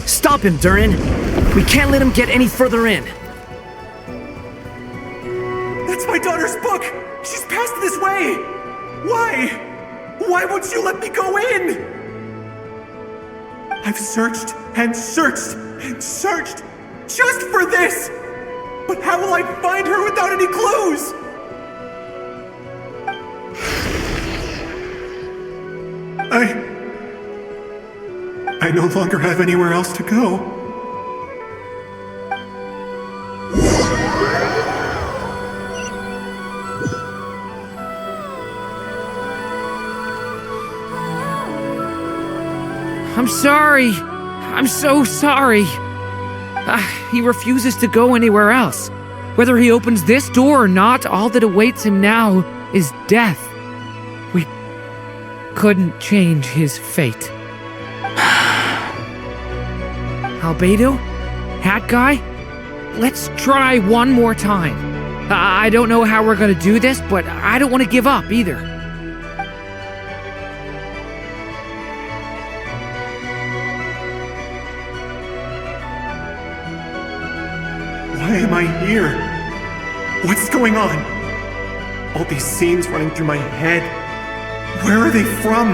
Stop him, Durin. We can't let him get any further in. That's my daughter's book! She's passed this way! Why? Why won't you let me go in? I've searched and searched and searched just for this! But how will I find her without any clues? I no longer have anywhere else to go. I'm sorry. I'm so sorry. He refuses to go anywhere else. Whether he opens this door or not, all that awaits him now is death. We couldn't change his fate. Albedo? Hat Guy? Let's try one more time. I don't know how we're gonna do this, but I don't want to give up either. Why am I here? What's going on? All these scenes running through my head. Where are they from?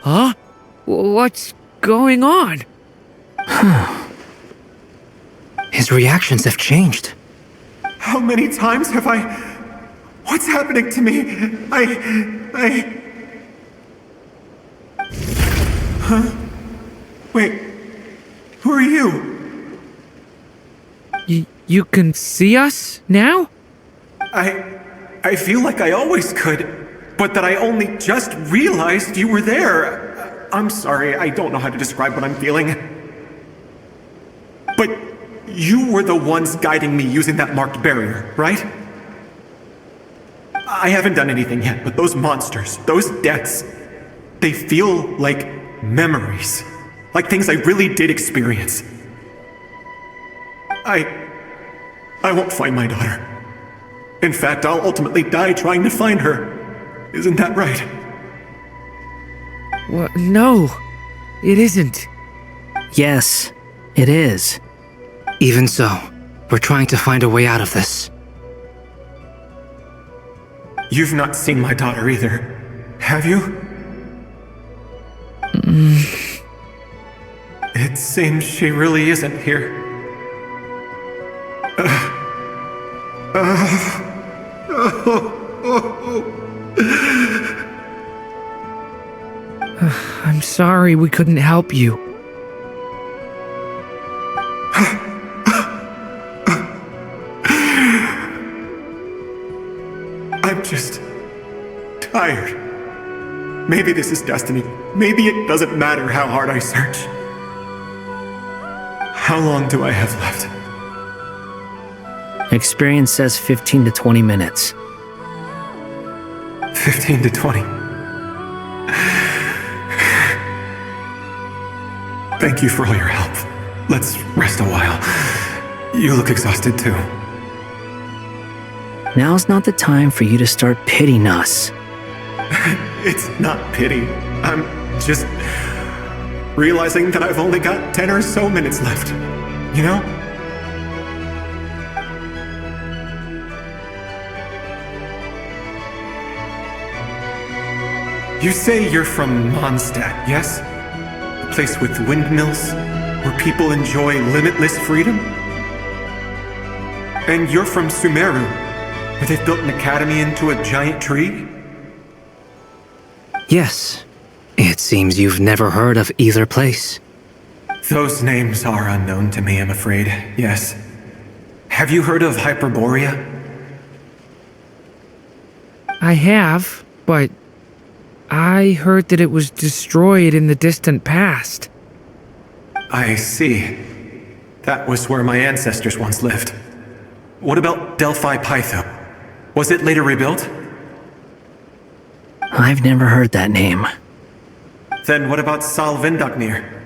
Huh? What's going on? His reactions have changed. How many times have I... What's happening to me? Huh? Wait, who are you? You can see us now? I feel like I always could, but that I only just realized you were there. I'm sorry, I don't know how to describe what I'm feeling. But you were the ones guiding me using that marked barrier, right? I haven't done anything yet, but those monsters, those deaths, they feel like memories. Like things I really did experience. I won't find my daughter. In fact, I'll ultimately die trying to find her. Isn't that right? What? No, it isn't. Yes, it is. Even so, we're trying to find a way out of this. You've not seen my daughter either, have you? It seems she really isn't here. I'm sorry we couldn't help you. I'm just tired. Maybe this is destiny. Maybe it doesn't matter how hard I search. How long do I have left? Experience says 15 to 20 minutes. 15 to 20. Thank you for all your help. Let's rest a while. You look exhausted too. Now's not the time for you to start pitying us. It's not pity. I'm just realizing that I've only got 10 or so minutes left. You know? You say you're from Mondstadt, yes? A place with windmills, where people enjoy limitless freedom? And you're from Sumeru, where they've built an academy into a giant tree? Yes. It seems you've never heard of either place. Those names are unknown to me, I'm afraid, yes. Have you heard of Hyperborea? I have, but I heard that it was destroyed in the distant past. I see. That was where my ancestors once lived. What about Delphi Pytho? Was it later rebuilt? I've never heard that name. Then what about Sal Vindagnir?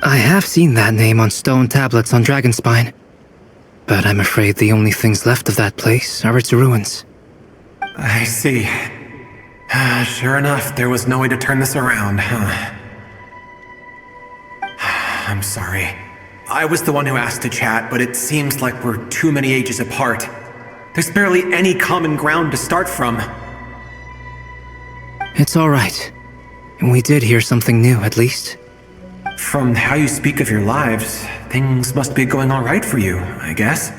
I have seen that name on stone tablets on Dragonspine. But I'm afraid the only things left of that place are its ruins. I see. Sure enough, there was no way to turn this around, huh? I'm sorry. I was the one who asked to chat, but it seems like we're too many ages apart. There's barely any common ground to start from. It's alright. We did hear something new, at least. From how you speak of your lives, things must be going alright for you, I guess.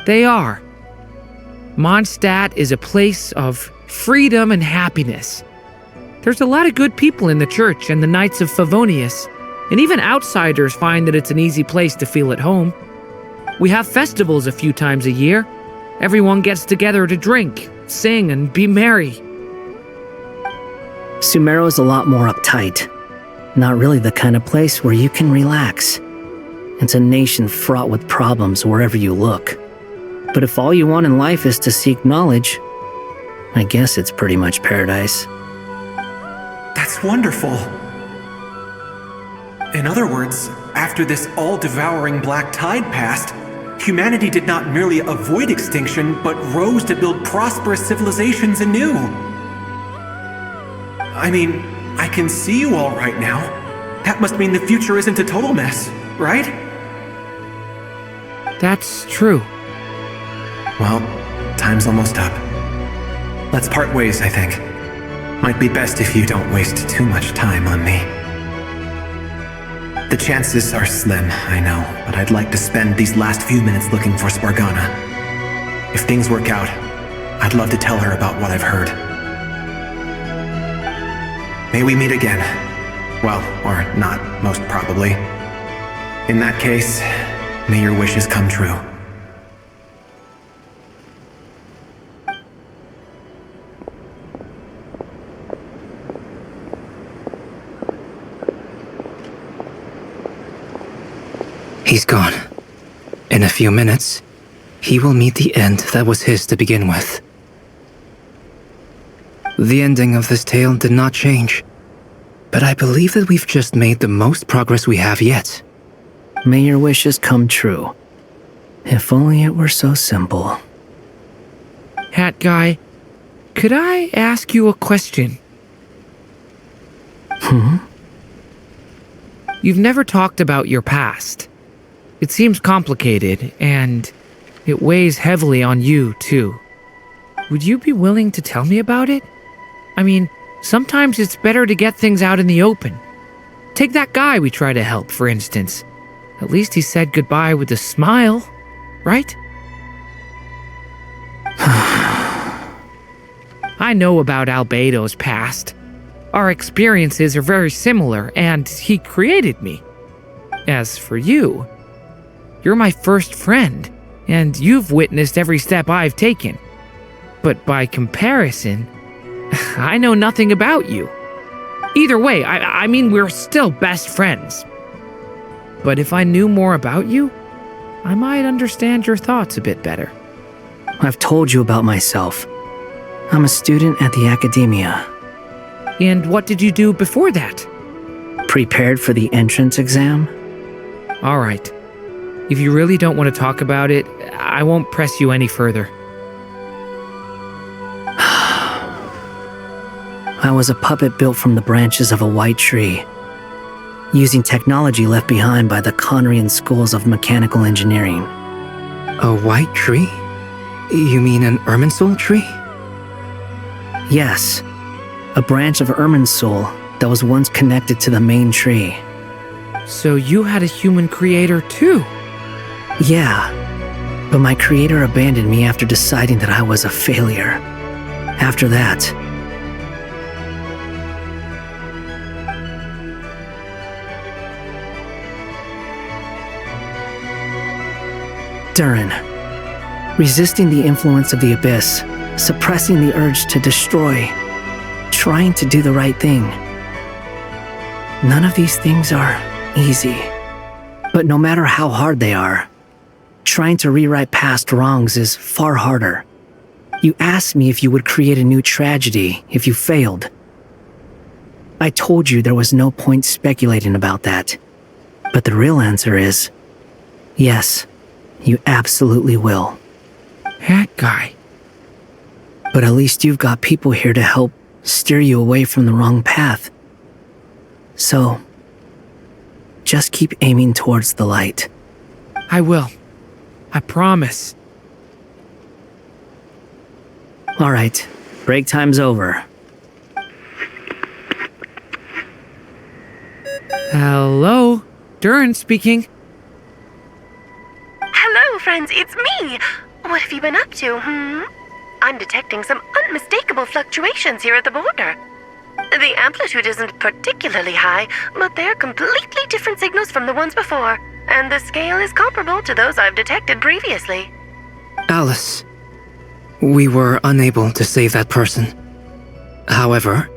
They are. Mondstadt is a place of freedom and happiness. There's a lot of good people in the church and the Knights of Favonius, and even outsiders find that it's an easy place to feel at home. We have festivals a few times a year. Everyone gets together to drink, sing, and be merry. Sumeru is a lot more uptight. Not really the kind of place where you can relax. It's a nation fraught with problems wherever you look. But if all you want in life is to seek knowledge, I guess it's pretty much paradise. That's wonderful. In other words, after this all-devouring black tide passed, humanity did not merely avoid extinction, but rose to build prosperous civilizations anew. I mean, I can see you all right now. That must mean the future isn't a total mess, right? That's true. Well, time's almost up. Let's part ways, I think. Might be best if you don't waste too much time on me. The chances are slim, I know, but I'd like to spend these last few minutes looking for Spargana. If things work out, I'd love to tell her about what I've heard. May we meet again. Well, or not, most probably. In that case, may your wishes come true. He's gone. In a few minutes, he will meet the end that was his to begin with. The ending of this tale did not change, but I believe that we've just made the most progress we have yet. May your wishes come true. If only it were so simple. Hat guy, could I ask you a question? You've never talked about your past. It seems complicated, and it weighs heavily on you, too. Would you be willing to tell me about it? I mean, sometimes it's better to get things out in the open. Take that guy we try to help, for instance. At least he said goodbye with a smile, right? I know about Albedo's past. Our experiences are very similar, and he created me. As for you, you're my first friend, and you've witnessed every step I've taken. But by comparison, I know nothing about you. Either way, I mean, we're still best friends. But if I knew more about you, I might understand your thoughts a bit better. I've told you about myself. I'm a student at the academia. And what did you do before that? Prepared for the entrance exam? All right. If you really don't want to talk about it, I won't press you any further. I was a puppet built from the branches of a white tree, using technology left behind by the Conrian schools of mechanical engineering. A white tree? You mean an Irminsul tree? Yes, a branch of Irminsul that was once connected to the main tree. So you had a human creator too? Yeah, but my creator abandoned me after deciding that I was a failure. After that, Durin, resisting the influence of the abyss, suppressing the urge to destroy, trying to do the right thing. None of these things are easy. But no matter how hard they are, trying to rewrite past wrongs is far harder. You asked me if you would create a new tragedy if you failed. I told you there was no point speculating about that. But the real answer is, yes, you absolutely will. That guy. But at least you've got people here to help steer you away from the wrong path. So, just keep aiming towards the light. I will. I promise. All right, break time's over. Hello? Durin speaking. Hello, friends, it's me! What have you been up to, I'm detecting some unmistakable fluctuations here at the border. The amplitude isn't particularly high, but they're completely different signals from the ones before, and the scale is comparable to those I've detected previously. Alice, we were unable to save that person. However,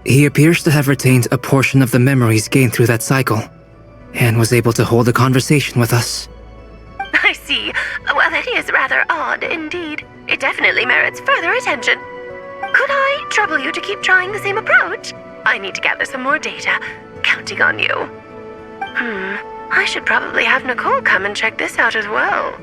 he appears to have retained a portion of the memories gained through that cycle, and was able to hold a conversation with us. I see. Well, that is rather odd indeed. It definitely merits further attention. Could I trouble you to keep trying the same approach? I need to gather some more data. Counting on you. I should probably have Nicole come and check this out as well.